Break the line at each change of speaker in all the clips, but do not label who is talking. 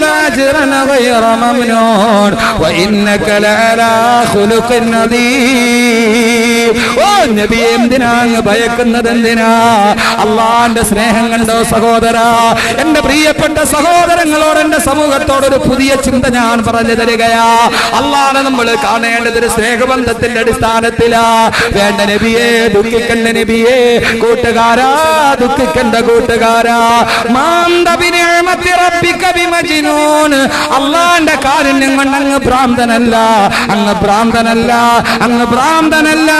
ലഅജ്റൻ ഗൈറ മംനൂൻ വഇന്നക ലഅലാ ഖുലുഖിൻ നദീം. ഓ നബിയെ, എന്തിനാ ഭയക്കുന്നത്? എന്തിനാ? അള്ളാന്റെ സ്നേഹം കണ്ടോ സഹോദരാ? എന്റെ പ്രിയപ്പെട്ട സഹോദരങ്ങളോട്, എന്റെ സമൂഹത്തോടൊരു പുതിയ ചിന്ത ഞാൻ പറഞ്ഞു തരികയാ. അള്ളാനെ നമ്മൾ കാണേണ്ടത് ഒരു സ്നേഹബന്ധത്തിന്റെ അടിസ്ഥാനത്തിലാ. വേണ്ട നബിയെ, ദുഃഖിക്കണ്ട നബിയെ. കൂട്ടുകാരാ, ദുഃഖിക്കണ്ട കൂട്ടുകാരാ. അള്ളാന്റെ കാരുണ്യം കൊണ്ട് അങ്ങ് ഭ്രാന്തനല്ല, അങ്ങ് ഭ്രാന്തനല്ല, അങ്ങ് ഭ്രാന്തനല്ല.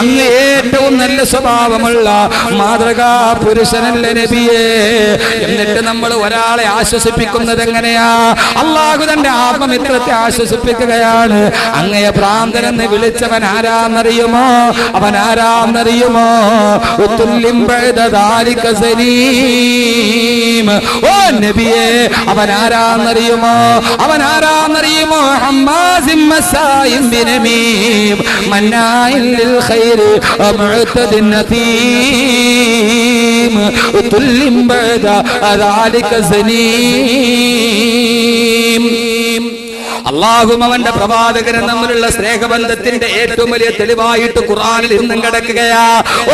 അങ്ങ് ഏറ്റവും നല്ല സ്വഭാവമുള്ള മാതൃകാ പുരുഷനല്ല നബിയെ. എന്നിട്ട് നമ്മൾ ഒരാളെ ആശ്വസിപ്പിക്കുന്നത് എങ്ങനെയാ? അള്ളാഹു തന്റെ ആത്മമിത്രത്തെ ആശ്വസിപ്പിക്കുകയാണ്. അങ്ങയെ ഭ്രാന്തനെന്ന് വിളിച്ചവൻ ആരാന്നറിയുമോ? അവൻ ആരാന്നറിയുമോ? ഓ നബിയെ, അവൻ ആരാന്നറിയുമോ? അവൻ ആരാന്നറിയുമോ? ഹമ്മാസിൻ മസായിൻ ബിനമീം മന്നാഇൻ ലിൽ ഖൈരി മുഅ്തദിൻ നതീം തുല്ലിം ബഅദ ദാലിക സനീം. അള്ളാഹും അവന്റെ പ്രവാചകനും തമ്മിലുള്ള സ്നേഹബന്ധത്തിന്റെ ഏറ്റവും വലിയ തെളിവായിട്ട് ഖുർആനിൽ ഇന്നും കിടക്കുകയാ.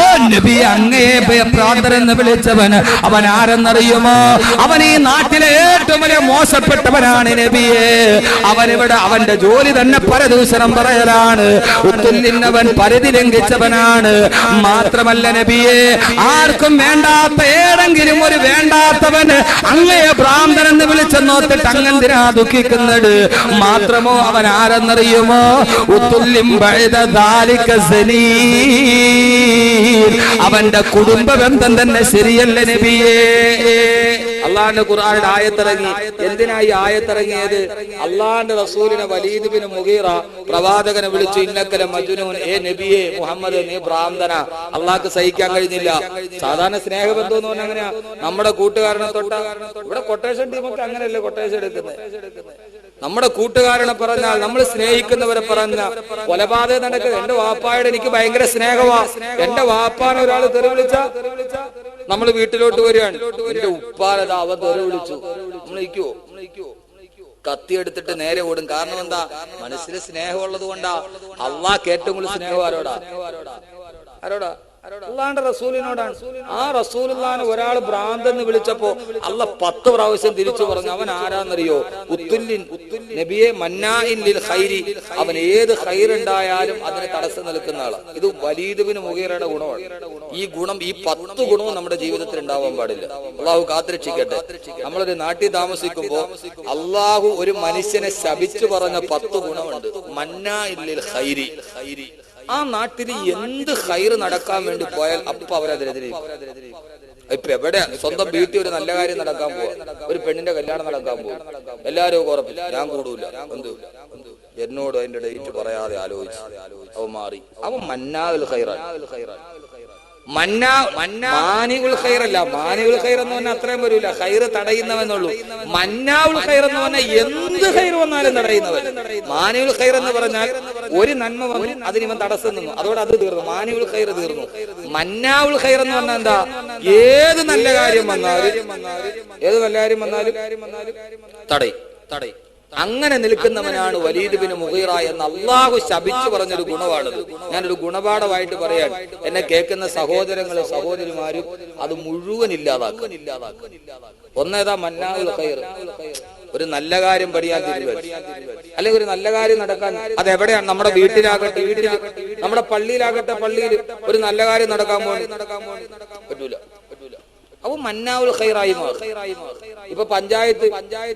ഓ നബി, അങ്ങയെ ഭ്രാന്തരെന്ന് വിളിച്ചവൻ അവൻ ആരെന്നറിയുമോ? അവൻ ഈ നാട്ടിലെ ഏറ്റവും വലിയ മോശപ്പെട്ടവനാണ് നബിയെ. അവനിവിടെ അവന്റെ ജോലി തന്നെ പരദൂഷണം പറയലാണ്. ഉത്തുല്ലിന്നവൻ പരിധി ലംഘിച്ചവനാണ്. മാത്രമല്ല നബിയെ, ആർക്കും വേണ്ടാത്ത ഏതെങ്കിലും ഒരു വേണ്ടാത്തവന് അങ്ങയെ ഭ്രാന്തനെന്ന് വിളിച്ചെന്നോത്തിട്ട് അങ്ങെന്തിനാ ദുഃഖിക്കുന്നത്? മാത്രമോ അവൻ ആരെന്നറിയുമോ? അവന്റെ കുടുംബ ബന്ധം തന്നെ ശരിയല്ല നബിയേ. അള്ളാന്റെ ഖുർആനിൽ ആയത്തിറങ്ങി. എന്തിനായി ആയത്തിറങ്ങിയത്? അള്ളാന്റെ റസൂലിനെ വലീദ് ബിൻ മുഗീറ പ്രവാചകനെ വിളിച്ചു, ഇന്നക്കല മജ്നൂൻ, ഏ നബിയെ മുഹമ്മദ്, നീ ഭ്രാന്തന. അള്ളാഹ്ക്ക് സഹിക്കാൻ കഴിഞ്ഞില്ല. സാധാരണ സ്നേഹബന്ധം എന്ന് പറഞ്ഞാൽ അങ്ങനെയാ. നമ്മുടെ കൂട്ടുകാരനെ തൊട്ട, ഇവിടെ കൊട്ടേഷൻ ടീമൊക്കെ അങ്ങനെയല്ലേ കൊട്ടേഷൻ എടുക്കുന്നത്. നമ്മുടെ കൂട്ടുകാരനെ പറഞ്ഞാൽ, നമ്മൾ സ്നേഹിക്കുന്നവരെ പറഞ്ഞ കൊലപാതകം നടക്കുന്നത്. എന്റെ വാപ്പായോട് എനിക്ക് ഭയങ്കര സ്നേഹമാ. എന്റെ വാപ്പാനെ ഒരാൾ തെറി വിളിച്ച നമ്മൾ വീട്ടിലോട്ട് വരികയാണ്. എന്റെ ഉപ്പാനതാ അവൻ തെറി വിളിച്ചു, നമ്മളിക്കോ കത്തിയെടുത്തിട്ട് നേരെ ഓടും. കാരണം എന്താ? മനസ്സിൽ സ്നേഹമുള്ളത് കൊണ്ടാ. അള്ളാഹ് ഏറ്റവും കൂടുതൽ സ്നേഹം ആരോടാ? ആരോടാ? അള്ളാന്റെ റസൂലിനോടാണ്. ആ റസൂലുള്ളാഹിനെ ഒരാൾ ഭ്രാന്തെന്ന് വിളിച്ചപ്പോ അള്ള 10 പ്രാവശ്യം തിരിച്ചു പറഞ്ഞു. അവൻ ആരാന്നറിയോ? ഉത്തുല്ലിൻ നബിയെ മന്നാഇൻ ലിൽ ഖൈരി. അവൻ ഏത് ഖൈറുണ്ടായാലും അതിന് തടസ്സം നിൽക്കുന്ന ആളാണ്. ഇത് വലീദ് ബിൻ മുഗീറയുടെ ഗുണമാണ്. ഈ ഗുണം, ഈ 10 ഗുണവും നമ്മുടെ ജീവിതത്തിൽ ഉണ്ടാവാൻ പാടില്ല. അള്ളാഹു കാത്തുരക്ഷിക്കട്ടെ. നമ്മളൊരു നാട്ടിൽ താമസിക്കുമ്പോ അള്ളാഹു ഒരു മനുഷ്യനെ ശപിച്ചു പറഞ്ഞ 10 ഗുണമുണ്ട്. മന്നാഇൻ ലിൽ ഖൈരി. ആ നാട്ടിൽ എന്ത് ഖൈർ നടക്കാൻ വേണ്ടി പോയാൽ അപ്പൊ അവരതിനെതിരെ. ഇപ്പൊ എവിടെ സ്വന്തം വീട്ടിൽ ഒരു നല്ല കാര്യം നടക്കാൻ പോവാ, ഒരു പെണ്ണിന്റെ കല്യാണം നടക്കാൻ പോവാ, എല്ലാരും ഉറപ്പില്ല, ഞാൻ കൂടൂല, എന്നോട് അതിന്റെ ഡേറ്റ് പറയാതെ ആലോചിച്ച് അവൻ മാറി. അവൻ മന്നാഉൽ ഖൈറാണ്. മാനിഉൽ ഖൈറല്ല. മാനിഉൽ ഖൈർ എന്ന് പറഞ്ഞാൽ അത്രയും വരൂല, ഖൈർ തടയുന്നവെന്നുള്ളൂ. മന്നാഉൽ ഖൈർ എന്ന് പറഞ്ഞാൽ എന്ത് ഖൈർ വന്നാലും തടയുന്നവൻ. മാനിഉൽ ഖൈർ എന്ന് പറഞ്ഞാൽ ഒരു നന്മ വന്നു, അതിനിവൻ തടസ്സം നിന്നു, അതോടെ അത് തീർന്നു, മാനിഉൽ ഖൈർ തീർന്നു. മന്നാഉൽ ഖൈർ എന്ന് പറഞ്ഞാൽ എന്താ? ഏത് നല്ല കാര്യം വന്നാലും തടയും. അങ്ങനെ നിൽക്കുന്നവനാണ് വലീദ് ബിൻ മുഗീറ എന്ന് അള്ളാഹു ശപിച്ചു പറഞ്ഞൊരു ഗുണമാണത്. ഞാനൊരു ഗുണപാഠമായിട്ട് പറയാൻ എന്നെ കേൾക്കുന്ന സഹോദരങ്ങളും സഹോദരിമാരും അത് മുഴുവൻ ഇല്ലാതാക്കും. ഒന്നേതാ? മന്നാഉൽ ഖൈർ. ഒരു നല്ല കാര്യം പഠിക്കാൻ തീരുമാനിച്ചു, അല്ലെങ്കിൽ ഒരു നല്ല കാര്യം നടക്കാൻ, അതെവിടെയാണ്? നമ്മുടെ വീട്ടിലാകട്ടെ, നമ്മുടെ പള്ളിയിലാകട്ടെ, പള്ളിയിൽ ഒരു നല്ല കാര്യം നടക്കാൻ പറ്റൂല. അപ്പൊ മന്നാഉൽ ഖൈറായി മാറും. ഇപ്പൊ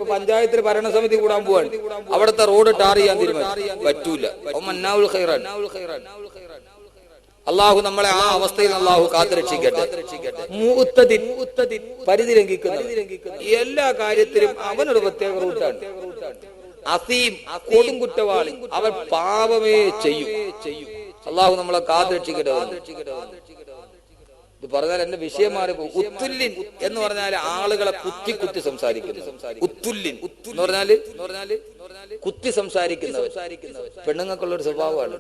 പഞ്ചായത്തിൽ ഭരണസമിതി കൂടാൻ പോവാണ്, അവിടുത്തെ റോഡ് ടാർ ചെയ്യാൻ തീരുമാനിച്ചു, പറ്റൂല. അപ്പൊ മന്നാഉൽ ഖൈറാണ്. അള്ളാഹു നമ്മളെ ആ അവസ്ഥയിൽ അള്ളാഹു കാത്തുരക്ഷിക്കട്ടെ. മുഅ്തദിൻ, പരിധി ലംഘിക്കുന്ന എല്ലാ കാര്യത്തിലും അവനൊരു പ്രത്യേക റൂട്ടാണ്. അസീം, കൊടും കുറ്റവാളി, അവൻ പാപമേ ചെയ്യും. അള്ളാഹു നമ്മളെ കാത്തുരക്ഷിക്കട്ടെ. ഇത് പറഞ്ഞാൽ എന്റെ വിഷയം മാറിപ്പോ. ഉത്തുല്ലിൻ എന്ന് പറഞ്ഞാൽ ആളുകളെ കുത്തി സംസാരിക്കുന്നു. ഉത്തുല്ലിൻ എന്ന് പറഞ്ഞാല് കുത്തി സംസാരിക്കുന്നവർ. പെണ്ണുങ്ങൾക്കുള്ള ഒരു സ്വഭാവമാണ്.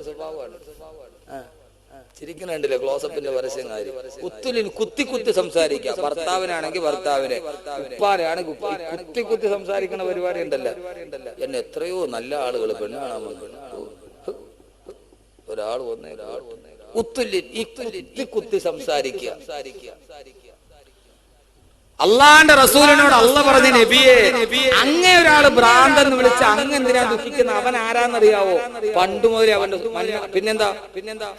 ചിരിക്കുന്നുണ്ടല്ലേ ക്ലോസപ്പിന്റെ പരസ്യം കാര്യം. കുത്തുലിൻ കുത്തി കുത്തി സംസാരിക്കുക. ഭർത്താവിനാണെങ്കിൽ ഭർത്താവിനെ, ഉപ്പാനാണെങ്കിൽ കുത്തി കുത്തി സംസാരിക്കുന്ന പരിപാടി ഉണ്ടല്ലോ. എന്നെ എത്രയോ നല്ല ആളുകൾ പെണ്ണ് കാണാൻ വന്നു. ഒരാൾ വന്നേ കുത്തുലിൻ ഈ കുത്തി കുത്തി സംസാരിക്കുക. അള്ളാന്റെ റസൂലിനോട് അള്ള പറഞ്ഞ നബിയെ, അങ്ങേ ഒരാള് ഭ്രാന്തെന്ന് വിളിച്ച് അങ്ങ് എന്തിനാ ദുഃഖിക്കുന്ന? അവൻ ആരാന്നറിയാവോ? പണ്ട് മുതലേ അവന്റെ പിന്നെന്താ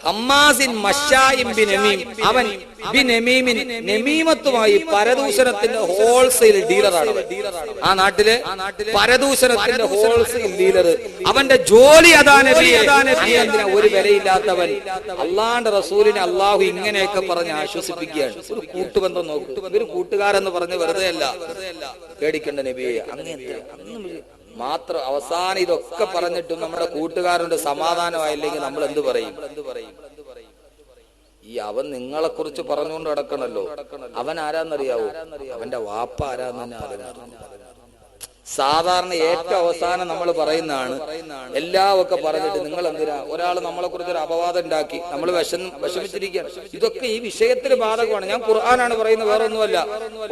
ഹമ്മാസിൻ മശായിൻ ബിനമീം, അവൻ ബിനമീമിൻ നമീമത്തുമായി പരദൂഷണത്തിന്റെ ഹോൾസെയിൽ ഡീലറാണ്. ആ നാട്ടിലെ പരദൂഷണത്തിന്റെ ഹോൾസെയിൽ ഡീലർ. അവന്റെ ജോലി അതാ നബിയെ. എന്തിനാ ഒരു വിലയില്ലാത്തവൻ? അള്ളാന്റെ റസൂലിനെ അള്ളാഹു ഇങ്ങനെയൊക്കെ പറഞ്ഞ് ആശ്വസിപ്പിക്കുകയാണ്. ഒരു കൂട്ടുബന്ധം നോക്കൂ. ഇവര് കൂട്ടുകാരെന്ന് പറഞ്ഞ് വെറുതെ അല്ല, പേടിക്കണ്ട നബിയെ. അങ്ങനെ മാത്രം അവസാനം ഇതൊക്കെ പറഞ്ഞിട്ടും നമ്മുടെ കൂട്ടുകാരന്റെ സമാധാനമായില്ലെങ്കിൽ നമ്മൾ എന്ത് പറയും? ഈ അവൻ നിങ്ങളെ കുറിച്ച് പറഞ്ഞുകൊണ്ട് നടക്കണല്ലോ. അവൻ ആരാന്നറിയാവോ? അവന്റെ വാപ്പ ആരാന്ന് തന്നെ അറിയാം. സാധാരണ ഏറ്റവും അവസാനം നമ്മൾ പറയുന്നതാണ്. എല്ലാമൊക്കെ പറഞ്ഞിട്ട് നിങ്ങൾ എന്തിനാ? ഒരാൾ നമ്മളെ കുറിച്ച് ഒരു അപവാദം ഉണ്ടാക്കി, നമ്മൾ വിഷമിച്ചിരിക്കുകയാണ്. ഇതൊക്കെ ഈ വിഷയത്തിൽ ബാധകമാണ്. ഞാൻ ഖുർആനാണ് പറയുന്നത്, വേറെ ഒന്നുമല്ല.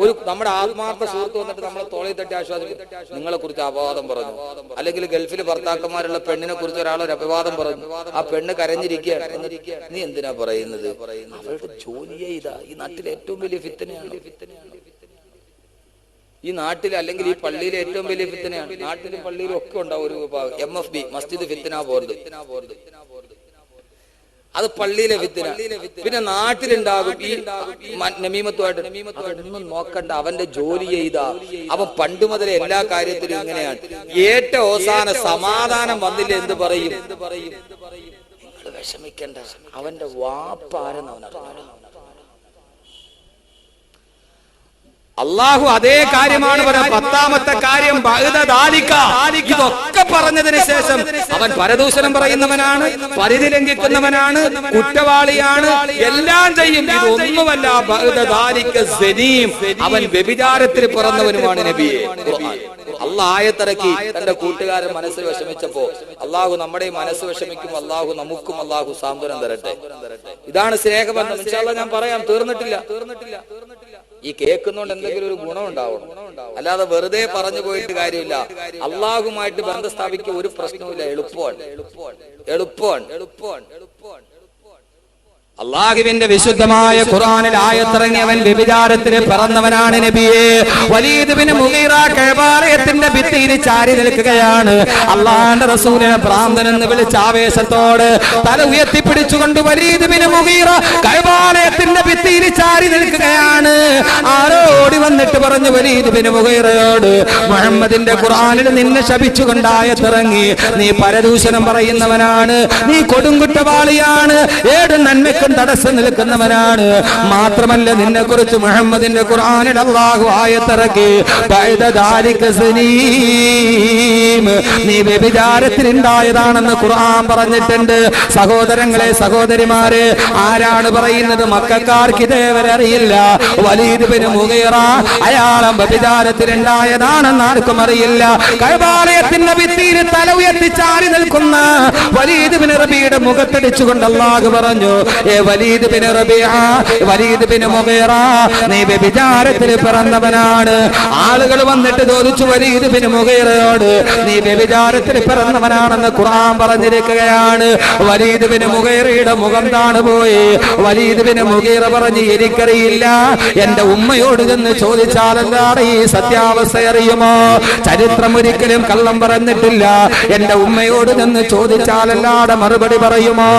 ഒരു നമ്മുടെ ആത്മാർത്ഥ സുഹൃത്ത് വന്നിട്ട് നമ്മളെ തോളിൽ തട്ടി ആശ്വാസിക്കും. നിങ്ങളെ കുറിച്ച് അപവാദം പറഞ്ഞു. അല്ലെങ്കിൽ ഗൾഫിൽ ഭർത്താക്കന്മാരുള്ള പെണ്ണിനെ കുറിച്ച് ഒരാളൊരു അപവാദം പറഞ്ഞു. ആ പെണ്ണ് കരഞ്ഞിരിക്കുകയാണ്. നീ എന്തിനാ പറയുന്നത്? അവളുടെ ജോലിയെ ഇതാ. ഈ നാട്ടിലെ ഏറ്റവും വലിയ ഫിത്തനയാണ്. ഈ നാട്ടിൽ അല്ലെങ്കിൽ ഈ പള്ളിയിലെ ഏറ്റവും വലിയ ഫിത്തനയാണ്. നാട്ടിലും പള്ളിയിലും ഒക്കെ ഉണ്ടാവും ഒരു MFB, മസ്ജിദ് ഫിത്തന ബോർഡ്. അത് പള്ളിയിലെ ഫിത്തന. പിന്നെ നാട്ടിലുണ്ടാകും ഈ നമീമത്തുമായിട്ട്. അതൊന്നും നോക്കണ്ട, അവന്റെ ജോലി ചെയ്താ. അവൻ പണ്ട് മുതലേ എല്ലാ കാര്യത്തിലും ഇങ്ങനെയാണ്. ഏറ്റവും അവസാന സമാധാനം വന്നില്ല എന്ത് പറയും? നിങ്ങൾ വിഷമിക്കണ്ട, അവന്റെ വാപ്പാരെന്ന് അവനറിയാം. അള്ളാഹു അതേ കാര്യമാണ് പറയുന്നത്. 10ാമത്തെ കാര്യം ഇതൊക്കെ പറഞ്ഞതിന് ശേഷം അവൻ പരദൂഷണം പറയുന്നവനാണ്, പരിധി ലംഘിക്കുന്നവനാണ്, കുറ്റവാളിയാണ്, എല്ലാം ചെയ്യും. ഇതൊന്നുമല്ല, അവൻ വ്യഭിചാരത്തിൽ പിറന്നവനുമാണ് നബിയെ. അള്ളാഹ് ആയത്തിറക്കി തന്റെ കൂട്ടുകാരൻ മനസ്സിൽ വിഷമിച്ചപ്പോ അള്ളാഹു നമ്മുടെ മനസ്സ് വിഷമിക്കും. അള്ളാഹു നമുക്കും അള്ളാഹു സാന്ത്വനം തരട്ടെ. ഇതാണ് സ്നേഹബന്ധം. ഇൻഷാ അല്ലാഹ് ഞാൻ പറയാം, തീർന്നിട്ടില്ല. ഈ കേൾക്കുന്നോണ്ട് എന്തെങ്കിലും ഒരു ഗുണം ഉണ്ടാവണം, അല്ലാതെ വെറുതെ പറഞ്ഞു പോയിട്ട് കാര്യമില്ല. അള്ളാഹുമായിട്ട് ബന്ധം സ്ഥാപിക്കുക ഒരു പ്രശ്നവുമില്ല. എളുപ്പമാണ്. അള്ളാഹുവിന്റെ വിശുദ്ധമായ ഖുർആനിൽ ആയത്തിറങ്ങിയവൻ വ്യഭിചാരത്തിന് പിറന്നവനാണ് നബിയെ. വലീദ് ബിൻ മുഗീറ കഅബാലയത്തിന്റെ ഭിത്തിയിൽ ചാരി നിൽക്കുകയാണ്. അള്ളാഹുവിന്റെ റസൂലിനെ ഭ്രാന്തൻ എന്ന് വിളിച്ച ആവേശത്തോട് തല ഉയർത്തിപ്പിടിച്ചുകൊണ്ട് വലീദ് ബിൻ മുഗീറ കഅബാലയത്തിന്റെ ഭിത്തിയിൽ ചാരി നിൽക്കുകയാണ്. ആരോടി വന്നിട്ട് പറഞ്ഞു വലീദ് ബിൻ മുഗീറയോട്, മുഹമ്മദിന്റെ ഖുർആനിൽ നിന്നെ ശപിച്ചുകൊണ്ടായത്തിറങ്ങി. നീ പരദൂഷണം പറയുന്നവനാണ്, നീ കൊടുങ്കുറ്റവാളിയാണ്, ഏത് നന്മ തടസ്സം നിൽക്കുന്നവനാണ്. മാത്രമല്ല, നിന്നെ കുറിച്ച് മുഹമ്മദിന്റെ ഖുർആനിൽ അല്ലാഹു ആയത്തിറക്കി, നീ വ്യഭിചാരത്തിൽ ഉണ്ടായതാണെന്ന് ഖുർആൻ പറഞ്ഞിട്ടുണ്ട്. സഹോദരങ്ങളെ, സഹോദരിമാരെ, ആരാണ് പറയുന്നത്? മക്കക്കാർക്ക് ഇതേവരെ അറിയില്ല. വലീദ് ബിൻ മുഗീറ അയാളും വ്യഭിചാരത്തിൽ ഉണ്ടായതാണെന്ന് ആർക്കും അറിയില്ല. കഅബാലയത്തിന്റെ ഭിത്തിയിൽ തല ഉയർത്തി ചാരി നിൽക്കുന്ന വലീദ് ബിൻ റബീയുടെ മുഖത്തടിച്ചുകൊണ്ട് അല്ലാഹു പറഞ്ഞു, വലീദ് ബിൻ റബീഅ, വലീദ് ബിൻ മുഗീറ, നീ വ്യഭിചാരത്തിൽ പിറന്നവനാണ്. ആളുകൾ വന്നിട്ട് ചോദിച്ചു വലീദ് ബിൻ മുഗീറയോട്, നീ വ്യഭിചാരത്തിൽ പിറന്നവനാണെന്ന് ഖുർആൻ പറഞ്ഞിരിക്കുകയാണ്. വലീദ് ബിൻ മുഗീറയുടെ മുഖം താണുപോയി. വലീദ് ബിൻ മുഗീറ പറഞ്ഞു, എനിക്കറിയില്ല. എന്റെ ഉമ്മയോട് ചെന്ന് ചോദിച്ചാലല്ലാതെ ഈ സത്യാവസ്ഥ അറിയുമോ? ചരിത്രം ഒരിക്കലും കള്ളം പറഞ്ഞിട്ടില്ല. എന്റെ ഉമ്മയോട് ചെന്ന് ചോദിച്ചാലല്ലാതെ മറുപടി പറയുമോ?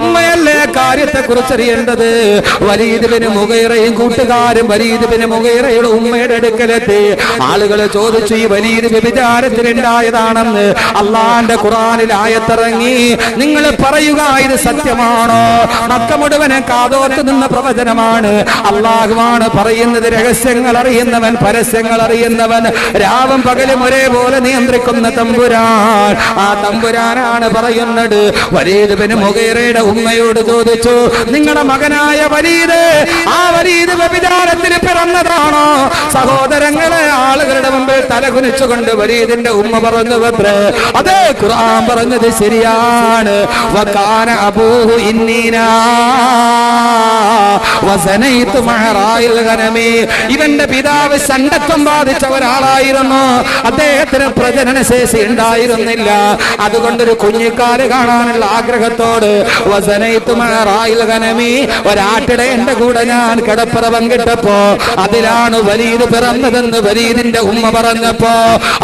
ഉമ്മയല്ലേ കാര്യത്തെ കുറിച്ചറിയേണ്ടത്. വലീദ് ബിൻ മുഗീറയും കൂട്ടുകാരും വലീദ് ബിൻ മുഗീറയുടെ ഉമ്മയുടെ അടുക്കലെത്തി. ആളുകൾ ചോദിച്ചു, ഈ വലീദ് വ്യഭിചാരത്തിൽ ഉണ്ടായതാണെന്ന് അള്ളാന്റെ ഖുർആനിൽ ആയത്തിറങ്ങി. നിങ്ങൾ പറയുക, ഇത് സത്യമാണോ? മക്ക മുഴുവനെ കാതോർത്ത് നിന്ന പ്രവചനമാണ്. അള്ളാഹുവാണ് പറയുന്നത്. രഹസ്യങ്ങൾ അറിയുന്നവൻ, പരസ്യങ്ങൾ അറിയുന്നവൻ, രാവും പകലും ഒരേപോലെ നിയന്ത്രിക്കുന്ന തമ്പുരാൻ. ആ തമ്പുരാനാണ് പറയുന്നത്. വലീദ് ബിൻ മുഗീറയുടെ ഉമ്മയോട് ചോദിച്ചു, നിങ്ങളുടെ മകനായ വലീദ്, ആ വലീദ് വ്യഭിചാരത്തിൽ പിറന്നതാണോ? സഹോദരങ്ങളെ ആളുകളുടെ മുമ്പിൽ തലകുനിച്ചുകൊണ്ട് വരീദിന്റെ ഉമ്മ പറഞ്ഞു അത്രേ. അതേ ഖുർആൻ പറഞ്ഞത് ശരിയാണ്. വകാന അബൂഹു ഇന്നീനാ വസനൈതു മഅറായിൽ ഗനമി. ഇവന്റെ പിതാവ് സണ്ടത്വം ബാധിച്ച ഒരാളായിരുന്നു. അദ്ദേഹത്തിന് പ്രജനന ശേഷി ഉണ്ടായിരുന്നില്ല. അതുകൊണ്ടൊരു കുഞ്ഞിക്കാല് കാണാനുള്ള ആഗ്രഹത്തോട് വസനൈതു മഅറായിൽ ഗനമി, ഒരാട്ടിടയന്റെ കൂടെ ഞാൻ കിടപ്പറ പങ്കിട്ടപ്പോ അതിലാണ് വലീദ് പിറന്നതെന്ന് വലീദിന്റെ ഉമ്മ പറഞ്ഞപ്പോ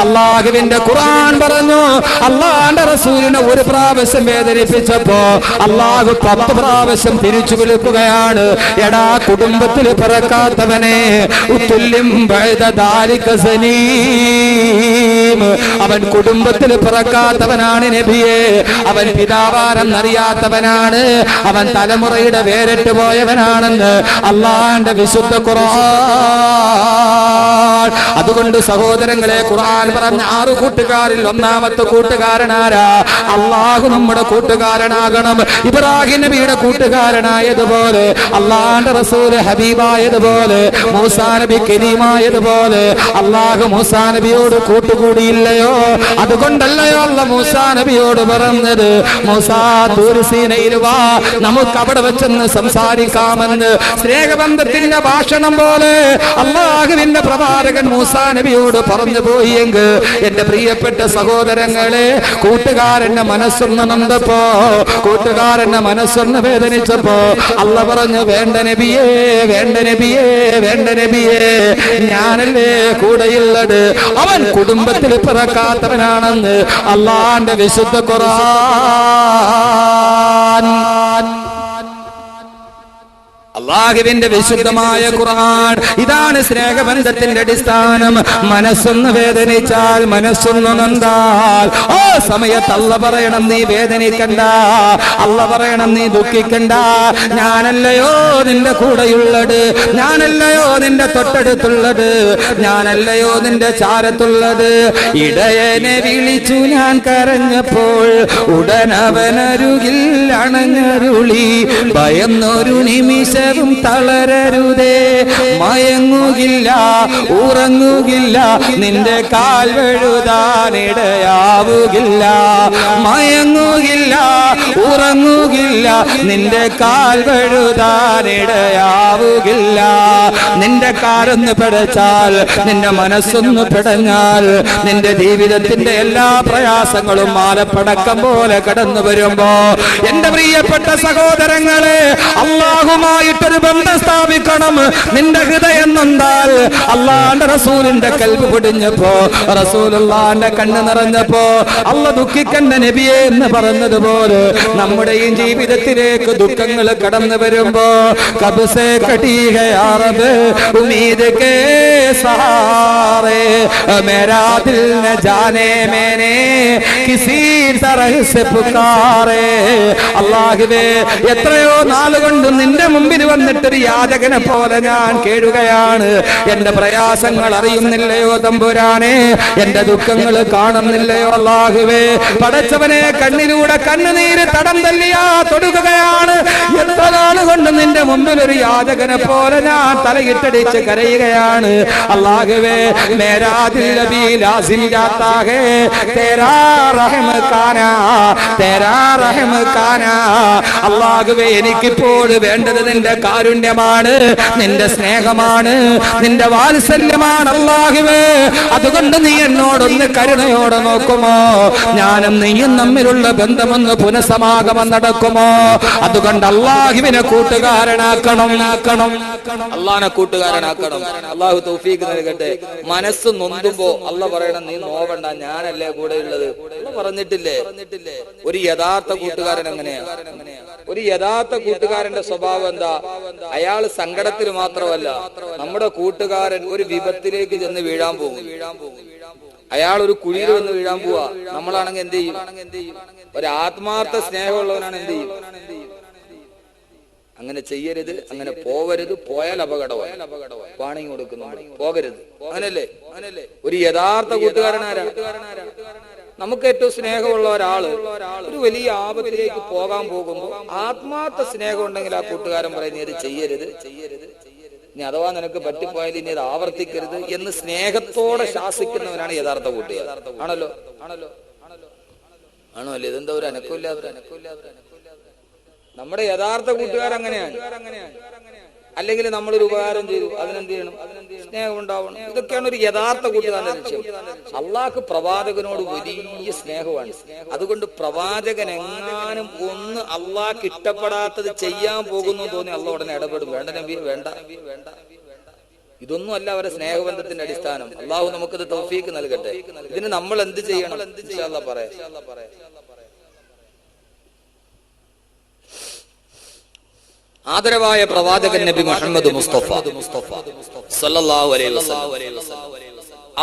അള്ളാഹുവിന്റെ ഖുർആൻ പറഞ്ഞു, അള്ളാന്റെ റസൂലിനെ ഒരു പ്രാവശ്യം വേദനിപ്പിച്ചപ്പോ അള്ളാഹു 10 പ്രാവശ്യം തിരിച്ചു വിളിക്കുകയാണ്. എടാ കുടുംബത്തിൽ പിറക്കാത്തവനെ, ഉത്തുല്യം ബഅദ ദാലിക സനീം. അവൻ കുടുംബത്തിൽ പിറക്കാത്തവനാണ് നബിയെ. അവൻ പിതാവാരെന്നറിയാത്തവനാണ്. അവൻ തലമുറയുടെ വേറിട്ട് പോയവനാണെന്ന് അള്ളാന്റെ വിശുദ്ധ ഖുർആൻ. അതുകൊണ്ട് സഹോദരങ്ങളെ, ഖുർആൻ പറഞ്ഞ 6 കൂട്ടുകാരിൽ ഒന്നാമത്തെ കൂട്ടുകാരനാരാ? അള്ളാഹു നമ്മുടെ കൂട്ടുകാരനാകണം. ഇബ്രാഹിം നബിയുടെ കൂട്ടുകാരനായതുപോലെ, അള്ളാന്റെ റസൂൽ ഹബീബായതുപോലെ, മൂസാ നബി കരീമായതുപോലെ അള്ളാഹു മൂസാ നബിയോട് കൂട്ടുകൂടിയില്ലയോ? അതുകൊണ്ടല്ലയോ അല്ലാഹു മൂസാ നബിയോട് പറഞ്ഞത്, മൂസാ തൂർ സീനയിൽ വാ, നമുക്ക് അവിടെ വെച്ചെന്ന് സംസാരിക്കാമെന്ന്. സ്നേഹബന്ധത്തിന്റെ ഭാഷണം പോലെ അള്ളാഹുവിന്റെ പ്രവാചകൻ മൂസാ നബിയോട് പറഞ്ഞു പോയെങ്കിൽ എന്റെ പ്രിയപ്പെട്ട സഹോദരങ്ങളെ, കൂട്ടുകാരന്റെ മനസ്സൊന്ന് നൊന്തപ്പോ, കൂട്ടുകാരന്റെ മനസ്സൊന്ന് വേദനിച്ചപ്പോ അല്ല പറഞ്ഞു, വേണ്ട നബിയേ, വേണ്ട നബിയേ, വേണ്ട നബിയേ, ഞാനല്ലേ കൂടെയുള്ളത്. അവൻ കുടുംബത്തിൽ പിറക്കാത്തവനാണെന്ന് അള്ളാന്റെ വിശുദ്ധ ഖുർആൻ. അള്ളാഹുവിന്റെ വിശുദ്ധമായ ഖുർആൻ. ഇതാണ് സ്നേഹബന്ധത്തിന്റെ അടിസ്ഥാനം. മനസ്സൊന്ന് വേദനിച്ചാൽ, മനസ്സൊന്ന് നൊന്താൽ ആ സമയത്ത് അല്ല പറയണം, നീ വേദനിക്കണ്ട. അല്ല പറയണം, നീ ദുഃഖിക്കണ്ട. ഞാനല്ലയോ നിന്റെ കൂടെയുള്ളത്, ഞാനല്ലയോ നിന്റെ തൊട്ടടുത്തുള്ളത്, ഞാനല്ലയോ നിന്റെ ചാരത്തുള്ളത്. ഇടയനെ വിളിച്ചു ഞാൻ കരഞ്ഞപ്പോൾ ഉടനവനരുകിൽ അണഞ്ഞരുളി. ഭയന്നൊരു നിമിഷം തളരരുതേ, മയങ്ങുകില്ല, ഉറങ്ങുകില്ല, നിന്റെ കാൽ വഴുതാനിടയാവുകില്ല. മയങ്ങുകില്ല, ഉറങ്ങുകില്ല, നിന്റെ കാൽ വഴുതാനിടയാവുകില്ല. നിന്റെ കാലൊന്ന് പിടച്ചാൽ, നിന്റെ മനസ്സൊന്ന് പിടഞ്ഞാൽ, നിന്റെ ജീവിതത്തിന്റെ എല്ലാ പ്രയാസങ്ങളും മാലപ്പടക്കം പോലെ കടന്നു വരുമ്പോ എന്റെ പ്രിയപ്പെട്ട സഹോദരങ്ങളെ, അല്ലാഹുമായിട്ടൊരു ബന്ധം സ്ഥാപിക്കണം. നിന്റെ ഹൃദയം നൊന്താൽ, അള്ളാന്റെ റസൂലിന്റെ കൽബ് പൊടിഞ്ഞപ്പോ, റസൂലുള്ളാന്റെ കണ്ണ് നിറഞ്ഞപ്പോ അല്ല ദുഃഖിക്കണ്ട നബിയെ എന്ന് പറഞ്ഞതുപോലെ നമ്മുടെയും ജീവിതത്തിലേക്ക് ദുഃഖങ്ങൾ കടന്നു വരുമ്പോ കബ്സേ കടീഹേ അറബ് ഉമീദ് കേ സഹാറേ മേരാ ദിൽ ന ജാനേ മേനെ കിസി തരഹ് സെ പുകാരേ. അല്ലാഹുവേ, എത്രയോ നാളുകൊണ്ട് നിന്റെ മുമ്പിൽ വന്നിട്ടൊരു യാചകനെ പോലെ ഞാൻ കേഴുകയാണ്. എന്റെ പ്രയാസങ്ങൾ അറിയുന്നില്ലയോ തമ്പുരാനെ? എന്റെ ദുഃഖങ്ങൾ കാണുന്നില്ലയോ അല്ലാഹുവേ? പടച്ചവനെ, കണ്ണിലൂടെ കണ്ണുനീര് തടം തല്ലിയാ തൊടുകയാണ്. എത്ര നാളുകൊണ്ട് നിന്റെ മുമ്പിൽ ഒരു യാചകനെ പോലെ ഞാൻ തലയിട്ടടിച്ച് കരയുകയാണ്. അല്ലാഹുവേ, മേരാ ദിൽ അബീ ലാസിം ജാതാ ഹേ തേരാ റഹ്മ കാനാ, തേരാ റഹ്മ കാനാ. അല്ലാഹുവേ, എനിക്കിപ്പോൾ വേണ്ടത് നിന്റെ കാരുണ്യമാണ്, നിന്റെ സ്നേഹമാണ്, നിന്റെ വാത്സല്യമാണ് അല്ലാഹുവേ. അതുകൊണ്ട് നീ എന്നോടൊന്ന് കരുണയോടെ നോക്കുമോ? ഞാനും നീയും തമ്മിലുള്ള ബന്ധമൊന്ന് പുനഃസമാഗമം നടക്കുമോ? അതുകൊണ്ട് അല്ലാഹുവിനെ കൂട്ടുകാരനാക്കണം. അള്ളാഹിനെ കൂട്ടുകാരനാക്കണം. അള്ളാഹു തൗഫീഖ് നൽകട്ടെ. മനസ്സ് നൊന്തുമ്പോ അല്ല പറയണം, നീ നോവണ്ട, ഞാനല്ലേ കൂടെ ഉള്ളത്. പറഞ്ഞിട്ടില്ലേ? ഒരു യഥാർത്ഥ കൂട്ടുകാരൻ എങ്ങനെയാ? ഒരു യഥാർത്ഥ കൂട്ടുകാരന്റെ സ്വഭാവം എന്താ? അയാൾ സങ്കടത്തിൽ മാത്രമല്ല, നമ്മുടെ കൂട്ടുകാരൻ ഒരു വിപത്തിലേക്ക് ചെന്ന് വീഴാൻ പോകും. അയാൾ ഒരു കുഴിയിൽ വന്ന് വീഴാൻ പോവാ. നമ്മളാണെങ്കിൽ എന്ത് ചെയ്യും? ഒരു ആത്മാർത്ഥ സ്നേഹമുള്ളവനാണ് എന്ത് ചെയ്യും? അങ്ങനെ ചെയ്യരുത്, അങ്ങനെ പോവരുത്, പോയാൽ അപകടമായി വാണിംഗ് കൊടുക്കുന്നു, പോകരുത്. അങ്ങനല്ലേ? ഒരു യഥാർത്ഥ കൂട്ടുകാരനാരാ? നമുക്ക് ഏറ്റവും സ്നേഹമുള്ള ഒരാള് ഒരു വലിയ ആപത്തിലേക്ക് പോകാൻ പോകുമ്പോൾ ആത്മാർത്ഥ സ്നേഹം ഉണ്ടെങ്കിൽ ആ കൂട്ടുകാരൻ പറയുന്നത് ചെയ്യരുത്, ചെയ്യരുത്, ചെയ്യരുത്. ഇനി അഥവാ നിനക്ക് പറ്റിപ്പോയാൽ ഇനി അത് ആവർത്തിക്കരുത് എന്ന് സ്നേഹത്തോടെ ശാസിക്കുന്നവനാണ് യഥാർത്ഥ കൂട്ടുകാർ. ആണല്ലോ ആണല്ലോ ആണോ അല്ലേ? ഇതെന്താ ഒരു അനക്കമില്ലാതെ നമ്മുടെ യഥാർത്ഥ കൂട്ടുകാർ അങ്ങനെയാണ്. അല്ലെങ്കിൽ നമ്മളൊരു ഉപകാരം ചെയ്തു, അതിനെന്ത് ചെയ്യണം? സ്നേഹം ഉണ്ടാവണം. ഇതൊക്കെയാണ് ഒരു യഥാർത്ഥ കൂട്ടുകാരന്റെ ലക്ഷ്യം. അള്ളാഹ്ക്ക് പ്രവാചകനോട് വലിയ സ്നേഹമാണ്. അതുകൊണ്ട് പ്രവാചകൻ എങ്ങാനും ഒന്ന് അള്ളാഹ്ക്ക് ഇഷ്ടപ്പെടാത്തത് ചെയ്യാൻ പോകുന്നു തോന്നി അള്ളാഹ് ഉടനെ ഇടപെടും. വേണ്ട നബി, വേണ്ട. ഇതൊന്നും അല്ല അവരുടെ സ്നേഹബന്ധത്തിന്റെ അടിസ്ഥാനം. അള്ളാഹു നമുക്കത് തൗഫീക്ക് നൽകട്ടെ. ഇതിന് നമ്മൾ എന്ത് ചെയ്യണം? ഇൻഷാ അല്ലാഹ് പറയാം. ആദരവായ പ്രവാചകൻ നബി മുഹമ്മദ് മുസ്തഫ സല്ലല്ലാഹു അലൈഹി വസല്ലം,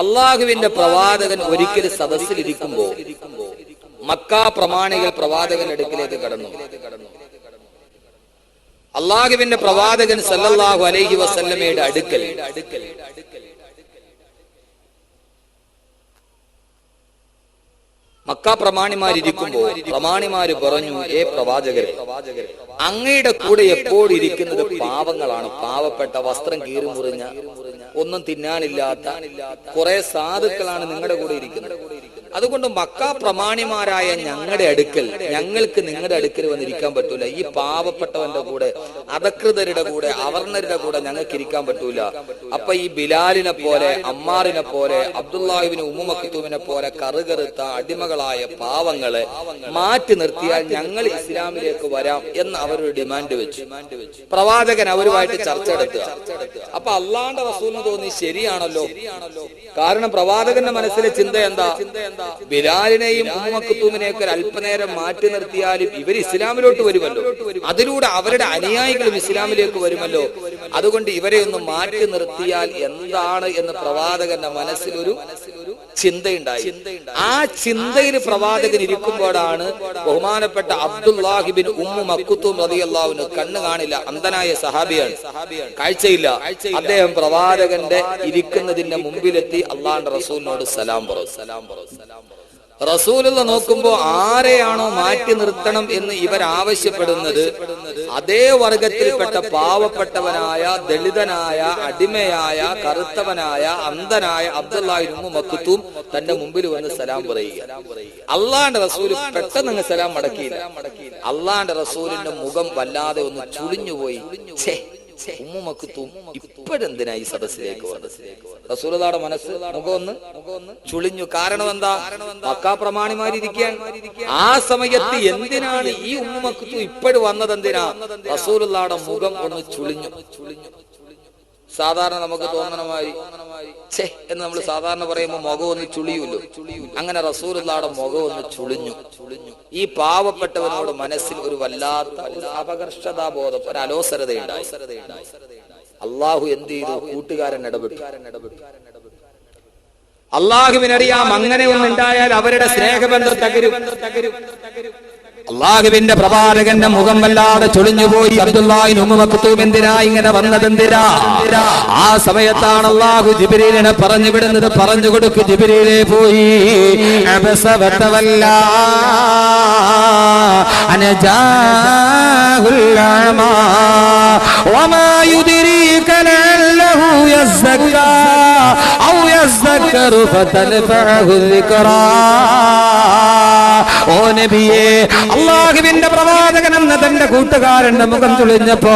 അള്ളാഹുവിന്റെ പ്രവാചകൻ ഒരിക്കൽ സദസ്സിലിരിക്കുമ്പോ മക്കാ പ്രമാണികൾ പ്രവാചകന്റെ അടുക്കിലേക്ക് കടന്നു. അള്ളാഹുവിന്റെ പ്രവാചകൻ സല്ലല്ലാഹു അലൈഹി വസല്ലമയുടെ അടുക്കൽ മക്കാ പ്രമാണിമാരിയ്ക്കുമ്പോ പ്രമാണിമാര് പറഞ്ഞു, ഏ പ്രവാചകരെ, അങ്ങയുടെ കൂടെ എപ്പോഴും ഇരിക്കുന്നത് പാവങ്ങളാണ്. പാവപ്പെട്ട, വസ്ത്രം കീറി മുറിഞ്ഞ, ഒന്നും തിന്നാനില്ലാത്ത കുറെ സാധുക്കളാണ് നിങ്ങളുടെ കൂടെ ഇരിക്കുന്നത്. അതുകൊണ്ട് മക്കാ പ്രമാണിമാരായ ഞങ്ങൾക്ക് നിങ്ങളുടെ അടുക്കൽ വന്നിരിക്കാൻ പറ്റൂല. ഈ പാവപ്പെട്ടവന്റെ കൂടെ, അധകൃതരുടെ കൂടെ, അവർണരുടെ കൂടെ ഞങ്ങൾക്ക് ഇരിക്കാൻ പറ്റൂല. അപ്പൊ ഈ ബിലാലിനെ പോലെ, അമ്മാറിനെ പോലെ, അബ്ദുല്ലാഹിബ്നു ഉമ്മു മക്തൂമിനെ പോലെ കറുകറുത്ത അടിമകളായ പാവങ്ങളെ മാറ്റി നിർത്തിയാൽ ഞങ്ങൾ ഇസ്ലാമിലേക്ക് വരാം എന്ന് അവരൊരു ഡിമാൻഡ് വെച്ചു. പ്രവാചകൻ അവരുമായിട്ട് ചർച്ച നടത്തുക. അപ്പൊ അള്ളാന്റെ റസൂലിന് തോന്നി ശരിയാണല്ലോ. കാരണം പ്രവാചകന്റെ മനസ്സിലെ ചിന്ത എന്താ? ബിലാലിനെയും ഉമ്മു മക്തൂമിനെയൊക്കെ അല്പനേരം മാറ്റി നിർത്തിയാലും ഇവർ ഇസ്ലാമിലോട്ട് വരുമല്ലോ, അതിലൂടെ അവരുടെ അനുയായികളും ഇസ്ലാമിലേക്ക് വരുമല്ലോ. അതുകൊണ്ട് ഇവരെ ഒന്ന് മാറ്റി നിർത്തിയാൽ എന്താണ് എന്ന് പ്രവാചകന്റെ മനസ്സിലൊരു ചിന്തയുണ്ടായി. ആ ചിന്തയിൽ പ്രവാചകൻ ഇരിക്കുമ്പോഴാണ് ബഹുമാനപ്പെട്ട അബ്ദുല്ലാഹിബ്നു ഉമ്മു മക്തൂം റളിയല്ലാഹു അൻഹു, കണ്ണ് കാണില്ല, അന്ധനായ സഹാബിയാണ്, കാഴ്ചയില്ല. അദ്ദേഹം പ്രവാചകന്റെ ഇരിക്കുന്നതിന്റെ മുമ്പിലെത്തി അള്ളാഹുവിന്റെ റസൂലിനോട് സലാം പറഞ്ഞു. റസൂലുള്ള നോക്കുമ്പോ ആരെയാണോ മാറ്റി നിർത്തണം എന്ന് ഇവർ ആവശ്യപ്പെടുന്നത്, അതേ വർഗത്തിൽപ്പെട്ട പാവപ്പെട്ടവനായ, ദളിതനായ, അടിമയായ, കറുത്തവനായ, അന്ധനായ അബ്ദുല്ലാഹിബ്നു ഉമ്മു മക്തൂം തന്റെ മുമ്പിൽ വന്ന് സലാം പറയുക. അള്ളാന്റെ റസൂൽ പെട്ടെന്ന് സലാം മടക്കിയില്ല. അള്ളാന്റെ റസൂലിന്റെ മുഖം വല്ലാതെ ഒന്ന് ചുളിഞ്ഞുപോയി. ഉമ്മു മക്തൂം ഇപ്പോഴെന്തിനാ ഈ സദസ്സിലേക്ക് വന്നത്? റസൂലുള്ളാഹിയുടെ മനസ്സ് മുഖം ഒന്ന് ചുളിഞ്ഞു. കാരണം എന്താ? മക്കാ പ്രമാണിമാരിയ്ക്കാൻ. ആ സമയത്ത് എന്തിനാണ് ഈ ഉമ്മു മക്തൂം ഇപ്പോഴും വന്നത്? എന്തിനാ? റസൂലുള്ളാഹിയുടെ മുഖം ഒന്ന് ചുളിഞ്ഞു. സാധാരണ നമുക്ക് തോന്നണമായി എന്ന് നമ്മൾ സാധാരണ പറയുമ്പോൾ മുഖം ഒന്ന് ചുളിയുല്ലോ. അങ്ങനെ റസൂലുള്ളാഹിയുടെ മുഖം ഒന്ന് ചുളിഞ്ഞു. ഈ പാവപ്പെട്ടവനോട് മനസ്സിൽ ഒരു വല്ലാത്ത അപകർഷതാബോധം, ഒരു അലോസരതയുണ്ടായി. അള്ളാഹു എന്ത് ചെയ്തു? കൂട്ടുകാരൻ ഇടപെട്ടു. അള്ളാഹുവിനറിയാം അങ്ങനെ ഒന്നുണ്ടായാൽ അവരുടെ സ്നേഹബന്ധം തകരും. അള്ളാഹുവിന്റെ പ്രവാചകന്റെ മുഖം വല്ലാതെ ചൊളിഞ്ഞുപോയി. അബ്ദുല്ലാഹിബ്നു ഉമ്മു മക്തൂം എന്തിനാ ഇങ്ങനെ വന്നതെന്തിനാ? ആ സമയത്താണ് അള്ളാഹു ജിബ്രീലിനെ പറഞ്ഞു വിടുന്നത്. പറഞ്ഞു കൊടുക്ക് ജിബ്രീലേ പോയി. അബസ വതവല്ലാ അനജാഹുൽ അമാ വമാ യുദ്രീക ലഅല്ലഹു യസ്സക്കാ ഔ യസ്സക്കറു ഫതൻഫഅഹു ദിക്റാ. ഓ നബിയേ, അള്ളാഹുവിന്റെ പ്രവാചകൻ എന്ന തന്റെ കൂട്ടുകാരന്റെ മുഖം ചുളിഞ്ഞപ്പോ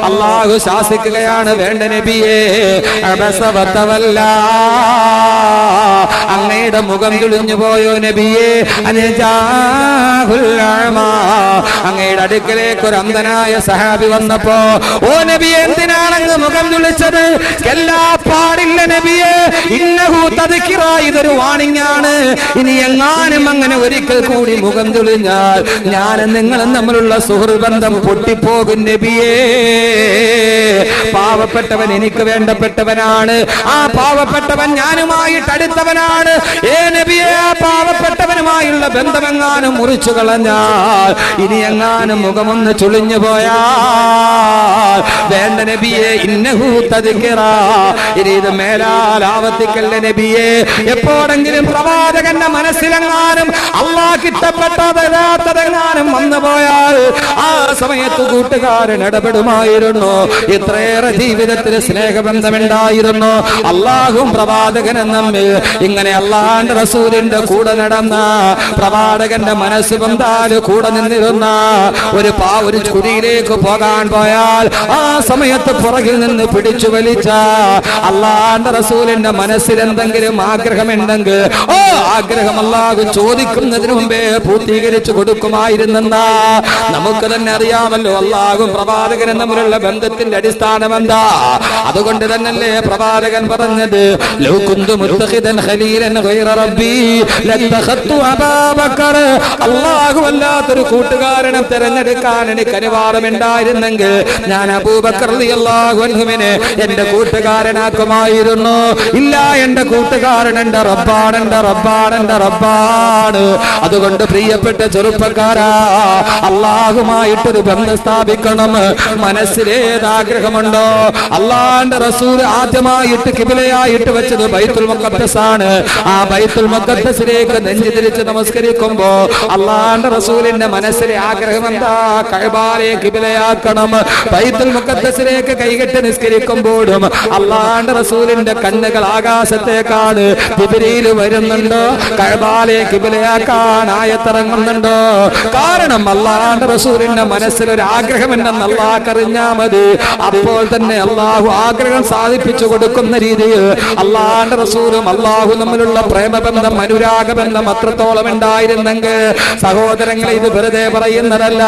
അള്ളാഹു ശാസിക്കുകയാണ്, വേണ്ട നബിയേ, അബസ വതവല്ലാ, അങ്ങയുടെ മുഖം ചുളിഞ്ഞു പോയോ നബിയേ, അനജാഹുൽ അമാ, അങ്ങയുടെ അടുക്കലേക്ക് ഒരു അന്ധനായ സഹാബി വന്നപ്പോ, ഓ നബിയേ, എന്തിനാണ് അങ്ങ് മുഖം ചുളിച്ചത്? എല്ലാ പാടില്ല നബിയേ, ഇന്നഹു തദ്കിറ, ഇതൊരു വാണിംഗ് ആണ്. ഇനി എങ്ങാനും അങ്ങനെ ഒരിക്കൽ കൂടി മുഖം ചുളിഞ്ഞാൽ ഞാനും നിങ്ങളും തമ്മിലുള്ള സുഹൃബന്ധം പൊട്ടിപ്പോകും നബിയേ. പാവപ്പെട്ടവൻ എനിക്ക് വേണ്ടപ്പെട്ടവനാണ്, ആ പാവപ്പെട്ടവൻ ഞാനുമായിട്ട് അടുത്തവനാണ്. ഏ നബിയേ, ആ പാവപ്പെട്ടവനുമായുള്ള ബന്ധമെങ്ങാനും മുറിച്ചു കളഞ്ഞാൽ, ഇനി എങ്ങാനും മുഖമൊന്ന് ചുളിഞ്ഞു പോയാൽ വേണ്ട നബിയേ, ഇന്നഹു തദ്കിറ, ഇനി ഇത് മേലാൽ ആവർത്തിക്കല്ല നബിയേ. എപ്പോഴെങ്കിലും പ്രവാചകന്റെ മനസ്സിലെങ്ങാനും അള്ളാഹ് ഇഷ്ടപ്പെട്ടതെങ്ങാനും വന്നു പോയാൽ ആ സമയത്ത് കൂട്ടുകാരൻ ഇടപെടുമായിരുന്നു. ഇത്രയേറെ ജീവിതത്തിൽ സ്നേഹബന്ധമുണ്ടായിരുന്നു. അള്ളാഹും പ്രവാചകനും തമ്മിൽ ഇങ്ങനെ അള്ളാന്റെ റസൂലിന്റെ കൂടെ നടന്ന, പ്രവാചകന്റെ മനസ്സ് ബന്ധാല് കൂടെ നിന്നിരുന്ന ഒരു കുടിയിലേക്ക് പോകാൻ പോയാൽ ആ സമയത്ത് പുറകിൽ നിന്ന് പിടിച്ചു വലിച്ച അള്ളാന്റെ റസൂലിന്റെ മനസ്സിൽ എന്തെങ്കിലും ആഗ്രഹമുണ്ടെങ്കിൽ ആഗ്രഹം അല്ലാഹു ചോദിക്കുന്നതിന് മുമ്പേ പൂർത്തീകരിച്ചു കൊടുക്കുമായിരുന്നെന്നാ നമുക്ക് തന്നെ അറിയാമല്ലോ. അല്ലാഹും പ്രവാചകനും തമ്മിലുള്ള ബന്ധത്തിന്റെ അടിസ്ഥാനം എന്താ? അതുകൊണ്ട് തന്നെയല്ലേ പ്രവാചകൻ പറഞ്ഞത്, ലൗ കുന്തു മുത്തഖിദൻ ഖലീലൻ ഗൈറ റബ്ബി ലത്തഖത്തു അബൂബക്കർ. അല്ലാഹു അല്ലാത്തൊരു കൂട്ടുകാരനെ തിരഞ്ഞെടുക്കാൻ എനിക്ക് അനുവാദമുണ്ടായിരുന്നെങ്കിൽ ഞാൻ അബൂബക്കർ റളിയല്ലാഹു അൻഹുവിനെ എന്റെ കൂട്ടുകാരനാക്കുമായിരുന്നു. ഇല്ല, എന്റെ കൂട്ടുകാരൻ എന്റെ റബ്ബാണ്, എന്റെ റബ്ബാണ്, എന്റെ റബ്ബാണ്. അതുകൊണ്ട് പ്രിയപ്പെട്ട ചെറുപ്പക്കാരാ, അള്ളാഹുമായിട്ടൊരു ബന്ധം സ്ഥാപിക്കണം. മനസ്സിലേതാഗ്രഹമുണ്ടോ? അള്ളാന്റെ റസൂൽ ആദ്യമായിട്ട് കിബിലയായിട്ട് വെച്ചത് ബൈത്തുൽ മുഖദ്ദസ് ആണ്. ആ ബൈത്തുൽ മുഖദ്ദസിലേക്ക് നെഞ്ചു തിരിച്ച് നമസ്കരിക്കുമ്പോ അള്ളാന്റെ റസൂലിന്റെ മനസ്സിലെ ആഗ്രഹം എന്താ? കഅബയെ കിബിലയാക്കണം. ബൈത്തുൽ മുഖദ്ദസിലേക്ക് കൈകെട്ടി നിസ്കരിക്കുമ്പോഴും അള്ളാന്റെ റസൂലിന്റെ കണ്ണുകൾ ആകാശത്തേക്കാണ്. ജിബ്രീൽ വരുന്നുണ്ടോ? കഅബയെ കിബിലയാക്കാൻ ആയത്തിറങ്ങുന്നുണ്ടോ? കാരണം അള്ളാന്റെ റസൂലിന്റെ മനസ്സിലൊരു ആഗ്രഹമുണ്ടെന്ന് അള്ളാഹ്ക്കറിഞ്ഞാ മതി. അപ്പോൾ തന്നെ അള്ളാഹു ആഗ്രഹം സാധിപ്പിച്ചു കൊടുക്കുന്ന രീതിയിൽ അള്ളാന്റെ റസൂലും അള്ളാഹു തമ്മിലുള്ള പ്രേമബന്ധം, അനുരാഗബന്ധം അത്രത്തോളം ഉണ്ടായിരുന്നെങ്കിൽ സഹോദരങ്ങളെ, ഇത് വെറുതെ പറയുന്നതല്ല.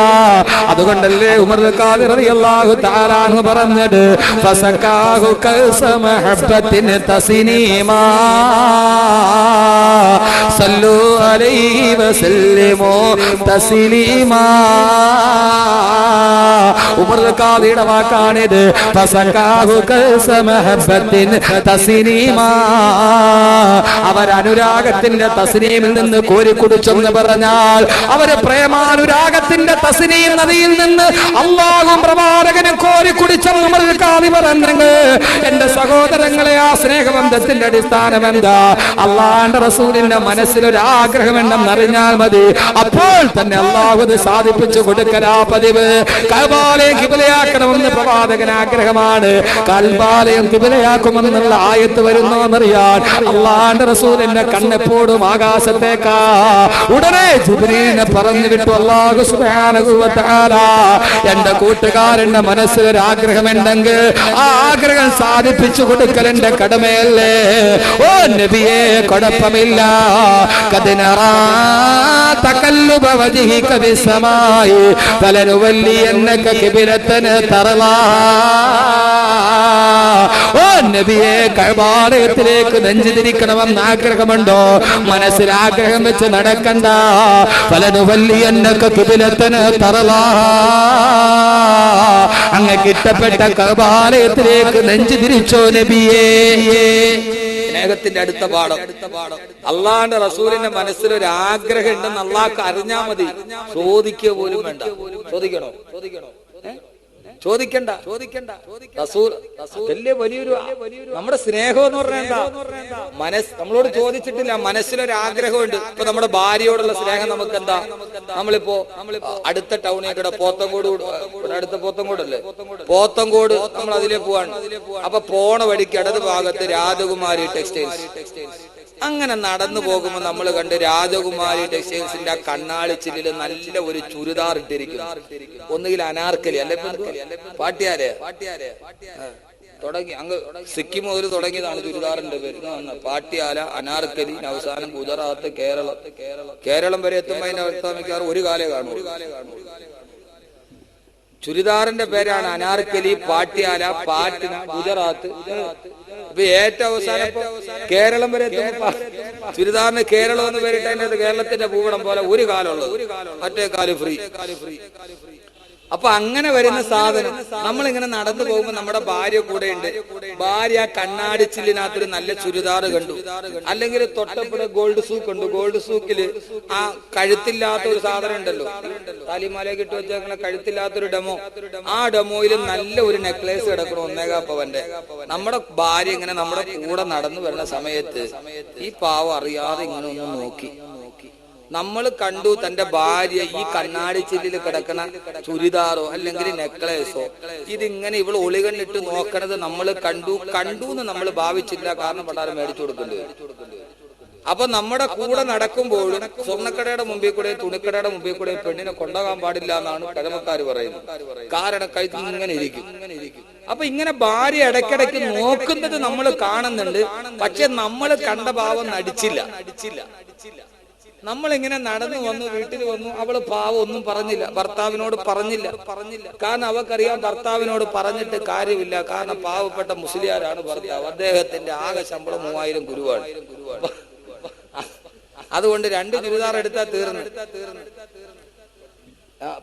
അതുകൊണ്ടല്ലേ ഉമർ ഖാദിർ റളിയല്ലാഹു തആല അൻഹു പറഞ്ഞത്, ഫസകാഹു കൽസ മഹബ്ബത്തിൻ തസ്നീമാ സല്ലു അലൈഹി വസല്ലിമു തസ്ലീമാ. ഉമർ ഖാദിയുടെ വാക്കാണിത്. ഫസകാഹു കൽസ മഹബ്ബത്തിൻ തസ്നീമാ. അവർ അനുരാഗത്തിന്റെ തസ്നീമിൽ നിന്ന് കോരിക്കുടിച്ചെന്ന് പറഞ്ഞാൽ അവര് പ്രേമാനുരാഗത്തിന്റെ തസ്നീം നദിയിൽ നിന്ന് അല്ലാഹും പ്രവാചകനും കോരിക്കുടിച്ചെന്ന് ഉമർ ഖാദി പറഞ്ഞെങ്കിൽ എന്റെ സഹോദരങ്ങളെ, ആ സ്നേഹബന്ധത്തിന്റെ അടിസ്ഥാനം എന്താ? അള്ളാന്റെ റസൂലിന്റെ മനസ്സിലൊരു ആഗ്രഹമുണ്ടെന്നറിഞ്ഞാൽ മതി. അപ്പോൾ തന്നെ അള്ളാഹു അത് സാധിപ്പിച്ചു കൊടുക്കലാ പതിവ്. കഅബയെ കിബിലയാക്കണമെന്ന് പ്രവാചകൻ ആഗ്രഹമാണ്. കഅബയെ കിബിലയാക്കുമെന്നുള്ള ആയത്ത് വരുന്നോന്നറിയാൻ അള്ളാന്റെ റസൂലിന്റെ കണ്ണെപ്പോഴും ആകാശത്തേക്കാ. ഉടനെ ജിബ്രീലിനെ പറഞ്ഞു വിട്ടു അല്ലാഹു സുബ്ഹാനഹു വ തആല, എന്റെ കൂട്ടുകാരന്റെ മനസ്സിലൊരു ആഗ്രഹമുണ്ടെങ്കിൽ ആ ആഗ്രഹം സാധിപ്പിച്ചു കൊടുക്കൽ എന്റെ കടമയല്ലേ? ഓ നബിയേ, കുഴപ്പമില്ല. ഖദ്നറാ തഖല്ലുബ വജ്ഹിക ബിസ്സമായി ഫലനുവല്ലിയന്നക ഖിബ്ലതൻ തർലാ. ഓ നബിയേ, കഅബയിലേക്ക് നെഞ്ചു തിരിക്കണമെന്ന് ആഗ്രഹമുണ്ടോ? മനസ്സിൽ ആഗ്രഹം വെച്ച് നടക്കണ്ട. ഫലനുവല്ലിയന്നക ഖിബ്ലതൻ തർലാ. അങ്ങക്ക് ഇഷ്ടപ്പെട്ട കഅബയിലേക്ക് നെഞ്ചു തിരിച്ചോ നബിയേ. സ്നേഹത്തിന്റെ അടുത്ത പാഠം, അള്ളാന്റെ റസൂലിന്റെ മനസ്സിലൊരു ആഗ്രഹം ഉണ്ടെന്ന് അള്ളാഹ്ക്ക് അറിഞ്ഞാ മതി. ചോദിക്കുക പോലും വേണ്ട. ചോദിക്കണോ? ചോദിക്കണ്ട. വലിയ വലിയൊരു നമ്മുടെ സ്നേഹം എന്ന് പറഞ്ഞാൽ എന്താ? നമ്മളോട് ചോദിച്ചിട്ടില്ല, മനസ്സിലൊരു ആഗ്രഹമുണ്ട്. ഇപ്പൊ നമ്മുടെ ഭാര്യയോടുള്ള സ്നേഹം നമുക്ക് എന്താ? നമ്മളിപ്പോ അടുത്ത ടൗണിൽ പോത്തങ്കോട്, അടുത്ത പോത്തങ്കോടല്ലേ, പോത്തങ്കോട് നമ്മൾ അതിലേ പോവാണ്. അപ്പൊ പോണ വഴിക്ക് ഇടത് ഭാഗത്ത് രാജകുമാരി ടെക്സ്റ്റൈൽസ്. അങ്ങനെ നടന്നു പോകുമ്പോ നമ്മൾ കണ്ട് രാജകുമാരി ടെക്സ്റ്റൈൽസിന്റെ ആ കണ്ണാളിച്ചില് നല്ല ഒരു ചുരിദാർ ഇട്ടിരിക്കുന്നു. ഒന്നുകിൽ അനാർക്കലി, അല്ലെ പാട്ടിയാരെ തുടങ്ങി. അങ്ങ് സിക്കിം മുതൽ തുടങ്ങിയതാണ് ചുരിദാറിന്റെ പേര്. പാട്ടിയാല, അനാർക്കലി, അവസാനം ഗുജറാത്ത്, കേരളം വരെ എത്തുമ്പോ അതിന്റെ അർത്ഥമിക്കാറ് ഒരു കാലേ കാണും. ചുരിദാറിന്റെ പേരാണ് അനാർക്കലി, പാട്ടിയാല, പാറ്റ്ന, ഗുജറാത്ത്. ഇപ്പൊ ഏറ്റവും അവസാനം ഇപ്പൊ കേരളം വരെ ചുരിദാറിന് കേരളം എന്ന് പേരിട്ട് അതിന്റെ കേരളത്തിന്റെ ഭൂപടം പോലെ ഒരു കാലമുള്ളത്, മറ്റേ കാല് ഫ്രീ. അപ്പൊ അങ്ങനെ വരുന്ന സാധനം നമ്മളിങ്ങനെ നടന്നു പോകുമ്പോൾ നമ്മുടെ ഭാര്യ കൂടെ ഉണ്ട്. ഭാര്യ കണ്ണാടിച്ചിലിനകത്തൊരു നല്ല ചുരിദാർ കണ്ടു, അല്ലെങ്കിൽ തൊട്ടപ്പുറ ഗോൾഡ് സൂക്ക് ഉണ്ട്. ഗോൾഡ് സൂക്കില് ആ കഴുത്തില്ലാത്ത ഒരു സാധനം ഉണ്ടല്ലോ, താലിമാലയൊക്കെ ഇട്ട് വെച്ചേക്കണ കഴുത്തില്ലാത്തൊരു ഡെമോ. ആ ഡെമോയിൽ നല്ല ഒരു നെക്ലേസ് കിടക്കണം, 1.25 പവന്റെ. നമ്മുടെ ഭാര്യ ഇങ്ങനെ നമ്മുടെ കൂടെ നടന്നു വരുന്ന സമയത്ത് ഈ പാവം അറിയാതെ ഇങ്ങനെ ഒന്ന് നോക്കി. നമ്മൾ കണ്ടു തന്റെ ഭാര്യ ഈ കണ്ണാടി ചില്ലിൽ കിടക്കണ ചുരിദാറോ അല്ലെങ്കിൽ നെക്ലേസോ ഇതിങ്ങനെ ഇവൾ ഒളികണ്ണിട്ട് നോക്കണത് നമ്മൾ കണ്ടു എന്ന് നമ്മൾ ഭാവിച്ചില്ല. കാരണം പണ്ടാരം മേടിച്ചു കൊടുക്കേണ്ടി വരും. അപ്പൊ നമ്മുടെ കൂടെ നടക്കുമ്പോഴും സ്വർണ്ണക്കടയുടെ മുമ്പിൽ കൂടെ തുണിക്കടയുടെ മുമ്പിൽ കൂടെ പെണ്ണിനെ കൊണ്ടുപോകാൻ പാടില്ല എന്നാണ് പഴമക്കാർ പറയുന്നത്. കാരണം കഴുത്തിൽ ഇങ്ങനെ ഇരിക്കും. അപ്പൊ ഇങ്ങനെ ഭാര്യ ഇടയ്ക്കിടയ്ക്ക് നോക്കുന്നത് നമ്മൾ കാണുന്നുണ്ട്. പക്ഷെ നമ്മൾ കണ്ട ഭാവം നടിച്ചില്ല. നമ്മളിങ്ങനെ നടന്നു വന്നു, വീട്ടിൽ വന്നു, അവള് പാവം ഒന്നും പറഞ്ഞില്ല, ഭർത്താവിനോട് പറഞ്ഞില്ല. കാരണം അവക്കറിയാം ഭർത്താവിനോട് പറഞ്ഞിട്ട് കാര്യമില്ല. കാരണം പാവപ്പെട്ട മുസ്ലിയാരാണ് ഭർത്താവ്. അദ്ദേഹത്തിന്റെ ആകെ ശമ്പളം 3000 ഗുരുവാണ്. അതുകൊണ്ട് 2 ചുരിദാർ എടുത്താൽ തീർന്നു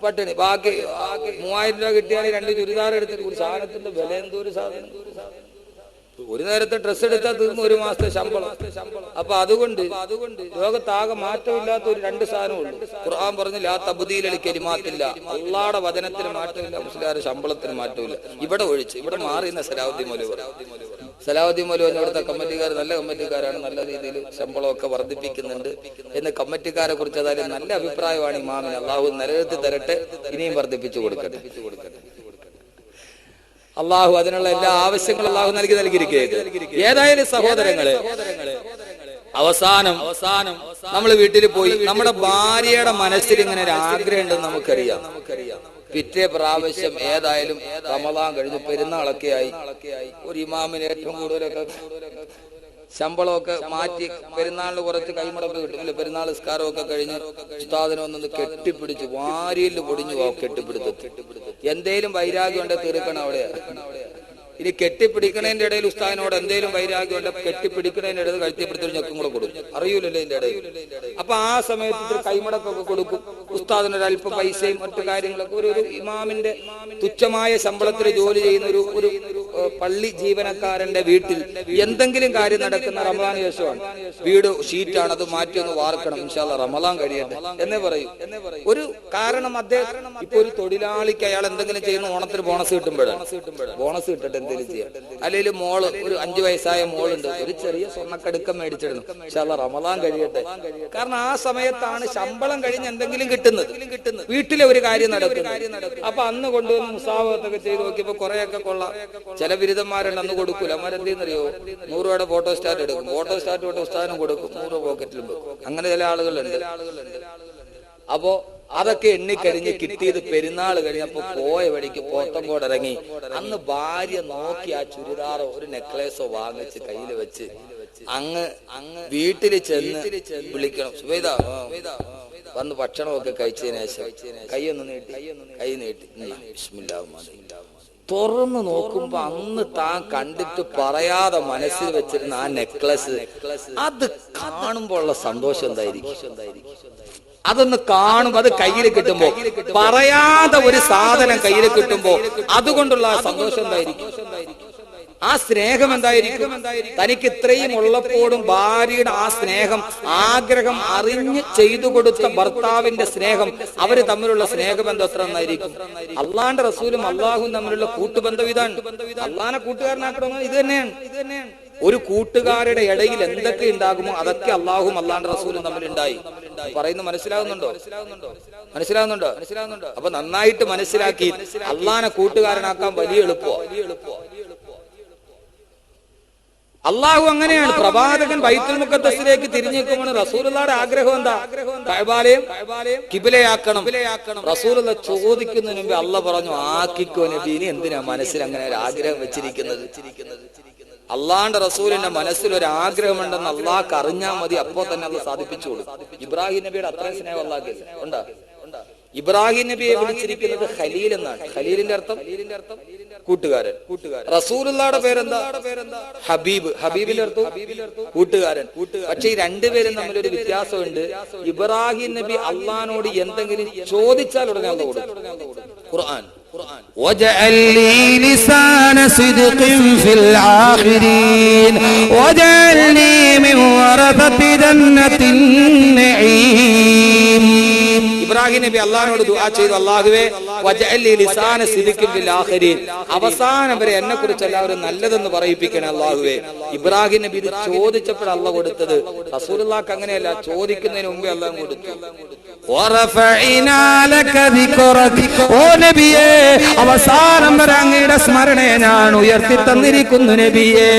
പട്ടിണി. ബാക്കി 3000 രൂപ കിട്ടിയാൽ 2 ചുരിദാർ എടുത്തിട്ട് ഒരു സാധനത്തിന്റെ വില എന്തോ ഒരു സാധനം. ഒരു നേരത്തെ ഡ്രസ്സ് എടുത്താൽ തീർന്നു 1 മാസത്തെ ശമ്പളം. അപ്പൊ അതുകൊണ്ട് ലോകത്താകെ മാറ്റമില്ലാത്ത ഒരു 2 സാധനമുള്ളൂ. ഖുർആൻ പറഞ്ഞു ലാ തബ്ദീല ലികലിമാത്തില്ല. അള്ളാഹുവിന്റെ വചനത്തിന് മാറ്റമില്ല, മുസ്ലിയാരുടെ ശമ്പളത്തിന് മാറ്റമില്ല. ഇവിടെ ഒഴിച്ച് ഇവിടെ മാറിയുന്ന സലാഹുദ്ദീൻ മൗലവി ഇവിടുത്തെ കമ്മിറ്റിക്കാർ നല്ല കമ്മിറ്റിക്കാരാണ്, നല്ല രീതിയിൽ ശമ്പളമൊക്കെ വർദ്ധിപ്പിക്കുന്നുണ്ട് എന്ന് കമ്മിറ്റിക്കാരെ കുറിച്ച് അതായത് നല്ല അഭിപ്രായമാണ് ഇമാമിന്. അള്ളാഹു നിലനിർത്തി തരട്ടെ, ഇനിയും വർദ്ധിപ്പിച്ചു കൊടുക്കട്ടെ. അള്ളാഹു അതിനുള്ള എല്ലാ ആവശ്യങ്ങളും അള്ളാഹു നൽകിയിരിക്കുകയാണ്. ഏതായാലും സഹോദരങ്ങളെ, അവസാനം നമ്മൾ വീട്ടിൽ പോയി നമ്മുടെ ഭാര്യയുടെ മനസ്സിൽ ഇങ്ങനെ ഒരു ആഗ്രഹം ഉണ്ടെന്ന് നമുക്കറിയാം. പിറ്റേ പ്രാവശ്യം ഏതായാലും റമളാൻ കഴിഞ്ഞു, പെരുന്നാളൊക്കെ ആയി. ഒരു ഇമാമിന് ഏറ്റവും കൂടുതലൊക്കെ ശമ്പളമൊക്കെ മാറ്റി പെരുന്നാളിന് കുറച്ച് കൈമുടക്ക് കിട്ടും. ഇല്ല, പെരുന്നാൾ നിസ്കാരമൊക്കെ കഴിഞ്ഞ് ഉസ്താദിനെ ഒന്നൊന്ന് കെട്ടിപ്പിടിച്ച് വാരിയിൽ പൊടിഞ്ഞു പോവും. കെട്ടിപ്പിടുത്തത്തിൽ എന്തേലും വൈരാഗ്യം ഉണ്ടെ തീർക്കണം അവിടെയാ. ഇനി കെട്ടിപ്പിടിക്കണതിന്റെ ഇടയിൽ ഉസ്താദിനോട് എന്തേലും വൈരാഗ്യം ഉണ്ട്, കെട്ടിപ്പിടിക്കണതിന്റെ ഇടയിൽ കഴുത്തിപ്പിടുത്തൊരു ഞെക്കും കൂടെ കൊടുക്കും. അറിയൂലല്ലോ ഇതിന്റെ ഇടയിൽ. അപ്പൊ ആ സമയത്ത് കൈമുടക്കൊക്കെ കൊടുക്കും. ഉസ്താദിനൊരു അല്പ പൈസയും മറ്റു കാര്യങ്ങളൊക്കെ. ഒരു ഇമാമിന്റെ തുച്ഛമായ ശമ്പളത്തിൽ ജോലി ചെയ്യുന്ന ഒരു പള്ളി ജീവനക്കാരന്റെ വീട്ടിൽ എന്തെങ്കിലും കാര്യം നടക്കുന്ന റമളാൻ ശേഷമാണ്. വീട് ഷീറ്റാണ്, അത് മാറ്റി ഒന്ന് വാർക്കണം, ഇൻഷാ അല്ലാഹ് റമളാൻ കഴിയട്ടെ എന്നേ പറയും. ഒരു കാരണം അദ്ദേഹം ഇപ്പൊ ഒരു തൊഴിലാളിക്ക് അയാൾ എന്തെങ്കിലും ചെയ്യുന്ന ഓണത്തിന് ബോണസ് കിട്ടുമ്പോഴാണ്. ബോണസ് കിട്ടട്ടെ, എന്തെങ്കിലും ചെയ്യാം. അല്ലെങ്കിൽ മോള് ഒരു 5 വയസ്സായ മോളുണ്ട്, ഒരു ചെറിയ സ്വർണ്ണക്കടുക്കം മേടിച്ചിടുന്നു, ഇൻഷാ അല്ലാഹ് റമളാൻ കഴിയട്ടെ. കാരണം ആ സമയത്താണ് ശമ്പളം കഴിഞ്ഞ് എന്തെങ്കിലും കിട്ടുന്നത്, വീട്ടിലെ ഒരു കാര്യം നടക്കുന്നത്. അപ്പൊ അന്ന് കൊണ്ടുവന്ന് മുസാവത്തൊക്കെ ചെയ്ത് നോക്കിയപ്പോ കുറെയൊക്കെ കൊള്ളാം. ചില ബിരുദന്മാരുണ്ട് അന്ന് കൊടുക്കൂല. അമ്മരെന്തെന്നറിയോ, 100 രൂപയുടെ ഫോട്ടോ സ്റ്റാറ്റ് എടുക്കും. ഫോട്ടോ സ്റ്റാറ്റ് കൊണ്ട് ഉസ്താദിനും കൊടുക്കും, 100 രൂപ പോക്കറ്റിലും വെക്കും. അങ്ങനെ ചില ആളുകളുണ്ട്. അപ്പോ അതൊക്കെ എണ്ണിക്കഴിഞ്ഞ് കിട്ടിയത് പെരുന്നാൾ കഴിഞ്ഞപ്പോ പോയ വഴിക്ക് പോത്തങ്കോട് ഇറങ്ങി. അന്ന് ഭാര്യ നോക്കി ആ ചുരിദാറോ ഒരു നെക്ലേസോ വാങ്ങിച്ച് കയ്യിൽ വെച്ച് അങ്ങ് വീട്ടില് ചെന്ന് വിളിക്കണം, സുബൈദ വന്ന് ഭക്ഷണമൊക്കെ കഴിച്ചതിന് ശേഷം കൈ നീട്ടി തുറന്നു നോക്കുമ്പോ അന്ന് താൻ കണ്ടിട്ട് പറയാതെ മനസ്സിൽ വെച്ചിരുന്ന ആ നെക്ലസ്, അത് കാണുമ്പോ ഉള്ള സന്തോഷം എന്തായിരിക്കും? അതൊന്ന് കാണുമ്പോ, അത് കയ്യിൽ കിട്ടുമ്പോ, പറയാതെ ഒരു സാധനം കയ്യിൽ കിട്ടുമ്പോ അതുകൊണ്ടുള്ള ആ സന്തോഷം എന്തായിരിക്കും? ആ സ്നേഹം എന്തായിരിക്കും? തനിക്ക് ഇത്രയും ഉള്ളപ്പോഴും ഭാര്യയുടെ ആ സ്നേഹം, ആഗ്രഹം അറിഞ്ഞ് ചെയ്തു കൊടുത്ത ഭർത്താവിന്റെ സ്നേഹം, അവര് തമ്മിലുള്ള സ്നേഹബന്ധം എത്ര നന്നായിരിക്കും? അള്ളാന്റെ റസൂലും അള്ളാഹും തമ്മിലുള്ള കൂട്ടുബന്ധം ഇതാണ്. അള്ളാനെ കൂട്ടുകാരനാക്കണമെന്ന് ഇത് തന്നെയാണ്. ഒരു കൂട്ടുകാരുടെ ഇടയിൽ എന്തൊക്കെ ഉണ്ടാകുമോ അതൊക്കെ അള്ളാഹും അള്ളാന്റെ റസൂലും തമ്മിൽ ഉണ്ടായി. പറയുന്നത് മനസ്സിലാകുന്നുണ്ടോ? അപ്പൊ നന്നായിട്ട് മനസ്സിലാക്കി അള്ളാനെ കൂട്ടുകാരനാക്കാൻ വലിയ എളുപ്പമാണ്. അള്ളാഹു അങ്ങനെയാണ്. പ്രവാചകൻ ബൈത്തുൽ മുഖദ്ദസിലേക്ക് തിരിഞ്ഞേക്കുമ്പോൾ റസൂലുള്ളാഹിയുടെ ആഗ്രഹം എന്താ? കഅബാലയം കിബിലയാക്കണം. റസൂലുള്ള ചോദിക്കുന്നതിന് മുമ്പ് അള്ളാഹ് പറഞ്ഞു, ആക്കിക്കോ നബി. ഇനി എന്തിനാ മനസ്സിൽ അങ്ങനെ ഒരു ആഗ്രഹം വെച്ചിരിക്കുന്നത്? അള്ളാന്റെ റസൂലിന്റെ മനസ്സിൽ ഒരു ആഗ്രഹമുണ്ടെന്ന് അള്ളാഹ്ക്ക് അറിഞ്ഞാൽ മതി, അപ്പോ തന്നെ അള്ളാഹ് സാധിപ്പിച്ചു കൊടുക്കും. ഇബ്രാഹിം നബിയുടെ അത്രയും സ്നേഹം അള്ളാഹ്ക്കില്ല. ഉണ്ടാ ഇബ്രാഹിം നബിയെ വിളിച്ചിരിക്കുന്നത് ഖലീൽ എന്നാണ്. ഖലീലിന്റെ അർത്ഥം കൂട്ടുകാരൻ. റസൂലുള്ളാഹിയുടെ പേരെന്താ? ഹബീബ്. ഹബീബിന്റെ അർത്ഥം കൂട്ടുകാരൻ. പക്ഷെ ഈ രണ്ടുപേരും തമ്മിലൊരു വ്യത്യാസമുണ്ട്. ഇബ്രാഹിം നബി അള്ളാഹിനോട് എന്തെങ്കിലും ചോദിച്ചാൽ ഉടനെ അള്ളാഹ് കൊടുക്കും. ഖുർആൻ
واجعل لي لسان صدق في الآخرين واجعلني من ورثة جنة النعيم.
ഇബ്രാഹിം നബി അള്ളാഹിനോട് ദുആ ചെയ്തു, അല്ലാഹുവേ വജഅൽ ലി ലിസാന സിദ്ഖിൻ ഫിൽ ആഖിരീൻ, അവസാനം വരെ എന്നെ കുറിച്ച് എല്ലാവരും നല്ലതെന്ന് പറയിപ്പിക്കണേ അല്ലാഹുവേ. ഇബ്രാഹിം നബി ഇത് ചോദിച്ചപ്പോൾ അല്ലാഹു കൊടുത്തത്. റസൂലുള്ളാഹിക്ക് അങ്ങനെയല്ല, ചോദിക്കുന്നതിന് മുമ്പേ അല്ലാഹു കൊടുത്തു.
വറഫഇനാ ലക ദിക്റക, ഓ നബിയേ അവസാനം വരെ അങ്ങയുടെ സ്മരണയെ ഞാൻ ഉയർത്തി തന്നിരിക്കുന്നു നബിയേ.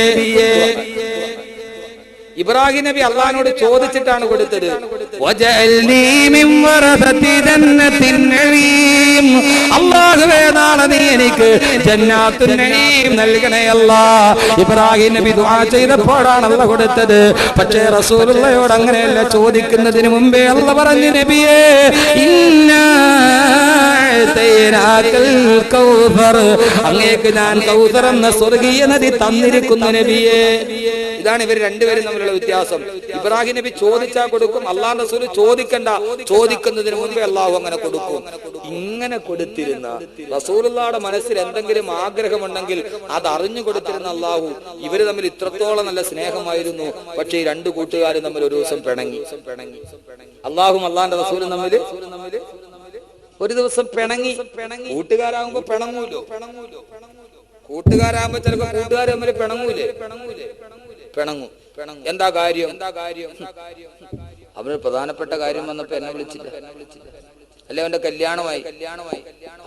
ഇബ്രാഹിം നബി അള്ളാഹിനോട് ചോദിച്ചിട്ടാണ് കൊടുത്തത്.
വജഅൽനീ മിൻ വറസതി ജന്നത്തിൻ നഈം, അല്ലാഹുവേ നാളെ നീ എനിക്ക് ജന്നാത്തുൻ നഈം നൽകണേ അല്ലാഹ്. ഇബ്രാഹിം നബി ദുആ ചെയ്തപ്പോഴാണ് അല്ലാഹു കൊടുത്തത്. പക്ഷേ റസൂലുള്ളാഹിയോട് അങ്ങനെയല്ല, ചോദിക്കുന്നതിന് മുമ്പേ അല്ലാഹു പറഞ്ഞു, നബിയേ ഇന്നാ അതൈനാകൽ കൗസർ, അങ്ങേക്ക് ഞാൻ കൗസർ എന്ന സ്വർഗീയ നദി തന്നിരിക്കുന്നു നബിയേ. ഇതാണ് ഇവർ രണ്ടുപേരും തമ്മിലുള്ള വ്യത്യാസം. ഇബ്രാഹിം നബി ചോദിച്ചാൽ കൊടുക്കും, അല്ലാഹു റസൂൽ ചോദിക്കണ്ട, ചോദിക്കുന്നതിന് മുമ്പേ അല്ലാഹു അങ്ങനെ കൊടുക്കും. ഇങ്ങനെ കൊടുത്തിരുന്ന റസൂലുള്ളാഹിയുടെ മനസ്സിൽ എന്തെങ്കിലും ആഗ്രഹമുണ്ടെങ്കിൽ അത് അറിഞ്ഞു കൊടുത്തിരുന്ന അല്ലാഹു. ഇവര് തമ്മിൽ ഇത്രത്തോളം നല്ല സ്നേഹമായിരുന്നു. പക്ഷേ ഈ രണ്ടു കൂട്ടുകാരും തമ്മിൽ ഒരു ദിവസം പിണങ്ങി. അല്ലാഹും അല്ലാഹുവിന്റെ റസൂലും തമ്മിൽ ഒരു ദിവസം പിണങ്ങി. കൂട്ടുകാരാകുമ്പോ പിണങ്ങൂലോ, കൂട്ടുകാരാകുമ്പോ ചിലപ്പോ കൂട്ടുകാർ തമ്മിൽ പിണങ്ങൂലേ, പിണങ്ങും. എന്താ കാര്യം? അവന് പ്രധാനപ്പെട്ട കാര്യം വന്നപ്പോ എന്നെ വിളിച്ചില്ല, അല്ലെ അവന്റെ കല്യാണമായി.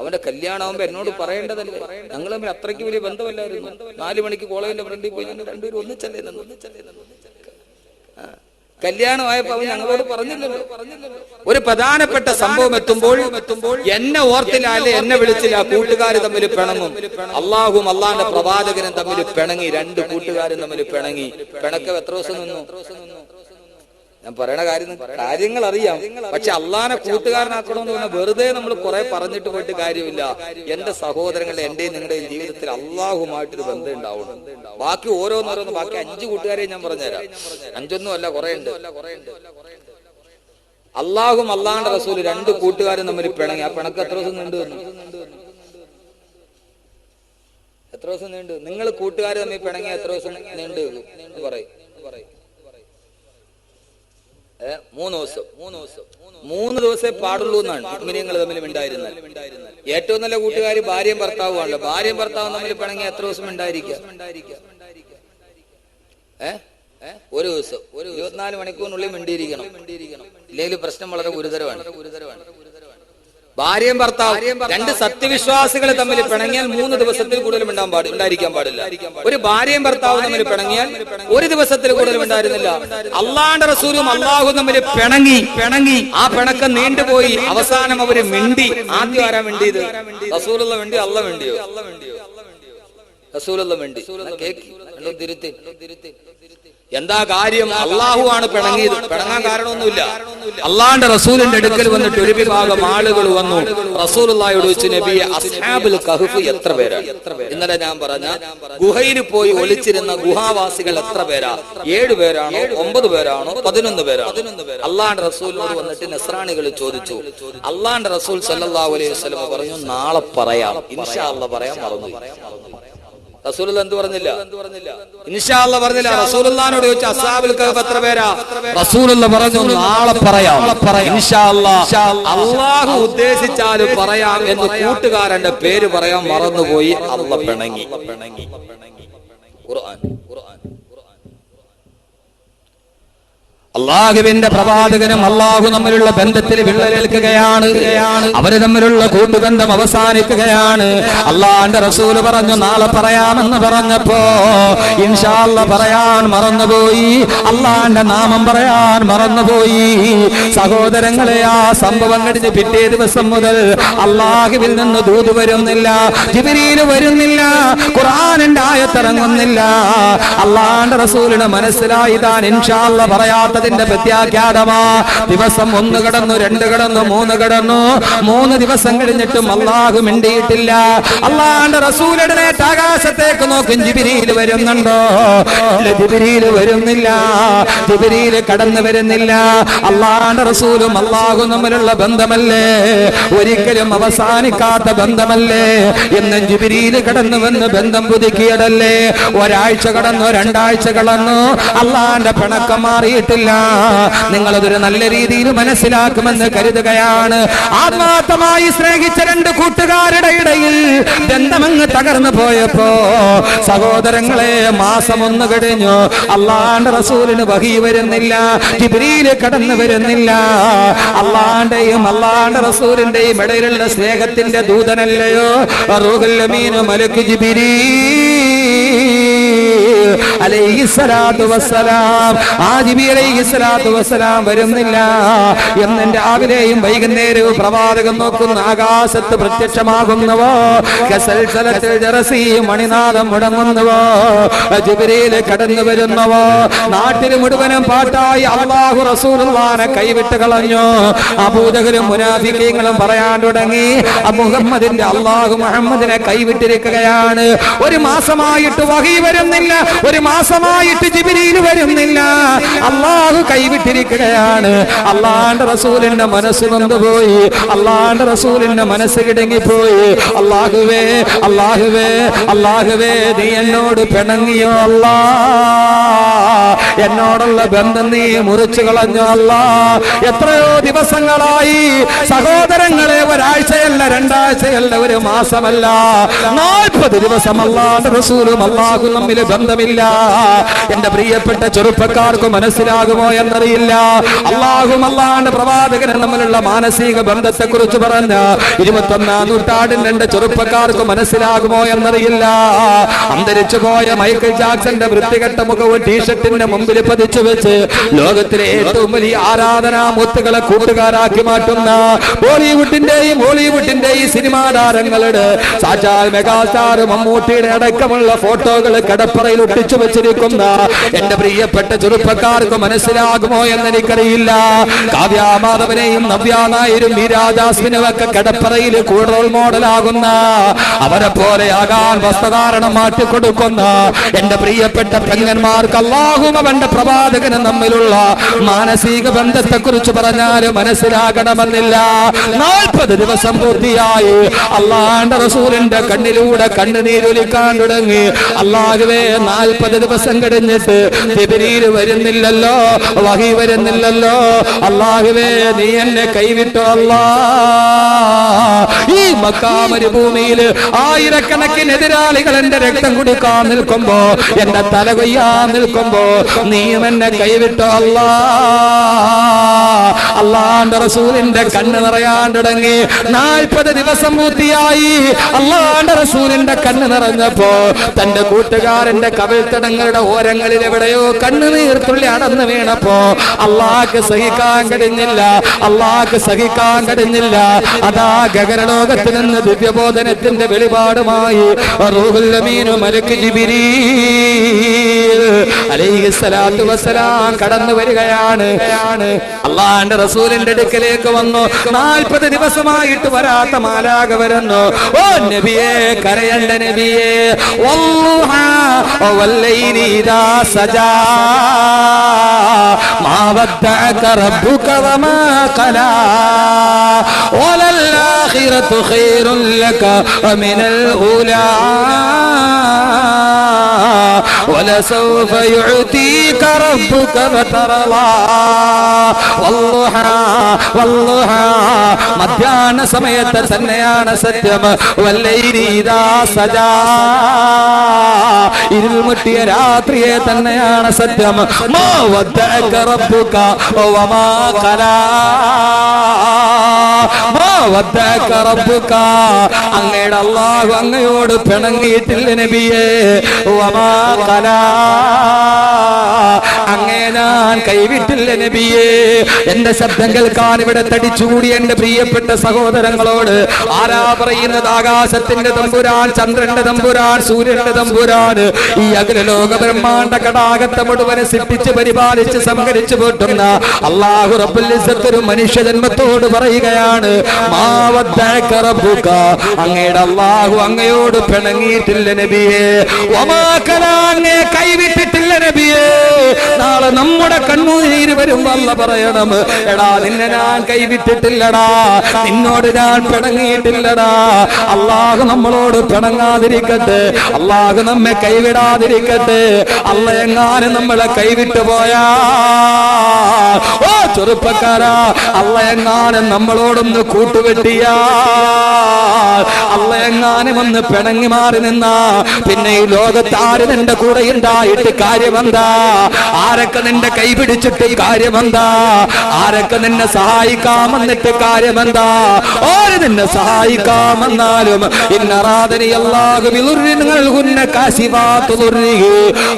അവന്റെ കല്യാണമാകുമ്പോ എന്നോട് പറയേണ്ടതല്ലേ? ഞങ്ങൾ തമ്മിൽ അത്രയ്ക്ക് വലിയ ബന്ധമല്ലായിരുന്നു. 4 മണിക്ക് കോളേജിന്റെ ഫ്രണ്ടിൽ പോയി ഞങ്ങൾ രണ്ടുപേരും ഒന്നിച്ചല്ലേ. കല്യാണമായപ്പോ അവൻ ഞങ്ങളോട് പറഞ്ഞില്ലല്ലോ. ഒരു പ്രധാനപ്പെട്ട സംഭവം എത്തുമ്പോൾ എന്നെ ഓർത്തില്ല, എന്നെ വിളിച്ചില്ല, കൂട്ടുകാർ തമ്മിൽ പിണങ്ങും. അള്ളാഹും അള്ളാന്റെ പ്രവാചകനും തമ്മിൽ പിണങ്ങി, രണ്ട് കൂട്ടുകാരും തമ്മിൽ പിണങ്ങി. പിണക്കം എത്ര ദിവസം നിന്നു? ഞാൻ പറയണ കാര്യങ്ങൾ അറിയാം. പക്ഷെ അള്ളാനെ കൂട്ടുകാരനാക്കണമെന്ന് പറഞ്ഞാൽ വെറുതെ നമ്മൾ കുറെ പറഞ്ഞിട്ട് പോയിട്ട് കാര്യമില്ല. എന്റെ സഹോദരങ്ങളുടെ എന്റെയും നിങ്ങളുടെയും ജീവിതത്തിൽ അള്ളാഹുമായിട്ടൊരു ബന്ധം ഉണ്ടാവണം. ബാക്കി ഓരോന്നോരോന്ന്, ബാക്കി 5 കൂട്ടുകാരെയും ഞാൻ പറഞ്ഞുതരാം. 5ഒന്നും അല്ല, കുറെ ഉണ്ട്. അള്ളാഹും അള്ളാന്റെ റസൂല് 2 കൂട്ടുകാരും തമ്മിൽ പിണങ്ങി. ആ പിണക്ക് എത്ര ദിവസം നീണ്ടു വന്നു? എത്ര ദിവസം നീണ്ടു? നിങ്ങൾ കൂട്ടുകാർ തമ്മിൽ പിണങ്ങി എത്ര ദിവസം നീണ്ടു പറയും? 3 ദിവസമേ പാടുള്ളൂ എന്നാണ് മുഅ്മിനീങ്ങൾ തമ്മിൽ ഉണ്ടായിരുന്നത്. ഏറ്റവും നല്ല കൂട്ടുകാർ ഭാര്യയും ഭർത്താവുമാണല്ലോ. ഭാര്യയും ഭർത്താവും തമ്മിൽ പിണങ്ങി എത്ര ദിവസം ഉണ്ടായിരിക്കുക? ഒരു ദിവസം. 24 മണിക്കൂറിനുള്ളിൽ മിണ്ടിയിരിക്കണം, ഇല്ലെങ്കിൽ പ്രശ്നം വളരെ ഗുരുതരമാണ്. ഭാര്യയും ഭർത്താവ് 2 സത്യവിശ്വാസികൾ തമ്മിൽ പിണങ്ങിയാൽ 3 ദിവസത്തിൽ കൂടുതൽ ഉണ്ടായിരിക്കാൻ പാടില്ല. ഒരു ഭാര്യയും ഭർത്താവും തമ്മിൽ പിണങ്ങിയാൽ 1 ദിവസത്തിൽ കൂടുതൽ ഉണ്ടായിരുന്നില്ല. അള്ളാന്റെ റസൂലും അള്ളാഹും തമ്മിൽ പിണങ്ങി. ആ പിണക്കം നീണ്ടുപോയി. അവസാനം അവര് മിണ്ടി. ആദ്യം ആരാ മിണ്ടിയത്? റസൂലുള്ള മിണ്ടി, അള്ള മിണ്ടിയോ? റസൂലുള്ള മിണ്ടി. എന്താ കാര്യം? അള്ളാഹു ആണ് പിണങ്ങിയത്. പിണങ്ങാൻ കാരണമൊന്നുമില്ല. അള്ളാന്റെ റസൂലിന്റെ അടുക്കൽ വന്നിട്ട് ഒരു വിഭാഗം ആളുകൾ വന്നു. റസൂലുള്ളാഹിയോട് ചോദിച്ചു, നബിയെ അസ്ഹാബുൽ കഹ്ഫ് എത്ര പേരാണ്? ഇന്നലെ ഞാൻ പറഞ്ഞ ഗുഹയിൽ പോയി ഒളിച്ചിരുന്ന ഗുഹാവാസികൾ എത്ര പേരാ? 7 പേരാണോ 9 പേരാണോ 11 പേരാണോ? അള്ളാന്റെ റസൂലിനോട് വന്നിട്ട് നസ്രാണികൾ ചോദിച്ചു. അള്ളാന്റെ റസൂൽ സല്ലല്ലാഹു അലൈഹി വസല്ലം പറഞ്ഞു, നാളെ പറയാം, ഇൻഷാ അല്ലാഹ് പറയാൻ മറന്നു. റസൂലുള്ള എന്ത് പറഞ്ഞില്ല? ഇൻഷാ അല്ലാഹ് പറഞ്ഞില്ല. റസൂലുള്ളാഹിനോട് ചോദിച്ചു, അസ്ഹാബുൽ കഹ്ഫ് എത്ര പേരാ? റസൂലുള്ള പറഞ്ഞു, നാളെ പറയാം, ഇൻഷാ അല്ലാഹ്. അല്ലാഹു ഉദ്ദേശിച്ചാലും പറയാം എന്ന് കൂട്ടുകാരന്റെ പേര് പറയാൻ മറന്നുപോയി. അല്ലാഹ് പിണങ്ങി. ഖുർആൻ അള്ളാഹുവിന്റെ പ്രവാചകനും അള്ളാഹു തമ്മിലുള്ള ബന്ധത്തിൽ വിള്ളലേൽക്കുകയാണ്. അവര് തമ്മിലുള്ള കൂട്ടുബന്ധം അവസാനിക്കുകയാണ്. അള്ളാന്റെ റസൂല് പറഞ്ഞു, നാളെ പറയാമെന്ന് പറഞ്ഞപ്പോ ഇൻഷാ അല്ലാഹ് പറയാൻ മറന്നുപോയി. അള്ളാന്റെ നാമം പറയാൻ മറന്നുപോയി. സഹോദരങ്ങളെ, ആ സംഭവം കഴിഞ്ഞ് പിറ്റേ ദിവസം മുതൽ അള്ളാഹുവിൽ നിന്ന് ദൂത് വരുന്നില്ല, ജിബ്രീൽ വരുന്നില്ല, ഖുർആനിന്റെ ആയത്തിറങ്ങുന്നില്ല. അള്ളാന്റെ റസൂലിന് മനസ്സിലായി താൻ ഇൻഷാ അല്ലാഹ് പറയാത്ത പ്രത്യാഘാതമാ. ദിവസം 1 കടന്നു, 2 കടന്നു, 3 കടന്നു. 3 ദിവസം കഴിഞ്ഞിട്ടും അള്ളാഹു മിണ്ടിയിട്ടില്ല. അള്ളാന്റെ റസൂൽ എഴുന്നേറ്റ് ആകാശത്തേക്ക് നോക്കും, ജിബ്രീൽ വരുന്നുണ്ടോ? ജിബ്രീൽ വരുന്നില്ല, ജിബ്രീൽ കടന്നു വരുന്നില്ല. അള്ളാന്റെ റസൂലും അള്ളാഹു തമ്മിലുള്ള ബന്ധമല്ലേ, ഒരിക്കലും അവസാനിക്കാത്ത ബന്ധമല്ലേ. എന്നും ജിബ്രീൽ കടന്നു വന്ന് ബന്ധം പുതുക്കിയതല്ലേ. 1 ആഴ്ച കടന്നു, 2 ആഴ്ച കടന്നു, അള്ളാന്റെ പിണക്കം മാറിയിട്ടില്ല. നിങ്ങളതൊരു നല്ല രീതിയിൽ മനസ്സിലാക്കുമെന്ന് കരുതുകയാണ്. ആത്മാർത്ഥമായി സ്നേഹിച്ച രണ്ട് കൂട്ടുകാരുടെ ഇടയിൽ ബന്ധമങ്ങ് തകർന്നു പോയപ്പോ സഹോദരങ്ങളെ, മാസം 1 കഴിഞ്ഞു, അള്ളാന്റെ റസൂലിന് വഹി വരുന്നില്ല, ജിബ്രീല് കടന്നു വരുന്നില്ല. അള്ളാന്റെയും അള്ളാന്റെ റസൂലിന്റെയും ഇടയിലുള്ള സ്നേഹത്തിന്റെ ദൂതനല്ലയോ റൂഹുൽ അമീൻ മലക്ക് ജിബ്രീൽ അലൈഹിസ്സലാത്തു വസ്സലാം. ആ ജിബ്രീൽ അലൈഹിസ്സലാത്തു വസ്സലാം വരുന്നില്ല എന്ന് രാവിലെയും വൈകുന്നേരവും പ്രവാചകൻ നോക്കുന്ന ആകാശത്ത് പ്രത്യക്ഷമാകുന്നവോ, കസൽസലത്തിൽ ജറസി മണിനാദം മുടങ്ങുന്നവോ, ജിബ്രീൽ കടന്നു വരുന്നവോ, നാട്ടിൽ മുഴുവനും പാട്ടായി അല്ലാഹു റസൂലുള്ളാഹിനെ കൈവിട്ട് കളഞ്ഞു. അബൂജഹലും മുനാഫിഖീങ്ങളും പറയാൻ തുടങ്ങി, മുഹമ്മദിന്റെ അല്ലാഹു മുഹമ്മദിനെ കൈവിട്ടിരിക്കുകയാണ്. 1 മാസമായിട്ട് വഹി വരുന്നില്ല, 1 മാസമായിട്ട് ജിബ്രീൽ വരുന്നില്ല, അല്ലാഹു കൈവിട്ടിരിക്കുകയാണ്. അല്ലാഹുവിന്റെ റസൂലിന്റെ മനസ്സ് നൊന്തുപോയി, അല്ലാഹുവിന്റെ റസൂലിന്റെ മനസ്സ് കിടങ്ങിപ്പോയി. അല്ലാഹുവേ അല്ലാഹുവേ അല്ലാഹുവേ, നീ എന്നോട് പിണങ്ങിയോ അല്ലാ, എന്നോടുള്ള ബന്ധം നീ മുറിച്ചു കളഞ്ഞു അല്ലാ. എത്രയോ ദിവസങ്ങളായി സഹോദരങ്ങളെ, ഒരാഴ്ചയല്ല, 2 ആഴ്ചയല്ല, 1 മാസമല്ല, 40 ദിവസം അല്ലാഹുവിന്റെ റസൂലും അല്ലാഹു തമ്മിൽ ബന്ധമില്ല. എന്റെ പ്രിയപ്പെട്ട ചെറുപ്പക്കാർക്ക് മനസ്സിലാകുമോ എന്നറിയില്ല. അല്ലാഹുവും അല്ലാഹുവിന്റെ പ്രവാചകനും തമ്മിലുള്ള മാനസിക ബന്ധത്തെ കുറിച്ച് പറഞ്ഞ 21-ാം നൂറ്റാണ്ടിൽ എന്റെ ചെറുപ്പക്കാർക്ക് മനസ്സിലാകുമോ എന്നറിയില്ല. അന്തരിച്ചു പോയ മൈക്കിൾ ജാക്സന്റെ വൃത്തികെട്ട മുഖവും ടീഷർട്ടിന്റെ മുമ്പിൽ പതിച്ചു വെച്ച് ലോകത്തിലെ ഏറ്റവും വലിയ ആരാധനാ മുത്തുകളെ കൂട്ടുകാരാക്കി മാറ്റുന്ന ബോളിവുഡിന്റെയും ഹോളിവുഡിന്റെയും സിനിമാ താരങ്ങളുടെ സാക്ഷാൽ മെഗാസ്റ്റാർ മമ്മൂട്ടിയുടെ അടക്കമുള്ള ഫോട്ടോകൾ കടപ്പറയിൽ ഒട്ടിച്ചു വെച്ചിരിക്കുന്ന എന്റെ പ്രിയപ്പെട്ട ചെറുപ്പക്കാർക്ക് മനസ്സിലാകുമോ എന്നെനിക്കറിയില്ല. കാവ്യാമാധവനെയും നവ്യ നായരും മീരാജാസ്മിനും ഒക്കെ കടപ്പറയിൽ റോൾ മോഡലാകുന്ന, അവരെ പോലെയാകാൻ വസ്ത്രധാരണം മാറ്റിക്കൊടുക്കുന്ന എന്റെ പ്രിയപ്പെട്ട പെങ്ങന്മാർക്ക് അല്ലാഹുവും അവന്റെ പ്രവാചകനും തമ്മിലുള്ള മാനസിക ബന്ധത്തെ കുറിച്ച് പറഞ്ഞാൽ മനസ്സിലാകണമെന്നില്ല. 40 ദിവസം പൂർത്തിയായി അല്ലാഹുവിന്റെ റസൂലിന്റെ കണ്ണിലൂടെ കണ്ണുനീരൊലിക്കാൻ തുടങ്ങി. അല്ലാഹുവേ, 40 ദിവസം കഴിഞ്ഞിട്ട് ജിബ്രീൽ വരുന്നില്ലല്ലോ, വഹി വരുന്നില്ലല്ലോ. അല്ലാഹുവേ, നീ എന്നെ കൈവിട്ടോ അല്ലാ. ഈ മക്കാ മരുഭൂമിയിൽ ആയിരക്കണക്കിന് എതിരാളികൾ എന്റെ രക്തം കുടിക്കാൻ നിൽക്കുമ്പോ, എന്റെ തല കൊയ്യാൻ നിൽക്കുമ്പോ നീയും എന്നെ കൈവിട്ടോ അല്ലാ. അല്ലാഹുവിന്റെ റസൂലിന്റെ കണ്ണ് നിറയാൻ തുടങ്ങി. 40 ദിവസം പൂർത്തിയായി. അല്ലാഹുവിന്റെ റസൂലിന്റെ കണ്ണ് നിറഞ്ഞപ്പോ തന്റെ കൂട്ടുകാരന്റെ കവിൾത്തടങ്ങളുടെ ഓരങ്ങളിൽ എവിടെയോ കണ്ണുനീർത്തുള്ളി അടന്നു വീണപ്പോ അല്ലാഹുക്ക് സഹിക്കാൻ കഴിഞ്ഞില്ല, അല്ലാഹുക്ക് സഹിക്കാൻ കഴിഞ്ഞില്ല. അതാ ഗഗനലോകത്ത് നിന്ന് ദിവ്യബോധനത്തിന്റെ വെളിപാടുമായി റൂഹുൽ അമീൻ മലക്ക് ജിബ്രീൽ അലൈഹിസ്സലാത്തു വസ്സലാം കടന്നു വരികയാണ്. അല്ലാഹുവിന്റെ റസൂലിന്റെ അടുക്കലേക്ക് വന്നു. 40 ദിവസമായിട്ട് വരാത്ത മാലാഖ വരുന്നു. ഓ നബിയേ, കരയണ്ട നബിയേ, വല്ലുഹാ വല്ലൈലി ഇദാ സജാ മാ വദ്ദഅക റബ്ബുക വമാ ഖലാ വലൽ ആഖിറതു ഖൈറുൻ ലക മിനൽ ഊലാ വലസൗഫ യുഅതീക റബ്ബുക ഫതർളാ. വല്ലുഹാ വല്ലുഹാ, മധ്യാഹ്ന സമയത്ത് തന്നെയാണ് സത്യം. വല്ലൈലി ഇദാ സജാ, ഇരുൾമുട്ടിയ രാത്രിയെ തന്നെയാണ് സത്യം. മാ വദ്ദഅക റബ്ബുക വമാ ഖലാ, മാ വദ്ദഅക റബ്ബുക, അങ്ങയുടെ അല്ലാഹു അങ്ങയോട് പിണങ്ങിയിട്ടില്ല നബിയേ. വമാ ഖലാ, അങ്ങേ ഞാൻ കൈവിട്ടില്ല നബിയേ. എന്റെ ശബ്ദം കേൾക്കാൻ ഇവിടെ തടിച്ചുകൂടി എന്റെ പ്രിയപ്പെട്ട സഹോദരങ്ങളോട് ആരാ പറയുന്നത്? ആകാശത്തിന്റെ തമ്പുരാൻ, ചന്ദ്രന്റെ തമ്പുരാൻ, സൂര്യന്റെ തമ്പുരാൻ, ഈ അഖില ലോക ബ്രഹ്മാണ്ഡ കടാകത്തെ മുഴുവനെ സൃഷ്ടിച്ച് പരിപാലിച്ച് സംഹരിച്ചു പോറ്റുന്ന അല്ലാഹു റബ്ബുൽ ഇസ്സത്ത് ഒരു മനുഷ്യ ജന്മത്തോട് പറയുകയാണ്, മാ വദ്ദഅക റബ്ബുക, അങ്ങയുടെ അല്ലാഹു അങ്ങയോട് പിണങ്ങിയിട്ടില്ല നബിയേ. വമാ ഖലാ, അങ്ങയെ കൈവിട്ടിട്ടില്ല നബിയേ. നാളെ നമ്മുടെ കണ്ണുനീര് വരുമ്പോ അല്ലാഹു പറയണം, എടാ നിന്നെ ഞാൻ കൈവിട്ടിട്ടില്ലടാ, നിന്നോട് ഞാൻ പിണങ്ങിയിട്ടില്ലടാ. അല്ലാഹു നമ്മളോട് പിണങ്ങാതിരിക്കട്ടെ, അല്ലാഹു നമ്മെ കൈവിടാതിരിക്കട്ടെ. അല്ലാഹു എങ്ങാനും നമ്മളെ കൈവിട്ടു പോയാ, ഓ ചെറുപ്പക്കാരാ, അല്ലാഹു എങ്ങാനും നമ്മളോടൊന്ന് കൂട്ടുകെട്ടിയാ, അല്ലാഹു എങ്ങാനും ഒന്ന് പിണങ്ങി മാറി നിന്നാ, പിന്നെ ഈ ലോകത്ത് ആര് നിന്റെ കൂടെ ഉണ്ടായിട്ട് കാര്യമെന്താ? ആരൊക്കെ നിന്റെ കൈ പിടിച്ചിട്ട് കാര്യമെന്താ? ആരൊക്കെ നിന്നെ സഹായിക്കാമെന്നിട്ട് കാര്യമെന്താ? ഓര് നിന്നെ സഹായിക്കാമെന്നാലും ഇന്നറാദനി അല്ലാഹു ബിളുർരിൻ ഹുന്ന കാസിബാതു ദുർരിഹി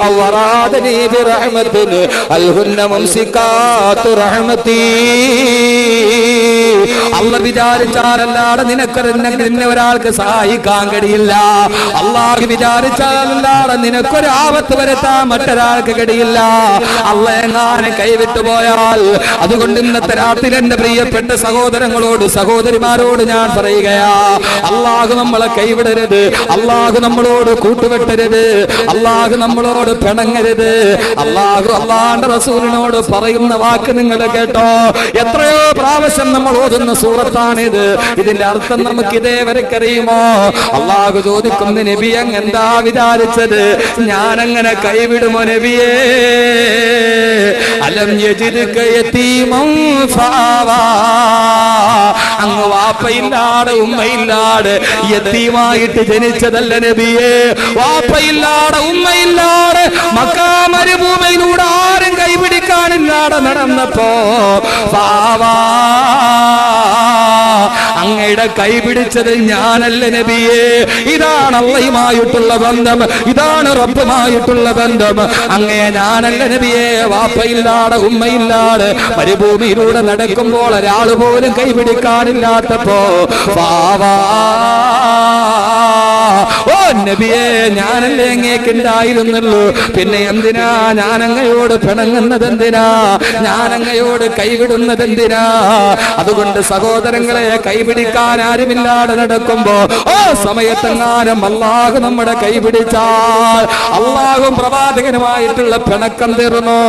അവറാദനി ബിറഹ്മത്തിൻ അൽഹുന്ന മുംസികാതു റഹ്മതി. അല്ലാഹു വിചാരിച്ചാലല്ലാതെ നിന്നെ ഒരാൾക്ക് സഹായിക്കാൻ കഴിയില്ല. അല്ലാഹു വിചാരിച്ചാലല്ലാതെ നിനക്കൊരു ആപത്ത് വരുത്താൻ മറ്റൊരാൾക്ക് കഴിയില്ല. അല്ലാഹു എങ്ങാനും കൈവിട്ടു പോയാൽ, അതുകൊണ്ട് ഇന്നത്തെ രാത്രി എന്റെ പ്രിയപ്പെട്ട സഹോദരങ്ങളോട് സഹോദരിമാരോട് ഞാൻ പറയുകയാ, അല്ലാഹു നമ്മളെ കൈവിടരുത്, അല്ലാഹു നമ്മളോട് കൂട്ടുവെട്ടരുത്, അല്ലാഹു നമ്മളോട് പിണങ്ങരുത്. അല്ലാഹു അല്ലാഹുവിന്റെ റസൂലിനോട് പറയുന്ന വാക്ക് നിങ്ങൾ കേട്ടോ? എത്രയോ പ്രാവശ്യം നമ്മൾ ഓതുന്ന സൂറത്താണിത്. ഇതിന്റെ അർത്ഥം നമുക്ക് ഇതേവരെക്കറിയുമോ? അല്ലാഹു ചോദിക്കുന്ന, നബി അങ്ങ് എന്താ വിചാരിച്ചത്? ഞാനങ്ങനെ കൈവിടുമോ നബിയേ? അലം യജിദ്ക യതീമൻ ഫആവാ. അങ്ങ് വാപ്പയില്ലാതെ ഉമ്മയില്ലാതെ യതീമായിട്ട് ജനിച്ചതല്ല നബിയേ. വാപ്പയില്ലാതെ ഉമ്മയില്ലാതെ മക്കാ മരുഭൂമിയിലൂടെ ആരും കൈപിടിക്കാനില്ലാതെ നടന്നപ്പോ ഫആവാ, അങ്ങയുടെ കൈ പിടിച്ചത് ഞാനല്ല നബിയേ. ഇതാണ് അല്ലാഹുമായിട്ടുള്ള ബന്ധം, ഇതാണ് റബ്ബുമായിട്ടുള്ള ബന്ധം. അങ്ങയെ ഞാനല്ല നബിയേ. വാപ്പയില്ലാതെ ഉമ്മയില്ലാതെ മരുഭൂമിയിലൂടെ നടക്കുമ്പോൾ ഒരാൾ പോലും കൈപിടിക്കാനില്ലാത്തപ്പോ ഫാവാ, ഓ നബിയേ ഞാനല്ലേ അങ്ങേക്കുണ്ടായിരുന്നുള്ളൂ, പിന്നെ എന്തിനാ ഞാനങ്ങയോട് പിണങ്ങുന്നത്? എന്തിനാ ഞാനങ്ങയോട് കൈവിടുന്നത്? എന്തിനാ? അതുകൊണ്ട് സഹോദരങ്ങളെ, കൈപിടിക്കാൻ ആരുമില്ലാതെ നടക്കുമ്പോ ഓ സമയത്തെങ്ങാനും അല്ലാഹു നമ്മുടെ കൈപിടിച്ചാൽ, അല്ലാഹു പ്രവാചകനുമായിട്ടുള്ള പിണക്കം തീർന്നു.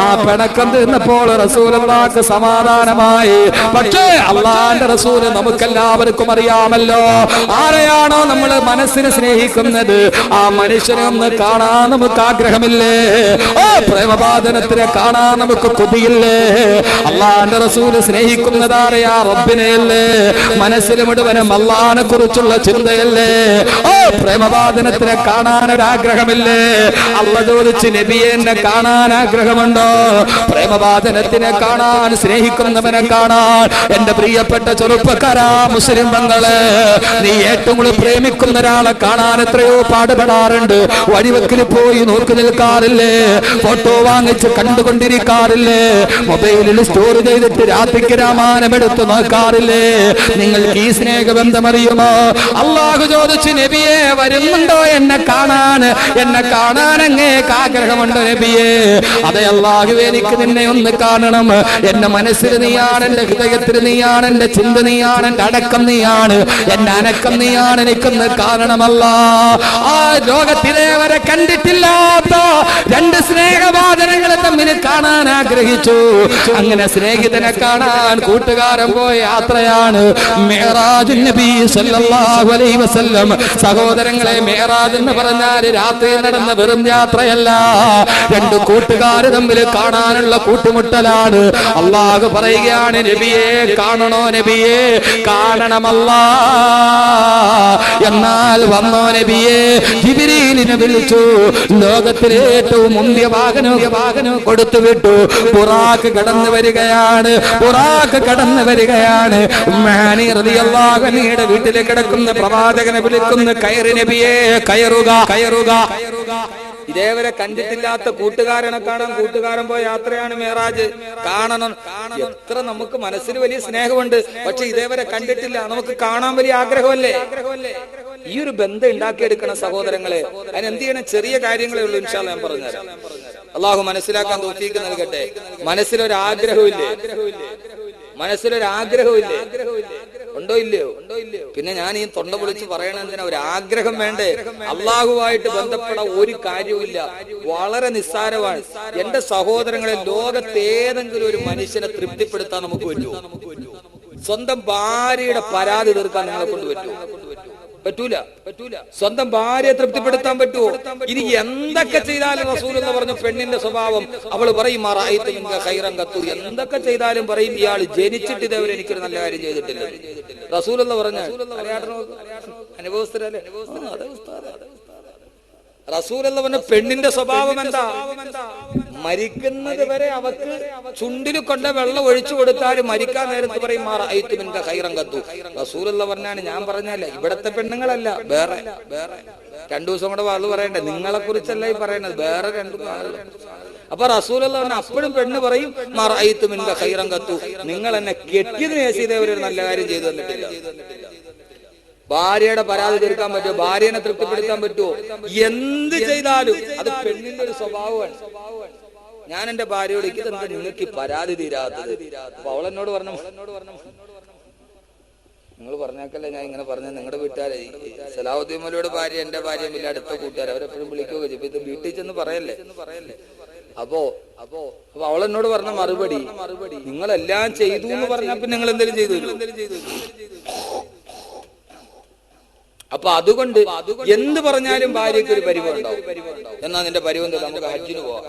ആ പിണക്കം തീർന്നപ്പോൾ റസൂലുള്ളാഹിക്ക് സമാധാനമായി. പക്ഷേ അല്ലാഹുവിന്റെ റസൂല് നമുക്കെല്ലാവർക്കും അറിയാമല്ലോ, ആരെയാണോ നമ്മൾ മനസ്സിന് സ്നേഹിക്കുന്നത് ആ മനുഷ്യനെ ഒന്ന് കാണാൻ നമുക്ക് ആഗ്രഹമില്ലേ? ഓ പ്രേമബാധനത്തിനെ കാണാൻ നമുക്ക് കൊതിയില്ലേ? അല്ലാഹുവിന്റെ റസൂല് സ്നേഹിക്കുന്നതാരെയാ? റബ്ബിനെയല്ലേ. മനസ്സിൽ മുഴുവനും അല്ലാഹുവിനെ കുറിച്ചുള്ള ചിന്തയല്ലേ? ഓ പ്രേമബാധനത്തിനെ കാണാൻ ഒരാഗ്രഹമില്ലേ? അല്ലാഹു ചോദിച്ച്, നബിയെ എന്നെ കാണാൻ ആഗ്രഹമുണ്ടോ? പ്രേമബാധനത്തിനെ കാണാൻ, സ്നേഹിക്കുന്നവനെ കാണാൻ. എന്റെ പ്രിയപ്പെട്ട ചെറുപ്പക്കാരാ, മുസ്ലിം ബന്ധങ്ങളെ, നീ ഏറ്റവും കൂടുതൽ പ്രേമിക്കുന്ന ഒരാളെ കാണാൻ എത്രയോ പാടുപെടാറുണ്ട്. വഴിവെക്കിൽ പോയി നോക്കി നിൽക്കാറില്ലേ? ഫോട്ടോ വാങ്ങിച്ച് കണ്ടുകൊണ്ടിരിക്കാറില്ലേ? മൊബൈലിൽ സ്റ്റോർ ചെയ്തിട്ട് രാത്രിക്ക് രാമായണം എടുത്ത് നോക്കാറില്ലേ? നിങ്ങൾക്ക് ഈ സ്നേഹബന്ധം അറിയുമോ? അല്ലാഹു ചോദിച്ചു, നബിയെ വരുന്നുണ്ടോ എന്നെ കാണാൻ? എന്നെ കാണാൻ അങ്ങേക്ക് ആഗ്രഹമുണ്ടോ നബിയെ? അതെ അല്ലാഹു, എനിക്ക് നിന്നെ ഒന്ന് കാണണം. എന്റെ മനസ്സിൽ നീയാണ്, എന്റെ ഹൃദയത്തിൽ നീയാണ്, എന്റെ ചിന്ത നീയാണ്, എന്റെ അടക്കം നീയാണ്, എന്റെ അനക്കം നീയാണ്. എനിക്കൊന്ന് കാണണമല്ല. ആ ലോകത്തിലെ വരെ കണ്ടിട്ടില്ലാത്ത രണ്ട് സ്നേഹവാദനങ്ങളെ തമ്മിൽ കാണാൻ ആഗ്രഹിച്ചു. അങ്ങനെ സ്നേഹിതനെ കാണാൻ കൂട്ടുകാരൻ പോയ യാത്രയാണ് മിഅ്റാജുൻ നബി സല്ലല്ലാഹു അലൈഹി വസല്ലം. സഹോദരങ്ങളെ, മിഅ്റാജ് എന്ന് പറഞ്ഞാൽ രാത്രി നടന്ന വെറും യാത്രയല്ല, രണ്ട് കൂട്ടുകാർ തമ്മിൽ കാണാനുള്ള കൂട്ടുമുട്ടലാണ്. അല്ലാഹു പറയുകയാണ്, നബിയെ കാണണോ? നബിയെ കാണണമല്ല. എന്നാൽ വന്നോ നബിയെ? ജിബ്രീലിനെ വിളിച്ചു. ലോകത്തിലെ ഏറ്റവും മുന്തിയ വാഹനം കൊടുത്തു വിട്ടു. ബുറാഖ് കടന്നു വരികയാണ്, ബുറാഖ് കടന്നു വരികയാണ്. ഉമ്മാനി റളിയല്ലാഹു അൻഹയുടെ വീട്ടിൽ കിടക്കുന്ന പ്രവാചകനെ വിളിക്കുന്ന, കയറി നബിയെ, കയറുക, കയറുക. ഇതേവരെ കണ്ടിട്ടില്ലാത്ത കൂട്ടുകാരനെ കാണാൻ കൂട്ടുകാരൻ പോയ യാത്രയാണ് മിഅ്റാജ്. കാണണം. എത്ര നമുക്ക് മനസ്സിൽ വലിയ സ്നേഹമുണ്ട്, പക്ഷെ ഇതേവരെ കണ്ടിട്ടില്ല. നമുക്ക് കാണാൻ വലിയ ആഗ്രഹമല്ലേ? ഈ ഒരു ബന്ധം ഉണ്ടാക്കിയെടുക്കണം സഹോദരങ്ങളെ. അതിന് എന്ത് ചെയ്യണം? ചെറിയ കാര്യങ്ങളേ ഉള്ളൂ. ഇൻഷാ അല്ലാഹ് ഞാൻ പറഞ്ഞുതരാം. അല്ലാഹു മനസ്സിലാക്കാൻ തൗഫീഖ് നൽകട്ടെ. മനസ്സിലൊരാഗ്രഹമില്ലേ? മനസ്സിലൊരാഗ്രഹമില്ലേ? ഉണ്ടോ ഇല്ലയോ?
പിന്നെ ഞാൻ ഈ തൊണ്ട പൊളിച്ച് പറയണതിന് ഒരു ആഗ്രഹം വേണ്ടേ? അള്ളാഹുവായിട്ട് ബന്ധപ്പെടാൻ ഒരു കാര്യവുമില്ല, വളരെ നിസ്സാരമാണ്. എന്റെ സഹോദരങ്ങളെ, ലോകത്ത് ഏതെങ്കിലും ഒരു മനുഷ്യനെ തൃപ്തിപ്പെടുത്താൻ നമുക്ക് പറ്റുമോ? സ്വന്തം ഭാര്യയുടെ പരാതി തീർക്കാൻ നിങ്ങളെ കൊണ്ട് പറ്റുമോ? പറ്റൂല. സ്വന്തം ഭാര്യയെ തൃപ്തിപ്പെടുത്താൻ പറ്റുമോ? ഇനി എന്തൊക്കെ ചെയ്താലും റസൂലുള്ള പറഞ്ഞു പെണ്ണിന്റെ സ്വഭാവം, അവള് പറയും എന്തൊക്കെ ചെയ്താലും പറയും ഇയാൾ ജനിച്ചിട്ട് ഇതേവരെ എനിക്കൊരു നല്ല കാര്യം ചെയ്തിട്ടില്ല. റസൂലുള്ള പറഞ്ഞ അനുഭവസ്ഥരല്ലേ? റസൂലുള്ള പറഞ്ഞ പെണ്ണിന്റെ സ്വഭാവം എന്താ? മരിക്കുന്നത് വരെ അവക്ക് ചുണ്ടിൽ കൊണ്ട വെള്ളം ഒഴിച്ചു കൊടുത്താലും മരിക്കാൻ നേരത്ത് പറയും റസൂലുള്ള പറഞ്ഞാണ്. ഞാൻ പറഞ്ഞല്ലേ, ഇവിടത്തെ പെണ്ണുങ്ങളല്ല, വേറെ 2 ദിവസം കൂടെ വാള് പറയണ്ടേ? നിങ്ങളെ കുറിച്ചല്ല ഈ പറയണത്, വേറെ 2 ആളുകൾ. അപ്പൊ റസൂലുള്ള പറഞ്ഞ അപ്പോഴും പെണ്ണ് പറയും നിങ്ങൾ എന്നെ കെട്ടിയതിന് ശേഷം ഇതേവരെ ഒരു നല്ല കാര്യം ചെയ്തു തന്നിട്ടില്ല. ഭാര്യയുടെ പരാതി തീർക്കാൻ പറ്റുമോ? ഭാര്യനെ തൃപ്തിപ്പെടുത്താൻ പറ്റുമോ? എന്ത് ചെയ്താലും അത് പെണ്ണിന്റെ ഒരു സ്വഭാവമാണ്. ഞാൻ എന്റെ ഭാര്യയോട് ഇതെന്താ നിങ്ങൾക്ക് പരാതി തീരാത്തത്? അപ്പൊ അവളെന്നോട് പറഞ്ഞു, നിങ്ങൾ പറഞ്ഞേക്കല്ലേ ഞാൻ ഇങ്ങനെ പറഞ്ഞ. നിങ്ങളുടെ വീട്ടുകാരെ സലാഹുദ്ദീൻ മൗലവിയുടെ ഭാര്യ എന്റെ ഭാര്യ വലിയ അടുത്ത കൂട്ടുകാർ, അവരെപ്പോഴും വിളിക്കുകയൊക്കെ ചെയ്യും. ഇത് വീട്ടിൽ ചെന്ന് പറയല്ലേ. അപ്പൊ അവളെന്നോട് പറഞ്ഞ മറുപടി, നിങ്ങളെല്ലാം ചെയ്തു എന്ന് പറഞ്ഞാൽ പിന്നെ നിങ്ങൾ എന്തെങ്കിലും ചെയ്തു. അപ്പൊ അതുകൊണ്ട് എന്ത് പറഞ്ഞാലും ഭാര്യയ്ക്ക് ഒരു പരിവം ഉണ്ടാവും. എന്നാ നിന്റെ പരിവം തരാം, നമുക്ക് ഹജ്ജിന് പോവാം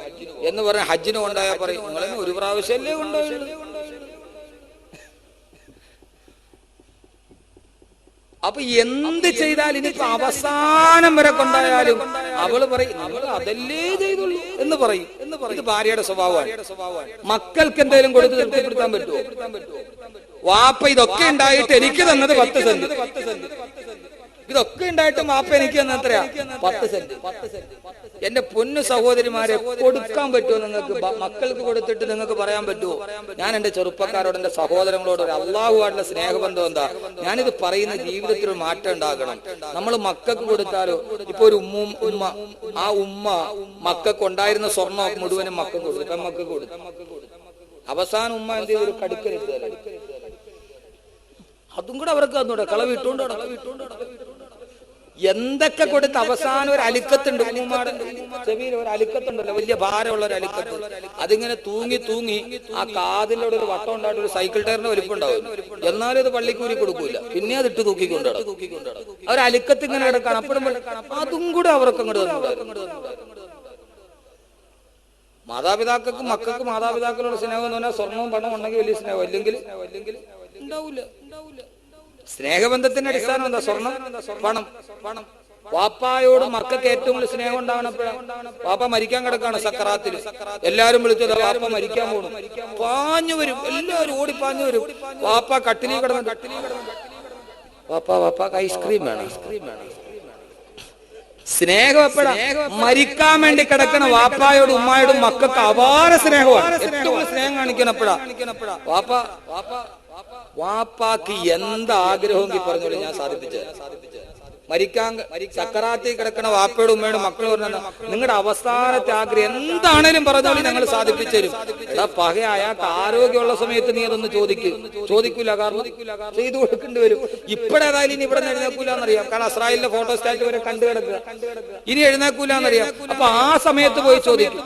എന്ന് പറഞ്ഞ ഹജ്ജിന് കൊണ്ടായാ പറയും നിങ്ങളെന്നെ ഒരു പ്രാവശ്യമല്ലേ കൊണ്ടുപോയുള്ളൂ. അപ്പൊ എന്ത് ചെയ്താലും ഇനിയിപ്പോ അവസാനം വരെ കൊണ്ടായാലും അവള് പറയും നമ്മൾ അതല്ലേ ചെയ്തുള്ളൂ എന്ന് പറയും. ഇത് ഭാര്യയുടെ സ്വഭാവമാണ്. മക്കൾക്ക് എന്തെങ്കിലും കൊടുത്ത് തൃപ്തിപ്പെടുത്താൻ പറ്റുമോ? വാപ്പ ഇതൊക്കെ ഉണ്ടായിട്ട് എനിക്ക് തന്നത് 10 സെന്റ്, ഇതൊക്കെ ഉണ്ടായിട്ടും വാപ്പ എനിക്ക് തന്ന എത്രയാ? 10 സെന്റ്. എന്റെ പൊന്നു സഹോദരിമാരെ, കൊടുക്കാൻ പറ്റുമോ നിങ്ങൾക്ക്? മക്കൾക്ക് കൊടുത്തിട്ട് നിങ്ങൾക്ക് പറയാൻ പറ്റുമോ? ഞാൻ എന്റെ ചെറുപ്പക്കാരോട്, എന്റെ സഹോദരങ്ങളോട് ഒരു അള്ളാഹുവായിട്ടുള്ള സ്നേഹബന്ധം എന്താ? ഞാനിത് പറയുന്ന ജീവിതത്തിൽ ഒരു മാറ്റം ഉണ്ടാകണം. നമ്മൾ മക്കൾക്ക് കൊടുത്താലോ, ഇപ്പൊ ഒരു ഉമ്മ ആ ഉമ്മ മക്കൾക്ക് ഉണ്ടായിരുന്ന സ്വർണ്ണം മുഴുവനും മക്കൾക്ക് കൊടുത്തു, പെമ്മക്കൾക്ക് കൊടുത്തു. അവസാനം ഉമ്മ എന്ത് ചെയ്തു? ഒരു കടുക്കലിട്ട് അതും കൂടെ അവർക്ക് തന്നൂടെ? കളവിട്ടുണ്ടോ? എന്തൊക്കെ കൊടുത്ത് അവസാനം ഒരു അലിക്കത്തുണ്ട്, ഉമ്മാടെ ചെവിയിൽ ഒരു അലിക്കത്തുണ്ടല്ലോ, വലിയ ഭാരമുള്ള ഒരു അലിക്കത്ത്. അതിങ്ങനെ തൂങ്ങി ആ കാതിലൂടെ ഒരു വട്ടം ഉണ്ടായിട്ട് ഒരു സൈക്കിൾ ടയറിന്റെ വലിപ്പം ഉണ്ടാവും. എന്നാലും അത് പള്ളിക്കൂരി കൊടുക്കൂല, പിന്നെ അത് ഇട്ട് തൂക്കിക്കൊണ്ടാണ് അവർ അലിക്കത്ത് ഇങ്ങനെ കിടക്കാണ്. അപ്പോഴും അതും കൂടെ അവർക്ക് അങ്ങോട്ട് തന്നു. മാതാപിതാക്കൾക്ക് മക്കൾക്ക് മാതാപിതാക്കളോട് സ്നേഹം എന്ന് പറഞ്ഞാൽ സ്വർണവും പണവും ഉണ്ടെങ്കിൽ വലിയ സ്നേഹം, അല്ലെങ്കിൽ ഉണ്ടാവൂല. സ്നേഹബന്ധത്തിന്റെ അടിസ്ഥാനം എന്താ? സ്വർണം, പണം. വാപ്പായോട് മക്കൾക്ക് ഏറ്റവും കൂടുതൽ സ്നേഹം ഉണ്ടാവണപ്പോഴാണ്. വാപ്പ മരിക്കാൻ കിടക്കാണ് സക്കറാത്തിൽ, എല്ലാരും വിളിച്ചത് വാപ്പ മരിക്കാൻ പോകണം, പാഞ്ഞു വരും, എല്ലാവരും ഓടിപ്പാഞ്ഞു വരും. വാപ്പ കട്ടിലി കിടന്നു, വാപ്പാക്ക് ഐസ്ക്രീം വേണം. സ്നേഹം എപ്പോഴാ? മരിക്കാൻ വേണ്ടി കിടക്കണ വാപ്പായോടും ഉമ്മായോടും മക്കൾക്ക് അപാര സ്നേഹമാണ്. ഏറ്റവും സ്നേഹം കാണിക്കണം എപ്പോഴാ? വാപ്പാക്ക് എന്താഗ്രഹമെങ്കിൽ പറഞ്ഞോളൂ, ഞാൻ സാധിപ്പിച്ചത്. മരിക്കാൻ സക്കറാത്തിൽ കിടക്കണ വാപ്പയോടും ഉമ്മയോടും മക്കൾ പറഞ്ഞ നിങ്ങളുടെ അവസാനത്തെ ആഗ്രഹം എന്താണേലും പറഞ്ഞോളൂ, ഞങ്ങൾ സാധിപ്പിച്ചു തരും. എടാ പക, അയാൾക്ക് ആരോഗ്യമുള്ള സമയത്ത് നീ അതൊന്ന് ചോദിക്കൂല, കാരണം ചെയ്തു കൊടുക്കേണ്ടി വരും. ഇപ്പഴേതായാലും ഇനി ഇവിടെ നിന്ന് എഴുന്നേക്കൂലെന്നറിയാം, കാരണം ഇസ്രായേലിന്റെ ഫോട്ടോ സ്റ്റാറ്റ് വരെ കണ്ടു കിടക്കുക, ഇനി എഴുന്നേക്കൂലെന്നറിയാം. അപ്പൊ ആ സമയത്ത് പോയി ചോദിക്കും.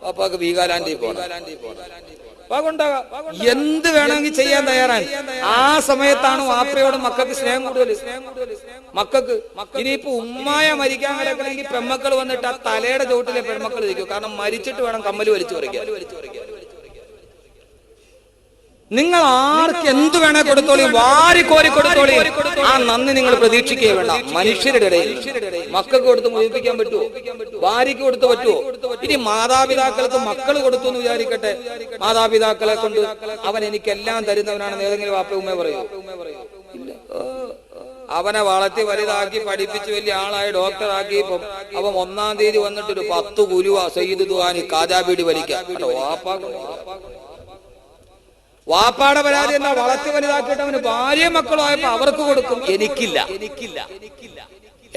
വാപ്പാക്ക് വീഗാലാൻഡി പോകണം, എന്ത് വേണമെങ്കിൽ ചെയ്യാൻ തയ്യാറാണ്. ആ സമയത്താണ് വാപ്പയോട് മക്കൾക്ക് സ്നേഹം കൂടുതൽ. മക്കൾക്ക് ഇനിയിപ്പോ ഉമ്മായ മരിക്കാൻ കിടക്കണമെങ്കിൽ പെമ്മക്കൾ വന്നിട്ട് ആ തലയുടെ ചോട്ടിലെ പെൺമക്കൾ ഇരിക്കും, കാരണം മരിച്ചിട്ട് വേണം കമ്മല് വലിച്ചു പറിക്കാൻ. നിങ്ങൾ ആർക്ക് എന്ത് വേണേ കൊടുത്തോളി, വാരിക്കോരി കൊടുത്തോളി. ആ നന്ദി നിങ്ങൾ പ്രതീക്ഷിക്കുകയേ വേണ്ട. മനുഷ്യരുടെ ഇടയിൽ മക്കൾക്ക് കൊടുത്ത് മുഴിപ്പിക്കാൻ പറ്റുമോ? ഭാര്യയ്ക്ക് കൊടുത്ത് പറ്റുമോ? ഇനി മാതാപിതാക്കൾക്ക് മക്കൾ കൊടുത്തു എന്ന് വിചാരിക്കട്ടെ, മാതാപിതാക്കളെ കൊണ്ട് അവൻ എനിക്കെല്ലാം തരുന്നവനാണെന്ന് ഏതെങ്കിലും വാപ്പ ഉമ്മ പറയൂ? അവനെ വളർത്തി വലുതാക്കി പഠിപ്പിച്ച് വലിയ ആളായി ഡോക്ടറാക്കി അവൻ 1-ാം തീയതി വന്നിട്ടൊരു 10 കുലുവ സയ്യിദ് ദുആനി കാജാബീഡി വലിക്കാം. വാപ്പാടെ പരാതി എന്താ? വളർത്തി വലുതാക്കിയിട്ട് അവന് ഭാര്യ മക്കളായപ്പോ അവർക്ക് കൊടുക്കും, എനിക്കില്ല.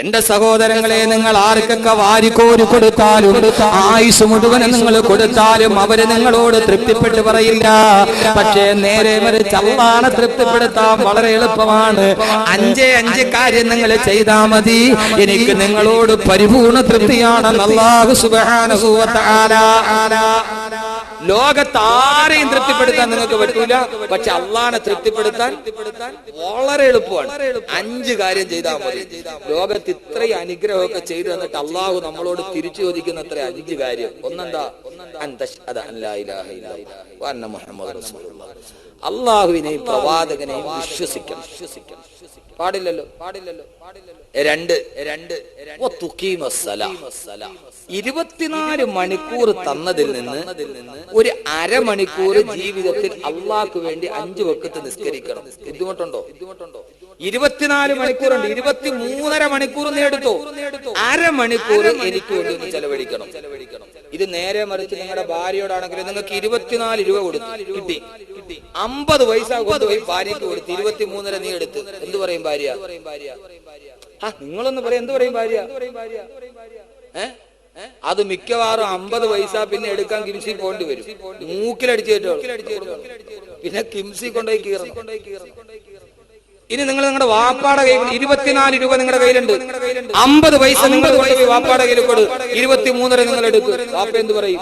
എന്റെ സഹോദരങ്ങളെ, നിങ്ങൾ ആർക്കൊക്കെ വാരിക്കോരി കൊടുത്താലും ആയുസ് മുഴുവൻ നിങ്ങൾ കൊടുത്താലും അവര് നിങ്ങളോട് തൃപ്തിപ്പെട്ട് പറയില്ല. പക്ഷേ നേരെ മറിച്ച് അല്ലാഹുവിനെ തൃപ്തിപ്പെടുത്താൻ വളരെ എളുപ്പമാണ്. 5 കാര്യം നിങ്ങൾ ചെയ്താൽ മതി, എനിക്ക് നിങ്ങളോട് പരിപൂർണ തൃപ്തിയാണെന്ന് അല്ലാഹു സുബ്ഹാനഹു വ തആല. ലോകത്താരെയും തൃപ്തിപ്പെടുത്താൻ നിങ്ങൾക്ക് പറ്റൂല, പക്ഷെ അല്ലാഹുവിനെ തൃപ്തിപ്പെടുത്താൻ വളരെ എളുപ്പമാണ്. 5 കാര്യം ചെയ്താൽ മതി. ലോകത്ത് ഇത്രയും അനുഗ്രഹമൊക്കെ ചെയ്തു തന്നിട്ട് അല്ലാഹു നമ്മളോട് തിരിച്ചു ചോദിക്കുന്ന അത്ര 5 കാര്യം. ഒന്നെന്താ? അല്ലാഹുവിനെയും പ്രവാചകനെയും വിശ്വസിക്കണം. പാടില്ലല്ലോ. 2 24 മണിക്കൂർ തന്നതിൽ നിന്ന് ഒരു അരമണിക്കൂർ ജീവിതത്തിൽ അള്ളാഹ്ക്ക് വേണ്ടി 5 വഖത്ത് നിസ്കരിക്കണം. ബുദ്ധിമുട്ടുണ്ടോ? 24 മണിക്കൂറുണ്ട്, 23.5 മണിക്കൂർ നീ എടുത്തോ, അരമണിക്കൂർ എനിക്ക് വേണ്ടി ഒന്ന് ചെലവഴിക്കണം. ഇത് നേരെ മറിച്ച് നിങ്ങളുടെ ഭാര്യയോടാണെങ്കിൽ നിങ്ങൾക്ക് 24 രൂപ കൊടുത്തു കിട്ടി, 50 പൈസ കൊണ്ടുപോയി ഭാര്യക്ക് കൊടുത്ത് 23.5 നീ എടുത്ത്, എന്ത് പറയും ഭാര്യ? നിങ്ങളൊന്ന് പറയാം, എന്ത് പറയും ഭാര്യ? അത് മിക്കവാറും 50 പൈസ പിന്നെ എടുക്കാൻ കിംസി പോണ്ടി വരും. മൂക്കിലടിച്ചു കേട്ടോ, പിന്നെ കിംസി കൊണ്ടുപോയി കീറണം. ഇനി നിങ്ങൾ നിങ്ങളുടെ വാപ്പാടെ കയ്യിൽ 24 രൂപ നിങ്ങളുടെ കയ്യിലുണ്ട്, 50 പൈസ നിങ്ങൾ കൊണ്ടുപോയി വാപ്പാടെ കയ്യിൽ കൊടു, 23.5 നിങ്ങൾ എടുക്കും. വാപ്പ എന്ത് പറയും?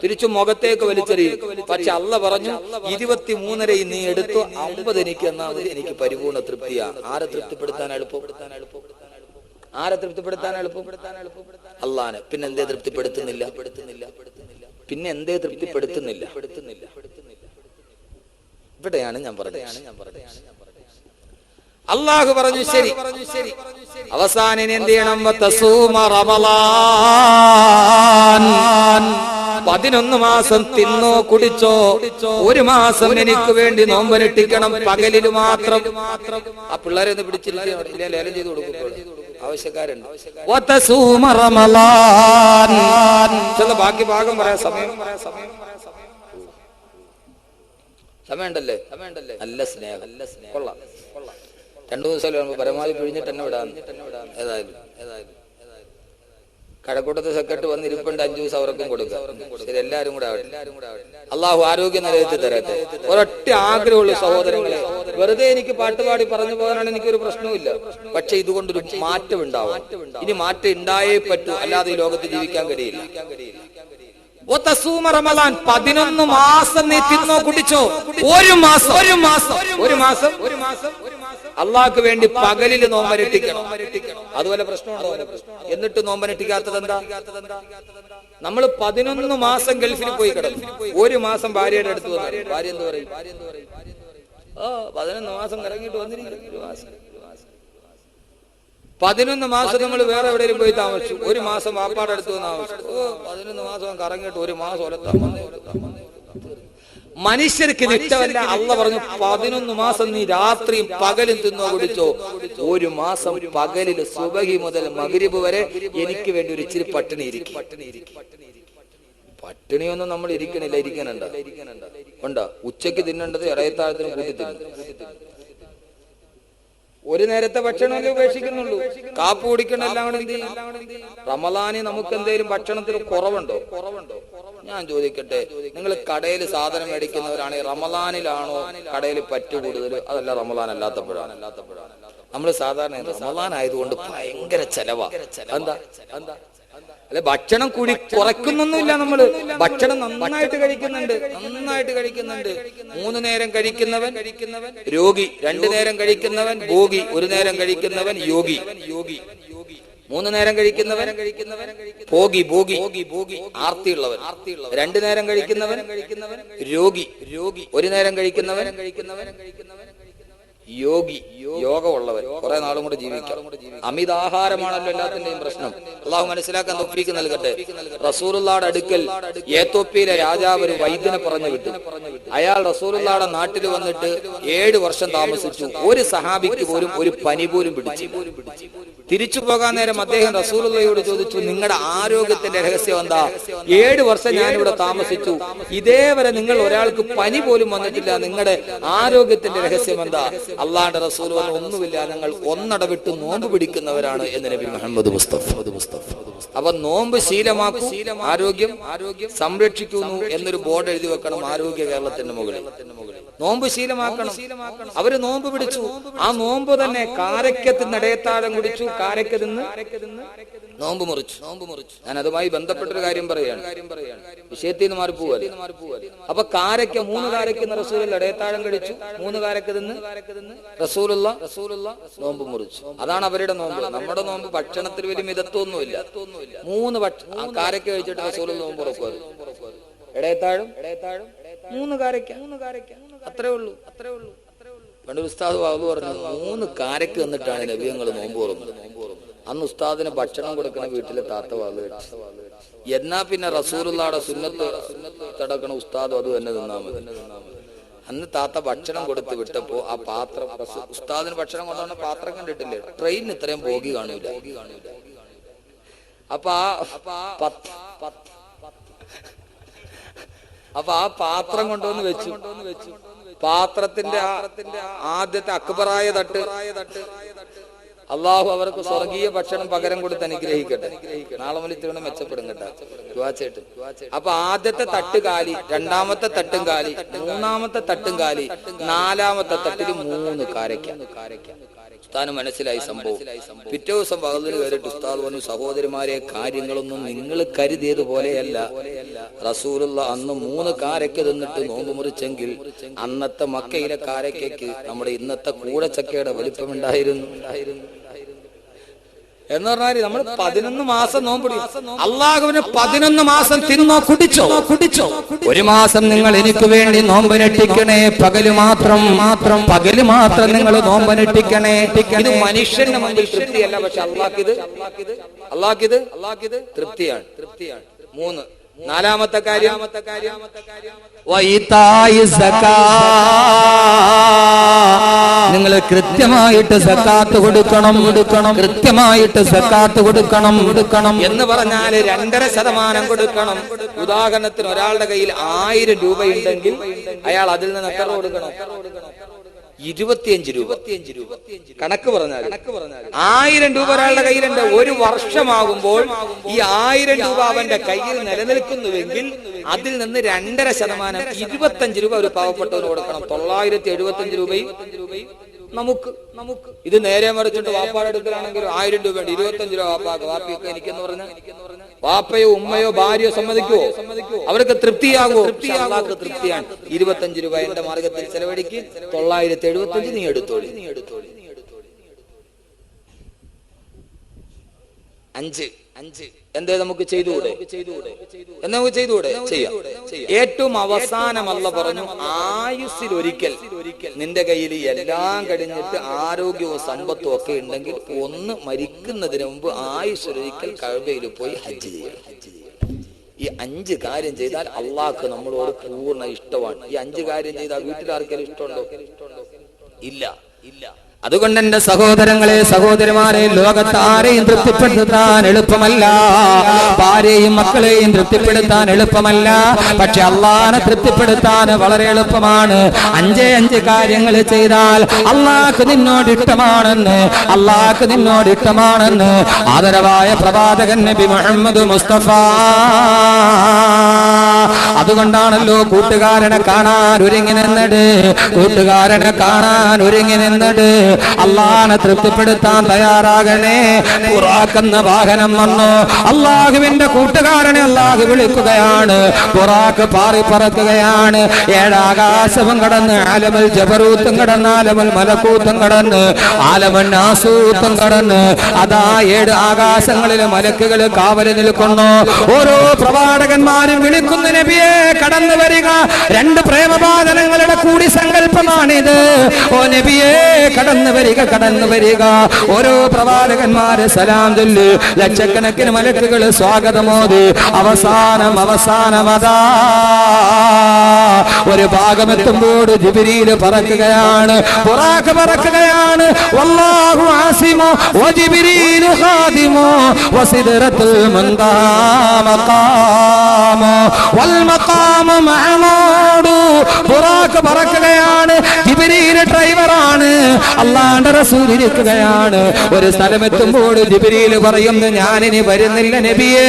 തിരിച്ചു മുഖത്തേക്ക് വലിച്ചെറിയും. പക്ഷെ അല്ലാഹ് പറഞ്ഞു 23.5 നീ എടുത്തു, 50 എനിക്ക് എന്നാ മതി, എനിക്ക് പരിപൂർണ തൃപ്തിയാ. ആരെ തൃപ്തിപ്പെടുത്താൻ എളുപ്പം? അല്ലാഹുവിനെ. പിന്നെ എന്തേ തൃപ്തിപ്പെടുത്തുന്നില്ല? ഇവിടെയാണ് ഞാൻ പറഞ്ഞത്. അല്ലാഹു പറഞ്ഞു ശരി, അവസാനം എന്ത് ചെയ്യണം? 11 മാസം തിന്നോ കുടിച്ചോ, 1 മാസം എനിക്ക് വേണ്ടി നോമ്പനുഷ്ഠിക്കണം, പകലില് മാത്രം. ആ പിള്ളേരെ ഒന്ന് പിടിച്ചിരിക്കും, ലേലം ചെയ്ത് കൊടുക്കുമ്പോൾ ആവശ്യക്കാരുണ്ട്. ബാക്കി ഭാഗം പറയാം, സമയമുണ്ടല്ലേ? നല്ല സ്നേഹം, കൊള്ളാം. 2 ദിവസം പരമാവധി പിഴിഞ്ഞിട്ട് തന്നെ വിടാൻ. ഏതായാലും കഴക്കൂട്ടത്തെ സെക്രട്ടറി വന്ന് ഇരിപ്പുണ്ട്, 5 ദിവസം അവർക്കും കൊടുക്കാം. ശരി, എല്ലാരും കൂടെ ആവട്ടെ. അള്ളാഹു ആരോഗ്യം നിലനിർത്തി തരട്ടെ. ഒരൊറ്റ ആഗ്രഹമുള്ള സഹോദരങ്ങളെ, വെറുതെ എനിക്ക് പാട്ടുപാടി പറഞ്ഞു പോകാനാണ് എനിക്കൊരു പ്രശ്നവുമില്ല. പക്ഷെ ഇതുകൊണ്ടൊരു മാറ്റം ഉണ്ടാവും. ഇനി മാറ്റം ഉണ്ടായേ പറ്റൂ, അല്ലാതെ ഈ ലോകത്ത് ജീവിക്കാൻ കഴിയില്ല. 11 മാസം നീ തിന്നോ കുടിച്ചോ, 1 മാസം അള്ളാഹ്ക്ക് വേണ്ടി പകലിൽ നോമ്പനുഷ്ഠിക്കണം. അതുപോലെ പ്രശ്നമുണ്ടോ? എന്നിട്ട് നോമ്പനുഷ്ഠിക്കാത്തത് എന്താ? നമ്മൾ 11 മാസം ഗൾഫിൽ പോയി കിടന്നു, 1 മാസം ഭാര്യയുടെ അടുത്ത് വന്നു. ഭാര്യ എന്ത് പറയും? 11 മാസം കറങ്ങിയിട്ട് വന്നിരിക്കും. 11 മാസം നമ്മൾ വേറെ എവിടെയും പോയി താമസിച്ചു, 1 മാസം വാപ്പാടെ അടുത്ത് വന്ന് താമസിച്ചു. 11 മാസം കറങ്ങിയിട്ട് 1 മാസം ഒലത്താൻ. മനുഷ്യർക്ക് ഇത് ഇഷ്ടമല്ല. അള്ളാഹ് പറഞ്ഞു 11 മാസം നീ രാത്രിയും പകലും തിന്നോ കുടിച്ചോ, 1 മാസം പകലിൽ സുബഹി മുതൽ മഗ്രിബ് വരെ എനിക്ക് വേണ്ടി ഒരു ഇച്ചിരി പട്ടിണി ഇരിക്കും. പട്ടിണിയൊന്നും നമ്മൾ ഇരിക്കാനുണ്ടോ? ഉണ്ടോ? ഉച്ചക്ക് തിന്നേണ്ടത് ഇടയത്താഴത്തിന് കൂട്ടി തിന്നും. 1 നേരത്തെ ഭക്ഷണമല്ലേ ഉപേക്ഷിക്കുന്നുള്ളൂ, കാപ്പ് കുടിക്കണം, എല്ലാം കൂടെ എന്ത് ചെയ്യും? റമളാനിൽ നമുക്ക് എന്തെങ്കിലും ഭക്ഷണത്തിന് കുറവുണ്ടോ? ഞാൻ ചോദിക്കട്ടെ, നിങ്ങൾ കടയിൽ സാധനം മേടിക്കുന്നവരാണെങ്കിൽ റമളാനിലാണോ കടയിൽ പറ്റു കൂടുതൽ, അതല്ല റമളാൻ അല്ലാത്തപ്പോഴാണ്? നമ്മൾ സാധാരണ റമളാൻ ആയതുകൊണ്ട് ഭയങ്കര ചെലവാ. എന്താ? അല്ലെ, ഭക്ഷണം കൂടി കുറയ്ക്കുന്നൊന്നുമില്ല. നമ്മള് ഭക്ഷണം നന്നായിട്ട് കഴിക്കുന്നുണ്ട്. 3 നേരം കഴിക്കുന്നവൻ രോഗി, 2 നേരം കഴിക്കുന്നവൻ ഭോഗി, 1 നേരം കഴിക്കുന്നവൻ യോഗി. 3 നേരം കഴിക്കുന്നവൻ ഭോഗി, ആർത്തിയുള്ളവൻ. 2 നേരം കഴിക്കുന്നവൻ രോഗി, 1 നേരം കഴിക്കുന്നവൻ യോഗി, യോഗമുള്ളവൻ. കുറെ നാളും കൂടെ ജീവിക്കാം. അമിതാഹാരമാണല്ലോ എല്ലാത്തിന്റെയും പ്രശ്നം. അള്ളാഹു മനസ്സിലാക്കാൻ തൗഫീഖ് നൽകട്ടെ. റസൂലുള്ളാഹിയുടെ അടുക്കൽ എത്യോപ്യയിലെ രാജാവ് ഒരു വൈദ്യനെ പറഞ്ഞു വിട്ടു. അയാൾ റസൂലുള്ളാഹിയുടെ നാട്ടിൽ വന്നിട്ട് 7 വർഷം താമസിച്ചു. ഒരു സഹാബിക്ക് പോലും ഒരു പനി പോലും പിടിച്ചു.
തിരിച്ചു പോകാൻ നേരം അദ്ദേഹം റസൂലുള്ളാഹിയോട് ചോദിച്ചു, നിങ്ങളുടെ ആരോഗ്യത്തിന്റെ രഹസ്യം എന്താ? 7 വർഷം ഞാനിവിടെ താമസിച്ചു, ഇതേവരെ നിങ്ങൾ ഒരാൾക്ക് പനി പോലും വന്നിട്ടില്ല, നിങ്ങളുടെ ആരോഗ്യത്തിന്റെ രഹസ്യം എന്താ? അള്ളാഹുവിന്റെ റസൂൽ പറഞ്ഞു, ഒന്നുമില്ല, ഞങ്ങൾ ഒന്നടവിട്ട് നോമ്പ് പിടിക്കുന്നവരാണ് എന്ന് നബി മുഹമ്മദ് മുസ്തഫ. അപ്പൊ നോമ്പ് ശീലമാക്കൂ, ആരോഗ്യം സംരക്ഷിക്കുന്നു എന്നൊരു ബോർഡ് എഴുതി വെക്കണം ആരോഗ്യ കേരളത്തിന്റെ മുകളിൽ. നോമ്പ് ശീലമാക്കണം. അവര് നോമ്പ് പിടിച്ചു. ആ നോമ്പ് തന്നെ കാരക്കത്തിന് ഇടയത്താഴം കുടിച്ചു, കാരക്ക തിന്ന് നോമ്പ് മുറിച്ചു. ഞാൻ അതുമായി ബന്ധപ്പെട്ടൊരു കാര്യം പറയാണ്, വിഷയത്തിൽ നിന്ന് മാറിപ്പോവല്ലേ. അപ്പൊ കാരക്ക 3 കാരക്കുന്ന റസൂലുള്ള ഇടയത്താഴം കഴിച്ചു, 3 കാരക്ക തിന്ന് റസൂലുള്ള നോമ്പ് മുറിച്ചു. അതാണ് അവരുടെ നോമ്പ്. നമ്മുടെ നോമ്പ് ഭക്ഷണത്തിൽ വലിയ മിതത്വമൊന്നുമില്ല. 3 കാരക്ക കഴിച്ചിട്ട് റസൂലുള്ള നോമ്പ് ഉറക്കുവാറ്. ഇടയത്താഴം 3 കാരക്ക, അത്രേ ഉള്ളൂ. പണ്ട് ഉസ്താദ് ബാബു പറഞ്ഞു, 3 കാരക്ക് എന്നിട്ടാണ് നബിയങ്ങൾ നോമ്പ് തുറന്നത്. അന്ന് ഉസ്താദിന് ഭക്ഷണം കൊടുക്കണ വീട്ടിലെ താത്ത വാത് എന്നാ പിന്നെ റസൂലുള്ളാഹിയുടെ സുന്നത്ത് തടക്കണ ഉസ്താദ് അത് തന്നെ തിന്നാ മതി. അന്ന് താത്ത ഭക്ഷണം കൊടുത്ത് വിട്ടപ്പോ ആ പാത്രം, ഉസ്താദിന് ഭക്ഷണം കൊണ്ടുവന്ന പാത്രം കണ്ടിട്ടില്ലേ, ട്രെയിനിന് ഇത്രയും പോകി കാണൂല. അപ്പൊ ആ പാത്രം കൊണ്ടുവന്ന് വെച്ചു. പാത്രത്തിന്റെ ആദ്യത്തെ അക്ബറായ തട്ട് അള്ളാഹു അവർക്ക് സ്വർഗീയ ഭക്ഷണം പകരം കൊടുത്ത് അനുഗ്രഹിക്കട്ടെ. നാളെ മുതൽ ഇത്തിരി മെച്ചപ്പെടും കേട്ടോ, ദുആചേട്ട്. അപ്പൊ ആദ്യത്തെ തട്ട് കാലി, 2ാമത്തെ തട്ടും കാലി, 3ാമത്തെ തട്ടും കാലി, 4ാമത്തെ തട്ടിൽ 3 കാരക്ക. ഉസ്താദിന് മനസ്സിലായി സംഭവം. പിറ്റേ ദിവസം പകലിന് കയറിയിട്ട് ഉസ്താദ് പറഞ്ഞു, സഹോദരിമാരെ, കാര്യങ്ങളൊന്നും നിങ്ങൾ കരുതിയതുപോലെയല്ല. റസൂലുള്ള അന്ന് 3 കാരക്ക തിന്നിട്ട് നോമ്പ് മുറിച്ചെങ്കിൽ അന്നത്തെ മക്കയിലെ കാരക്കയ്ക്ക് നമ്മുടെ ഇന്നത്തെ കൂടച്ചക്കയുടെ വലിപ്പമുണ്ടായിരുന്നു. എന്ന് പറഞ്ഞാൽ നമ്മൾ 11 മാസം നോമ്പ്, അള്ളാഹുവിന് 11 മാസം തിന്നോ കുടിച്ചോ.
1 മാസം നിങ്ങൾ എനിക്ക് വേണ്ടി നോമ്പനട്ടിക്കണേ, പകല് മാത്രം നിങ്ങൾ നോമ്പനട്ടിക്കണേ.
ഇത് മനുഷ്യന്റെ മുമ്പിൽ തൃപ്തിയല്ല, പക്ഷെ അള്ളാഹ്ക്കിത് തൃപ്തിയാണ്. 3. 4ാമത്തെ കാര്യം
നിങ്ങൾ കൃത്യമായിട്ട് സക്കാത്ത് കൊടുക്കണം. കൃത്യമായിട്ട് സക്കാത്ത് കൊടുക്കണം
എന്ന് പറഞ്ഞാൽ 2.5% കൊടുക്കണം. ഉദാഹരണത്തിന് ഒരാളുടെ കയ്യിൽ 1000 രൂപ ഉണ്ടെങ്കിൽ അയാൾ അതിൽ നിന്ന് എത്ര കൊടുക്കണം? 25 രൂപ. കണക്ക് പറഞ്ഞാൽ 1000 രൂപ ഒരാളുടെ കയ്യിലുണ്ട്. 1 വർഷമാകുമ്പോൾ ഈ 1000 രൂപ അവന്റെ കയ്യിൽ നിലനിൽക്കുന്നുവെങ്കിൽ അതിൽ നിന്ന് 2.5% 25 രൂപ ഒരു പാവപ്പെട്ടവന് കൊടുക്കണം. 975 രൂപയും നമുക്ക്. ഇത് നേരെ മറിച്ചിട്ട് വാപ്പാടെ അടുക്കലാണെങ്കിൽ 1000 രൂപ ഉണ്ട്, 25 രൂപ വാപ്പാക്ക്, വാപ്പിയൊക്കെ എനിക്കെന്ന് പറഞ്ഞാൽ വാപ്പയോ ഉമ്മയോ ഭാര്യയോ സമ്മതിക്കുവോ? അവർക്ക് തൃപ്തിയാകുമോ? അള്ളാഹ്ക്ക് തൃപ്തിയാണ്. 25 രൂപ എന്റെ മാർഗത്തിൽ ചെലവഴിക്ക്, 975 നീ എടുത്തോളി. 5 എന്തേ നമുക്ക് ചെയ്തുകൂടെ? ചെയ്യാം. ഏറ്റവും അവസാനം അല്ലാഹ് പറഞ്ഞു, ആയുസ്സിൽ ഒരിക്കൽ നിന്റെ കയ്യിൽ എല്ലാം കഴിഞ്ഞിട്ട് ആരോഗ്യവും സമ്പത്തും ഒക്കെ ഉണ്ടെങ്കിൽ ഒന്ന് മരിക്കുന്നതിന് മുമ്പ് ആയുസ്സിലൊരിക്കൽ കഅബയിൽ പോയി ഹജ്ജ് ചെയ്യണം. ഈ 5 കാര്യം ചെയ്താൽ അള്ളാഹ്ക്ക് നമ്മളോട് പൂർണ്ണ ഇഷ്ടമാണ്. ഈ 5 കാര്യം ചെയ്താൽ വീട്ടിലാർക്കെങ്കിലും ഇഷ്ടമുണ്ടോ? ഇല്ല.
അതുകൊണ്ട് എന്റെ സഹോദരങ്ങളെ, സഹോദരിമാരെ, ലോകത്ത് ആരെയും തൃപ്തിപ്പെടുത്താൻ എളുപ്പമല്ല, ഭാര്യയും മക്കളെയും തൃപ്തിപ്പെടുത്താൻ എളുപ്പമല്ല. പക്ഷെ അള്ളാഹനെ തൃപ്തിപ്പെടുത്താൻ വളരെ എളുപ്പമാണ്. 5 കാര്യങ്ങൾ ചെയ്താൽ അള്ളാഹ്ക്ക് നിന്നോട് ഇഷ്ടമാണെന്ന് ആദരവായ പ്രവാചകൻ നബി മുഹമ്മദ് മുസ്തഫ. അതുകൊണ്ടാണല്ലോ കൂട്ടുകാരനെ കാണാൻ ഒരുങ്ങി നിന്നത്. അള്ളാഹനെ തൃപ്തിപ്പെടുത്താൻ തയ്യാറാകണേ. ബുറാഖെന്ന വാഹനം വന്നു. അള്ളാഹുവിന്റെ കൂട്ടുകാരനെ അള്ളാഹു വിളിക്കുകയാണ്. ബുറാഖ് പാറി പറക്കുകയാണ്. 7 ആകാശവും കടന്ന്, ആലമുൽ ജബറൂത്തും കടന്ന്, ആലമുൽ മലക്കൂത്തും കടന്ന്, ആലമുൽ നാസൂത്തും കടന്ന്, അതാ 7 ആകാശങ്ങളിലെ മലക്കുകൾ കാവല് നിൽക്കുന്നു. ഓരോ പ്രവാചകന്മാരും വിളിക്കുന്ന വരുന്നു നബിയെ, കടന്നു വരിക. രണ്ട് പ്രേമബാധനങ്ങളുടെ കൂടി സങ്കല്പമാണിത്. ഓ നബിയെ കടന്നു വരിക, കടന്നു വരിക. ഓരോ പ്രവാചകന്മാര് സലാം ചൊല്ലി, ലക്ഷക്കണക്കിന് മലക്കുകൾ സ്വാഗതമോദി. അവസാനമതാ ഒരു ഭാഗമെത്തുമ്പോൾ ജിബ്രീൽ പറക്കുകയാണ്, ബുറാഖ് പറക്കുകയാണ്. വല്ലാഹു ആസിമു വജിബ്രീലു ഖാദിമു വസിദ്റത്തുൽ മുൻതഹാ മഖാമു വൽ മഖാമു മഹ്മൂദു. ബുറാഖ് പറക്കുകയാണ്, ജിബ്രീൽ ഡ്രൈവറാണ്, അല്ലാഹുവിന്റെ റസൂൽ ഇരിക്കുകയാണ്. ഒരു സ്ഥലമെത്തുമ്പോൾ ജിബ്രീൽ പറയുന്നു, ഞാനിനി വരുന്നില്ല നബിയേ,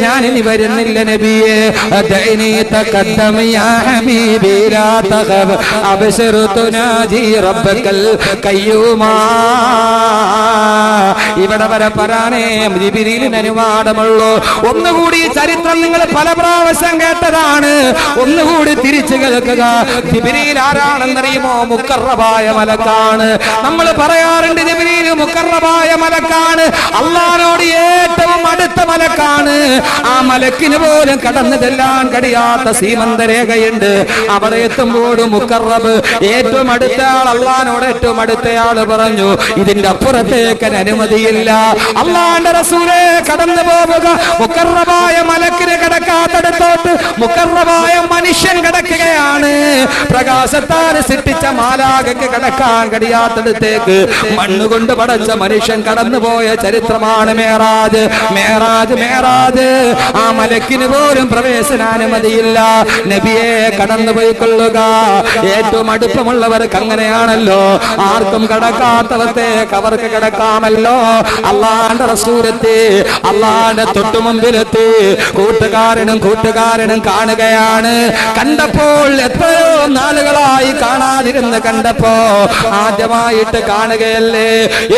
ഞാനിനി വരുന്നില്ല നബിയേ. ദൈനി തഖദ്ദം യാ ഹബീബി ലാ തഖബ് അബ്ശിർ തുനാജി റബ്ബകൽ ഖയ്യൂമാ. ഇവിടെ വരെ പറയാനേ ജിബ്രീലിന് അനുവാദമുള്ളൂ. ഒന്നുകൂടി ചരിത്രം നിങ്ങൾ പല പ്രാവശ്യം കേട്ടതാണ്, ഒന്നുകൂടി തിരിച്ചു കേൾക്കുക. ജിബ്രീൽ ആരാണെന്നറിയുമോ? മുഖറബായ മലക്കാണ്. നമ്മൾ പറയാറുണ്ട് ജിബ്രീൽ മുഖറബായ മലക്കാണ്, അല്ലാഹുവോട് ഏറ്റവും അടുത്ത മലക്കാണ്. ആ മലക്കിന് പോലും കടന്നു ചെല്ലാൻ കഴിയാത്ത സീമന്തരേഖയുണ്ട്. അവിടെ എത്തുമ്പോൾ മുഖറബ് ഏറ്റവും അടുത്ത ആൾ, അല്ലാഹുവോട് ഏറ്റവും അടുത്തയാള് പറഞ്ഞു, ഇതിന്റെ അപ്പുറത്തേക്ക് അനുമതിയില്ല. അല്ലാഹുവിന്റെ റസൂലേ കടന്നു പോവുക. മുഖറബായ മലക്കിന് കിടക്കാത്തടത്തോട്ട് മുഖറബായ മനുഷ്യൻ കിടക്കുകയാണ്. പ്രകാശത്താൽ സൃഷ്ടിച്ച മാലാഖയ്ക്ക് കിടക്കാൻ കഴിയാത്തടത്തേക്ക് മണ്ണുകൊണ്ട് പടച്ച മനുഷ്യൻ കടന്നുപോയ ചരിത്രമാണ് മേറാജ്. മേറാജ് മേറാജ് ആ മലക്കിന് പോലും പ്രവേശനാനുമതിയില്ല. നബിയെ കടന്നുപോയിക്കൊള്ളുക. ഏറ്റവും അടുപ്പമുള്ളവർക്ക് അങ്ങനെയാണല്ലോ, ആർക്കും കടക്കാത്തവർക്ക് അവർക്ക് കിടക്കാമല്ലോ. അല്ലാഹുവിന്റെ റസൂലെത്തി, അല്ലാഹുവിന്റെ തൊട്ടുമുമ്പിലെത്തി. കൂട്ടുകാരനും കാണുകയാണ്. കണ്ടപ്പോൾ എത്രയോ നാളുകളായി കാണാതിരുന്ന് കണ്ടപ്പോ ആദ്യമായിട്ട് കാണുകയല്ലേ.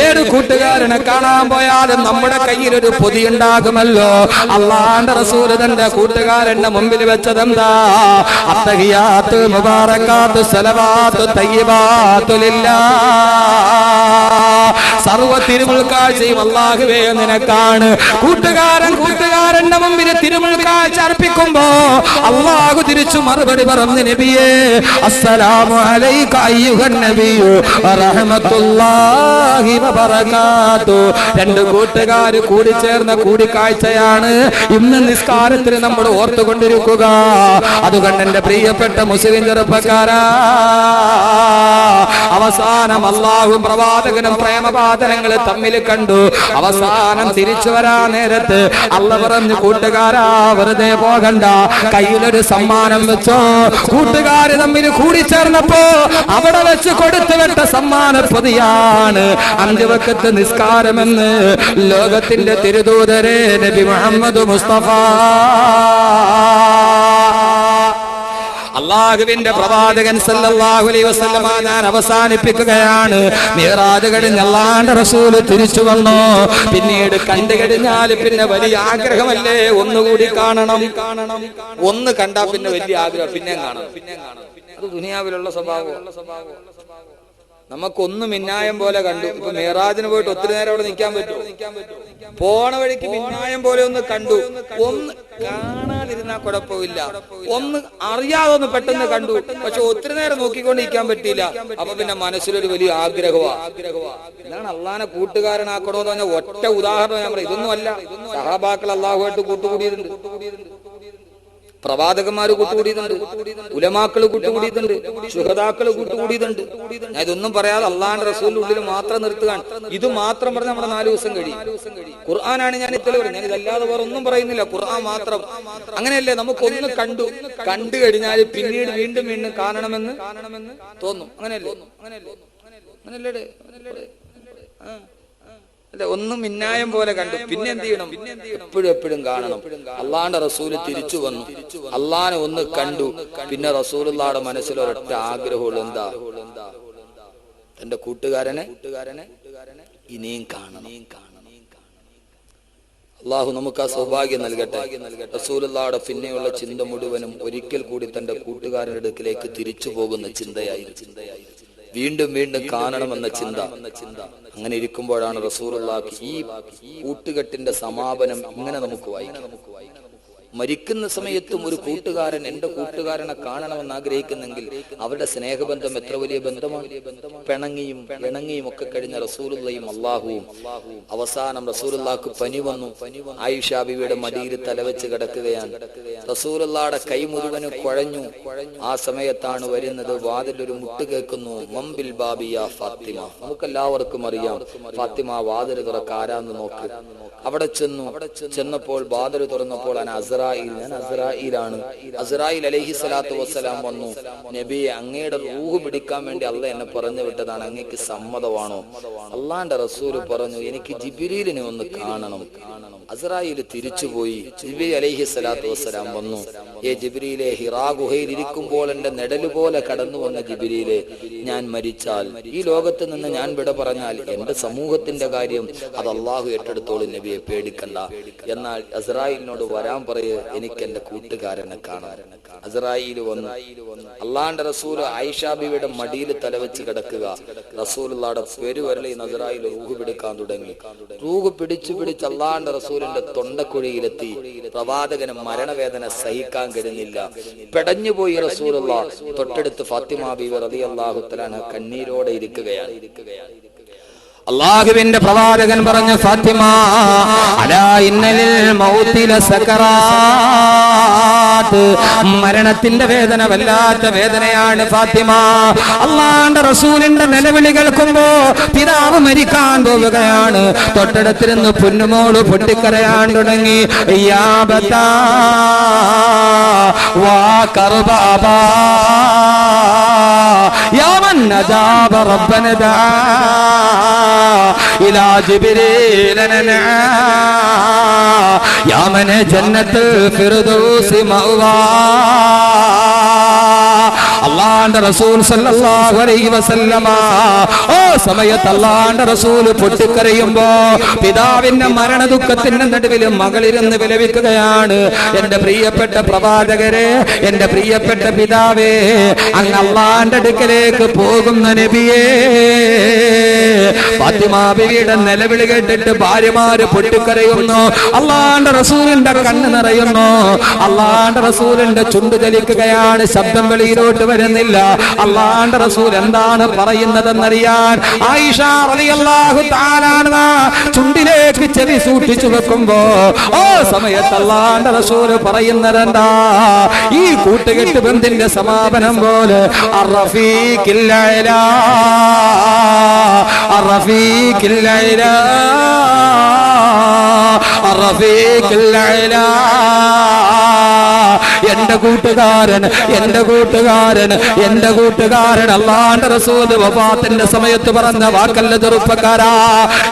ഏത് കൂട്ടുകാരനെ കാണാൻ പോയാലും നമ്മുടെ കയ്യിൽ ഒരു പൊതിയുണ്ടാകുമല്ലോ. അല്ലാഹുവിന്റെ റസൂൽ തന്റെ കൂട്ടുകാരന്റെ മുമ്പിൽ വെച്ചതെന്താ? അത്തഹിയാത്ത് മുബാറകാത്ത് സലവാത്ത് തയ്യിബാത്തു ലില്ലാഹ്. സർവ്വ തിരുമുൽക്കാഴ്ചയും അല്ലാഹുവേ നിനക്കാണ്. കൂട്ടുകാരന്റെ മുമ്പിൽ തിരുമുൽക്കാഴ്ച അർപ്പിക്കുമ്പോ അല്ലാഹു തിരിച്ചു മറുപടി പറഞ്ഞു, നബിയേ അസ്സലാമു അലൈക അയ്യുഹൻ നബിയു വറഹ്മത്തുള്ളാഹി വബറകാതു. രണ്ട് കൂട്ടുകാർ കൂടി ചേർന്ന കൂടിക്കാഴ്ചയാണ് ഇന്ന് നിസ്കാരത്തിൽ നമ്മൾ ഓർത്തുകൊണ്ടിരിക്കുക. അതുകൊണ്ട് എന്റെ പ്രിയപ്പെട്ട മുസ്ലിം ചെറുപ്പക്കാരാ, അവസാനം അല്ലാഹുവും പ്രവാചകനും പ്രേമപാതനങ്ങൾ തമ്മിൽ കണ്ടു. അവസാനം തിരിച്ചു വരാൻ നേരത്ത് അല്ലാഹു പറഞ്ഞു, കൂട്ടുകാരാ വെറുതെ പോകണ്ട, കയ്യിലൊരു സമ്മാനം വെച്ചോ. കൂട്ടുകാര് തമ്മിൽ കൂടിച്ചേർന്നപ്പോ അവിടെ വെച്ച് കൊടുത്തു വിട്ട സമ്മാന പൊതിയാണ് 5 വഖത്ത് നിസ്കാരമെന്ന് ലോകത്തിന്റെ തിരുദൂതരെ നബി മുഹമ്മദ് മുസ്തഫ. അല്ലാഹുവിന്റെ പ്രവാചകൻ സല്ലല്ലാഹു അലൈഹി വസല്ലമ ഞാൻ അവസാനിപ്പിക്കുകയാണ്. മിഅ്റാജ് കഴിഞ്ഞ് അല്ലാഹുവിന്റെ റസൂൽ തിരിച്ചു വന്നു. പിന്നീട് കണ്ടു കഴിഞ്ഞാൽ പിന്നെ വലിയ ആഗ്രഹമല്ലേ, ഒന്നുകൂടി കാണണം. ഒന്ന് കണ്ടാ പിന്നെ വലിയ ആഗ്രഹം, പിന്നെ കാണണം. അത് ദുനിയാവിലുള്ള സ്വഭാവം. നമുക്കൊന്നും മിന്നായം പോലെ കണ്ടു. ഇപ്പൊ മിഅ്റാജിന് പോയിട്ട് ഒത്തിരി നേരം അവിടെ നിൽക്കാൻ പറ്റുമോ? പോണ വഴിക്ക് മിന്നായം പോലെ ഒന്ന് കണ്ടു. ഒന്ന് കാണാതിരുന്നാ കുഴപ്പമില്ല, ഒന്ന് അറിയാതെ ഒന്ന് പെട്ടെന്ന് കണ്ടു. പക്ഷെ ഒത്തിരി നേരം നോക്കിക്കൊണ്ടിരിക്കാൻ പറ്റിയില്ല. അപ്പൊ പിന്നെ മനസ്സിലൊരു വലിയ ആഗ്രഹമാണ്. ഇതാണ് അള്ളാനെ കൂട്ടുകാരനാക്കണോന്ന് പറഞ്ഞ ഒറ്റ ഉദാഹരണം ഞാൻ പറയാം. ഇതൊന്നും അല്ല. സഹാബാക്കൾ അള്ളാഹുമായിട്ട് കൂട്ടുകൂടിയിട്ടുണ്ട്, പ്രവാചകന്മാര് കൂട്ടുകൂടിയതുണ്ട്, ഉലമാക്കള് കൂട്ടുകൂടിയതുണ്ട്, ശുഹദാക്കള് കൂട്ടുകൂടിയതുണ്ട്. ഞാൻ ഇതൊന്നും പറയാതെ അള്ളാന്റെ റസൂലിന്റെ ഉള്ളിൽ മാത്രം നിർത്തുകയാണ്. ഇത് മാത്രം പറഞ്ഞ നമ്മുടെ 4 ദിവസം കഴിയും. ഖുർആനാണ് ഞാൻ ഇത്തരം പറയുന്നത്. ഞാൻ ഇതല്ലാതെ വേറെ ഒന്നും പറയുന്നില്ല, ഖുർആൻ മാത്രം. അങ്ങനെയല്ലേ, നമുക്കൊന്ന് കണ്ടു കഴിഞ്ഞാൽ പിന്നീട് വീണ്ടും വീണ്ടും കാണണമെന്ന് തോന്നും. അങ്ങനെയല്ലേ? അല്ലെ, ഒന്നും മിന്നായം പോലെ കണ്ടു, പിന്നെ എന്ത് ചെയ്യണം? എപ്പോഴും കാണണം. അള്ളാന്റെ റസൂല് തിരിച്ചു വന്നു, അള്ളാനെ ഒന്ന് കണ്ടു. പിന്നെ റസൂലുള്ളാഹിയുടെ മനസ്സിൽ ഒരൊറ്റ ആഗ്രഹമുള്ളൂ, എന്താ? തന്റെ കൂട്ടുകാരനെ ഇനിയും കാണണം. അള്ളാഹു നമുക്ക് ആ സൗഭാഗ്യം നൽകട്ടെ. റസൂലുള്ളാഹിയുടെ പിന്നെയുള്ള ചിന്ത മുഴുവനും ഒരിക്കൽ കൂടി തന്റെ കൂട്ടുകാരന്റെ അടുക്കിലേക്ക് തിരിച്ചു പോകുന്ന ചിന്തയായിരുന്നു. വീണ്ടും വീണ്ടും കാണണമെന്ന ചിന്ത. അങ്ങനെ ഇരിക്കുമ്പോഴാണ് റസൂലുള്ളാഹി ഈ കൂട്ടുകെട്ടിന്റെ സമാപനം ഇങ്ങനെ നമുക്ക് വായിക്കാം.
മരിക്കുന്ന സമയത്തും ഒരു കൂട്ടുകാരൻ എന്റെ കൂട്ടുകാരനെ കാണണമെന്ന് ആഗ്രഹിക്കുന്നെങ്കിൽ അവരുടെ സ്നേഹബന്ധം എത്ര വലിയ ബന്ധമാണ്. പിണങ്ങിയും ഒക്കെ കഴിഞ്ഞ റസൂലുള്ളയും അള്ളാഹുവും അവസാനം റസൂലുള്ളാഹ്ക്ക് പനി വന്നു. ആയിഷ ബീവിയുടെ മടിയിൽ തലവെച്ച് കിടക്കുകയാണ്. റസൂലുള്ളാഹുടെ കൈ മുഴുവനും കുഴഞ്ഞു. ആ സമയത്താണ് വരുന്നത്, വാതിലൊരു മുട്ട് കേൾക്കുന്നു. മംബിൽ ബാബിയ ഫാത്തിമ. നമുക്കെല്ലാവർക്കും അറിയാം ഫാത്തിമ വാതിൽ തുറക്കാരാന്ന് നോക്ക്. അവിടെ ചെന്നപ്പോൾ വാതിൽ തുറന്നപ്പോൾ ഞാൻ അസ്രായീലാണ്. അസ്രായീൽ അലൈഹി സ്വലാത്തു വസ്സലാം വന്നു. നബിയെ, അങ്ങയുടെ റൂഹ് പിടിക്കാൻ വേണ്ടി അള്ളാഹ് എന്നെ പറഞ്ഞു വിട്ടതാണ്, അങ്ങേക്ക് സമ്മതമാണോ? അള്ളാന്റെ റസൂല് പറഞ്ഞു, എനിക്ക് ജിബ്രീലിനെ ഒന്ന് കാണണം. അസ്രായീൽ തിരിച്ചുപോയി. ജിബ്രീൽ അലൈഹി സ്വലാത്തു വസ്സലാം വന്നു. ജിബ്രീലെ, ഹിറാ ഗുഹയിൽ ഇരിക്കുമ്പോൾ എന്റെ നെടല് പോലെ കടന്നു വന്ന ജിബ്രീലെ, ഞാൻ മരിച്ചാൽ, ഈ ലോകത്ത് നിന്ന് ഞാൻ വിട പറഞ്ഞാൽ എന്റെ സമൂഹത്തിന്റെ കാര്യം അത് അള്ളാഹു ഏറ്റെടുത്തോളും, നബിയെ പേടിക്കണ്ട. എന്നാൽ അസ്രായീലിനോട് വരാൻ പറയ്, എനിക്ക് എന്റെ കൂട്ടുകാരനെ കാണാൻ. അസ്രായീൽ വന്നു. അള്ളാന്റെ റസൂല് ആയിഷ ബീവിയുടെ മടിയിൽ തലവെച്ച് കിടക്കുക. റസൂലുള്ളാഹിയുടെ പെരുവരളിൽ അസ്രായീൽ റൂഹ് പിടിക്കാൻ തുടങ്ങി. റൂഹ് പിടിച്ച് അള്ളാന്റെ റസൂലിന്റെ തൊണ്ടക്കുഴിയിലെത്തി. പ്രവാചകന് മരണവേദന സഹിക്കാൻ കഴിഞ്ഞില്ല. പെടഞ്ഞുപോയി റസൂലുള്ളാഹ്. തൊട്ടടുത്ത് ഫാത്തിമ ബീവി റളിയല്ലാഹു തആല അൻഹ കണ്ണീരോടെ ഇരിക്കുകയാണ്.
അല്ലാഹുവിന്റെ പ്രവാചകൻ പറഞ്ഞു, ഫാത്തിമ, അലാ ഇന്നലിൽ മൗതി ലസകറാത്ത്. മരണത്തിന്റെ വേദന വല്ലാത്ത വേദനയാണ് ഫാത്തിമ. അല്ലാഹുവിന്റെ റസൂലിന്റെ നിലവിളി കേൾക്കുമ്പോ പിതാവ് മരിക്കാൻ പോവുകയാണ്. തൊട്ടടുത്തിരുന്ന് പൊന്നുമോള് പൊട്ടിക്കരയാൻ തുടങ്ങി. യാ ബതാ വാ കർബാബാ യാ മൻ നജാബ റബ്ബന ദാ ഇലാ ജിബ്രീൽ നനാ യാ മൻ ജന്നത്തുൽ ഫിർദൗസ് മഅവാ. അല്ലാഹുവിന്റെ റസൂൽ സല്ലല്ലാഹു അലൈഹി വസല്ലമ സമയത്ത് അല്ലാഹുവിന്റെ റസൂൽ പൊട്ടിക്കരയുമ്പോ പിതാവിന്റെ മരണ ദുഃഖത്തിന്റെ നടുവിൽ മകളിരുന്ന് വിലപിക്കുകയാണ്. എന്റെ പ്രിയപ്പെട്ട പ്രവാചകരെ, എന്റെ പ്രിയപ്പെട്ട പിതാവേ, അങ്ങ് അല്ലാഹുവിന്റെ അടുക്കലേക്ക് പോകുന്ന നബിയേ. ഫാത്തിമ ബീവിയുടെ നിലവിളി കേട്ടിട്ട് ഭാര്യമാര് പൊട്ടിക്കരയുന്നു. അല്ലാഹുവിന്റെ റസൂലിന്റെ കണ്ണ് നിറയുന്നു. അല്ലാഹുവിന്റെ റസൂലിന്റെ ചുണ്ടു ചലിക്കുകയാണ്. ശബ്ദം വെളിയിലോട്ട് വരുന്നില്ല. അല്ലാഹുവിന്റെ റസൂൽ എന്താണ് പറയുന്നതെന്നറിയാൻ ആയിഷ റളിയല്ലാഹു തആല അൻഹ ചുണ്ടിലേക്ക് ചെവി സൂക്ഷിച്ചു വെക്കുമ്പോ സമയത്ത് അല്ലാഹുവിന്റെ റസൂൽ പറയുന്നതെന്താ? ഈ കൂട്ടുകെട്ട് ബന്ധിന്റെ സമാപനം പോലെ അർറഫീഖിൽ അലാ അർറഫീഖിൽ അലാ അർറഫീഖിൽ അലാ. എന്റെ കൂട്ടുകാരൻ, എന്റെ കൂട്ടുകാരൻ, എന്റെ കൂട്ടുകാരൻ. അല്ലാഹുവിന്റെ റസൂൽ വഫാത്തിന്റെ സമയത്ത് പറഞ്ഞ വാക്കല്ല ചെറുപ്പക്കാരാ.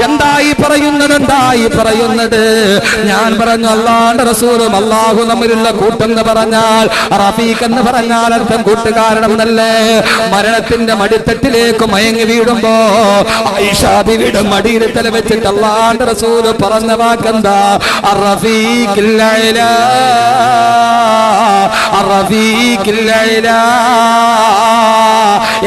എന്തായി പറയുന്നത്, എന്തായി പറയുന്നത്? ഞാൻ പറഞ്ഞു, അല്ലാഹുവിന്റെ റസൂലും അല്ലാഹു തമ്മിലുള്ള കൂട്ടെന്ന് പറഞ്ഞാൽ, റഫീഖ് എന്ന് പറഞ്ഞാൽ അർത്ഥം കൂട്ടുകാരനെന്നല്ലേ. മരണത്തിന്റെ മടിത്തട്ടിലേക്ക് മയങ്ങി വീടുമ്പോ ആയിഷ ബീവിയുടെ മടിയിൽ തല വെച്ചിട്ട് അല്ലാഹുവിന്റെ റസൂൽ പറഞ്ഞ വാക്കെന്താ? അർറഫീഖിൽ അലാ അർറഫീഖിൽ അലാ.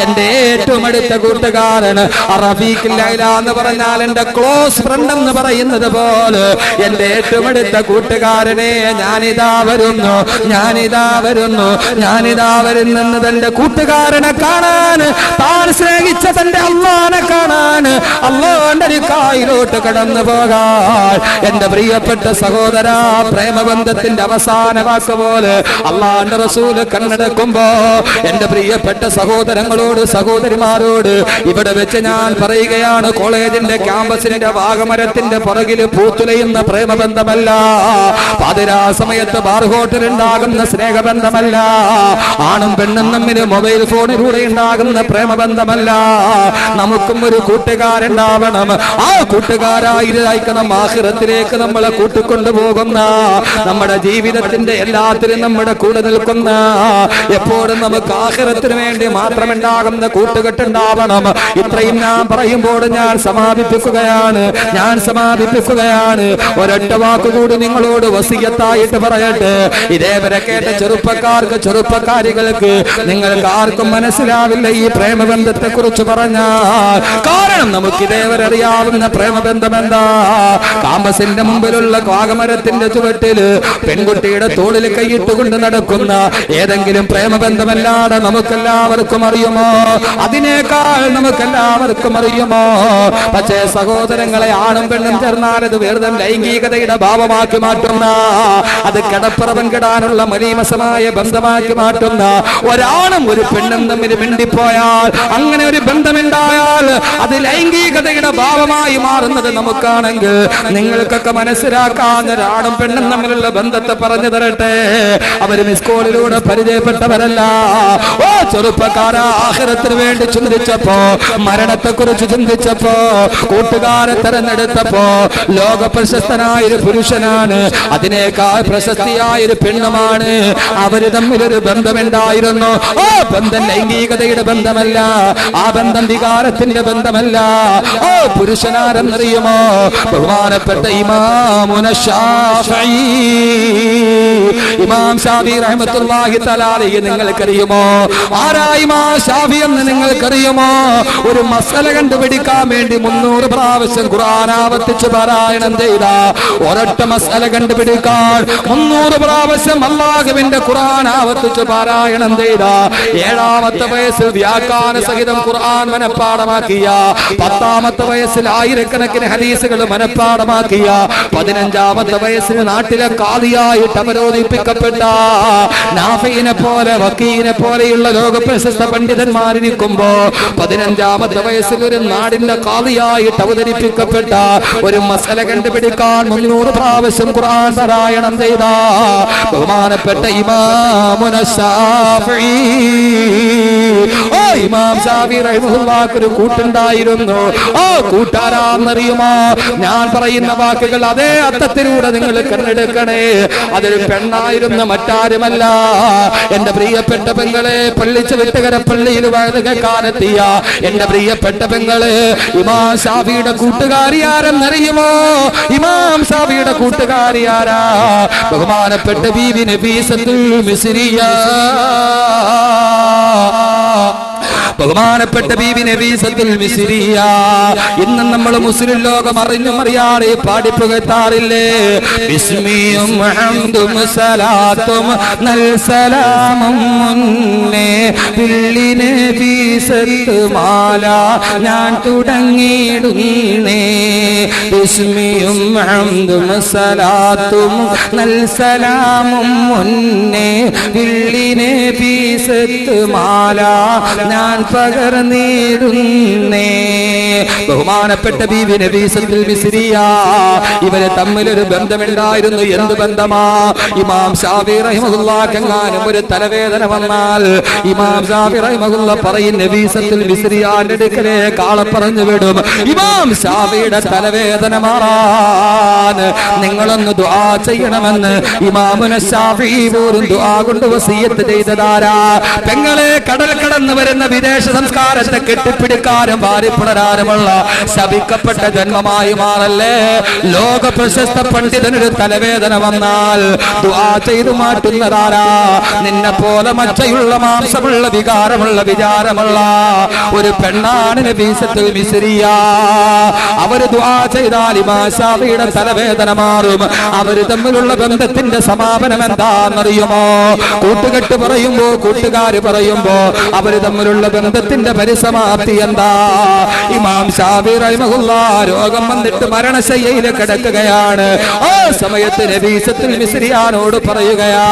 എന്റെ ഏറ്റവും അടുത്ത കൂട്ടുകാരൻ റഫീഖിൽ അലാ എന്ന് പറഞ്ഞാൽ എന്റെ ക്ലോസ് ഫ്രണ്ട് എന്ന് പറയുന്നത് പോലെ എന്റെ ഏറ്റവും അടുത്ത കൂട്ടുകാരനെ ഞാനിതാ വരുന്നു, ഞാനിതാ വരുന്നു, ഞാനിതാ വരുന്നെന്ന് തന്റെ കൂട്ടുകാരനെ കാണാൻ, താൻ സ്നേഹിച്ച തന്റെ അല്ലാഹനെ കാണാൻ, അല്ലാഹുവിന്റെ കായിലോട്ട് കടന്നു പോകാൻ. എന്റെ പ്രിയപ്പെട്ട സഹോദര, പ്രേമബന്ധത്തിന്റെ അവസാന വാക്ക് പോലെ അല്ലാഹുവിന്റെ റസൂല് കണ്ണടക്കുമ്പോ എന്റെ പ്രിയപ്പെട്ട സഹോദരങ്ങളോട്, സഹോദരിമാരോട് ഇവിടെ വെച്ച് ഞാൻ പറയുകയാണ്, കോളേജിന്റെ ക്യാമ്പസിന്റെ വാഗമരത്തിന്റെ പുറകില് പൂത്തുലയുന്ന പ്രേമബന്ധമല്ല, പാതിരാ സമയത്ത് ബാർ ഹോട്ടൽ ഉണ്ടാകുന്ന സ്നേഹബന്ധമല്ല, ആണും പെണ്ണും തമ്മിൽ മൊബൈൽ ഫോണിലൂടെ ഉണ്ടാകുന്ന പ്രേമബന്ധമല്ല. നമുക്കും ഒരു കൂട്ടുകാരുണ്ടാവണം. ആ കൂട്ടുകാരായിരിക്കണം ആഖിറത്തിലേക്ക് നമ്മളെ കൂട്ടിക്കൊണ്ടുപോകുന്ന, നമ്മുടെ ജീവിതത്തിന്റെ എല്ലാത്തിനും നമ്മുടെ കൂടെ നിൽക്കുന്ന, എപ്പോഴും നമുക്ക് ആഖിറത്തിന് വേണ്ടി മാത്രം മാത്രമുണ്ടാകുന്ന കൂട്ടുകെട്ടുണ്ടാവണം. ഇത്രയും ഞാൻ പറയുമ്പോൾ ഞാൻ സമാപിപ്പിക്കുകയാണ്. ഒരൊറ്റ വാക്കുകൂടി നിങ്ങളോട് വസിയത്തായിട്ട് പറയട്ടെ. ഇതേവരെ കേട്ട ചെറുപ്പക്കാർക്ക്, ചെറുപ്പക്കാരികൾക്ക് നിങ്ങൾക്ക് ആർക്കും മനസ്സിലാവില്ല ഈ പ്രേമബന്ധത്തെ കുറിച്ച് പറഞ്ഞാൽ. കാരണം നമുക്ക് ഇതേവരെ അറിയാവുന്ന പ്രേമബന്ധം എന്താ? കാമ്പസിന്റെ മുമ്പിലുള്ള വാഗമരത്തിന്റെ ചുവട്ടില് പെൺകുട്ടിയുടെ തോളിൽ കൈയിട്ടുകൊണ്ട് നടക്കുന്ന ഏതെങ്കിലും പ്രേമബന്ധമല്ലാതെ നമുക്കെല്ലാവർക്കും അറിയുമോ? അതിനേക്കാൾ നമുക്കെല്ലാവർക്കും അറിയുമോ? പക്ഷേ സഹോദരങ്ങളെ, ആണും പെണ്ണും ചേർന്നാൽ അത് വെറുതെ ലൈംഗികതയുടെ ഭാവമാക്കി മാറ്റുന്ന, അത് കിടപ്പറ പങ്കിടാനുള്ള മലീമസമായ ബന്ധമാക്കി മാറ്റുന്ന, ഒരാണും ഒരു പെണ്ണും തമ്മിൽ മിണ്ടിപ്പോയാൽ, അങ്ങനെ ഒരു ബന്ധമുണ്ടായാൽ അത് ലൈംഗികതയുടെ ഭാവമായി മാറുന്നത് നമുക്കാണെങ്കിൽ നിങ്ങൾക്കൊക്കെ മനസ്സിലാക്കാൻ ഒരാണും പെണ്ണും തമ്മിലുള്ള ബന്ധത്തെ പറഞ്ഞു തരട്ടെ. അവര് മിസ്കോളിലൂടെ പരിചയപ്പെട്ടവരല്ല. ഓ ചെറുപ്പക്കാരാ, ആഖിറത്തിന് വേണ്ടി ചിന്തിച്ചപ്പോ, മരണത്തെ കുറിച്ച് ചിന്തിച്ചപ്പോ, കൂട്ടുകാരെ തെരഞ്ഞെടുത്തപ്പോ ലോക പ്രശസ്തനായ ഒരു പുരുഷനാണ്, അതിനേക്കാൾ പ്രശസ്തിയായ ഒരു പെണ്ണുമാണ്. അവര് തമ്മിലൊരു ബന്ധമുണ്ടായിരുന്നു. ആ ബന്ധം ലൈംഗികതയുടെ ബന്ധമല്ല, ആ ബന്ധം വികാരത്തിന്റെ ബന്ധമല്ല. ഓ പുരുഷനാരെന്നറിയുമോ? ബഹുമാനപ്പെട്ട ഇമാം ശാഫിഈ റഹ്മത്തുള്ളാഹി തആല അലൈഹി നിങ്ങൾക്കറിയുമോ? ആരാ ഇമാം ശാഫിഈ എന്ന് നിങ്ങൾക്കറിയുമോ? ഒരു മസല കണ്ടുപിടിക്കാൻ വേണ്ടി 300 പ്രാവശ്യം ഖുർആൻ ആവർത്തിച്ച് പാരായണം ചെയ്ത, ഒരൊറ്റ മസല കണ്ടുപിടിക്കാൻ 300 പ്രാവശ്യം അല്ലാഹുവിന്റെ ഖുർആൻ ആവർത്തിച്ച് പാരായണം ചെയ്ത, 7ാമത്തെ വയസ്സിൽ വ്യാഖ്യാന സഹിതം ഖുർആൻ മനഃപ്പാഠമാക്കിയ, 10ാമത്തെ വയസ്സിൽ ആയിരക്കണക്കിന് ഹദീസുകൾ മനഃപ്പാഠമാക്കിയ, 15ാമത്തെ വയസ്സിന് നാട്ടിലെ ഖാദിയായിട്ട് അവരോധിപ്പിക്കപ്പെട്ട നാഫിനെ പോലെ, വക്കീനെ പോലെയുള്ള ലോക പ്രശസ്ത പണ്ഡിതന്മാരിരിക്കുമ്പോ 15ാമത്തെ വയസ്സിൽ ഒരു നാടിന്റെ ഖാദിയായിട്ട് അവതരിപ്പിക്കപ്പെട്ട ഒരു മസല കണ്ടുപിടിക്കാൻ 300 പ്രാവശ്യം ഖുർആൻ പാരായണം ചെയ്ത ബഹുമാനപ്പെട്ട ഇമാമുന ശാഫിഈ. ഓ ഇമാം ശാഫിഈ റഹിമഹുല്ലാഹ് ഒരു കൂട്ടുണ്ടായിരുന്നു. ഓ കൂട്ടാരാന്നറിയുമോ? ഞാൻ പറയുന്ന വാക്കുകൾ അതേ അർത്ഥത്തിലൂടെ നിങ്ങൾ കണ്ടെടുക്കണേ. അതൊരു പെണ്ണായിരുന്ന മറ്റാരുമല്ല, എന്റെ പ്രിയപ്പെട്ട പെങ്ങളെ, പള്ളിച്ച് വെട്ടുകര പള്ളിയിൽ വഴുത് കേൾക്കാനെത്തിയ എന്റെ പ്രിയപ്പെട്ട പെങ്ങളെ, ഇമാം ശാഫിയുടെ കൂട്ടുകാരി ആരെന്നറിയുമോ? ഇമാം ശാഫിയുടെ കൂട്ടുകാരി ആരാ? ബഹുമാനപ്പെട്ട ബീവി നഫീസത്തുൽ മിസ്രിയ. ബഹുമാനപ്പെട്ട ബീവി നഫീസത്തുൽ മിസ്രിയ. ഇന്ന് നമ്മൾ മുസ്ലിം ലോകം അറിഞ്ഞും അറിയാതെ പാടിപ്പുകത്താറില്ലേ? ബിസ്മിയും ഹംദും സലാത്തും നൽ സലാമും മുന്നേ വില്ലിനെ നഫീസത്ത് മാല ഞാൻ തുടങ്ങിയിടുന്നേ. ബിസ്മിയും ഹംദും സലാത്തും നൽ സലാമും മുന്നേ വില്ലിനെ നഫീസത്ത് മാല ഞാൻ പകർന്നിടുന്നേ. ബഹുമാനപ്പെട്ട ബീവി നഫീസത്തുൽ മിസ്രിയ, ഇവരെ തമ്മിലൊരു ബന്ധമുണ്ടായിരുന്നു. എന്ത് ബന്ധമാ? ഇമാം ശാഫിഈ റഹിമഹുല്ലാഹ് എങ്ങാനും ഒരു തലവേദന വന്നാൽ ഇമാം ശാഫിഈ റഹിമഹുല്ലാഹ് പറയും, നഫീസത്തുൽ മിസ്രിയാന്റെ അടുക്കലേക്ക് ആളെ പറഞ്ഞു വിടും, ഇമാം ശാഫിഈയുടെ തലവേദന മാറാൻ നിങ്ങളൊന്ന് ദുആ ചെയ്യണമെന്ന്. ഇമാമുന ശാഫിഈ പോലും ദുആ കൊണ്ട് വസിയത്ത് ചെയ്തതാരാ? പെങ്ങളെ, കടൽ കടന്നു വരുന്ന വിദേശ സംസ്കാരത്തെ കെട്ടിപ്പിടിക്കാനും ഭാര്യപ്പുണരാനുമുള്ള ശപിക്കപ്പെട്ട ജന്മമായി മാറല്ലേ. ലോക പ്രശസ്ത പണ്ഡിതനൊരു തലവേദന വന്നാൽ ദുആ ചെയ്തു മാറ്റുന്നതാരാ? നിന്നെ പോലെ മച്ചയുള്ള മാംസമുള്ള വികാരമുള്ള വിചാരമുള്ള ഒരു പെണ്ണാണ് നഫീസത്തുൽ മിസ്രിയ. അവര് ദുആ ചെയ്താൽ ഇമാം ശാഫിഈയുടെ തലവേദന മാറും. അവര് തമ്മിലുള്ള ബന്ധത്തിന്റെ സമാപനം എന്താണെന്നറിയുമോ? കൂട്ടുകെട്ട് പറയുമ്പോ, കൂട്ടുകാര് പറയുമ്പോ അവര് തമ്മിലുള്ള ബന്ധത്തിന്റെ പരിസമാപ്തി എന്താ? ഇമാം ശാഫിഈ റഹിമഹുല്ലാഹ് രോഗം വന്നിട്ട് മരണശയ്യയിൽ കിടക്കുകയാണ്. ആ സമയത്ത് നഫീസത്തുൽ മിസ്രിയാനോട് പറയുകയാ,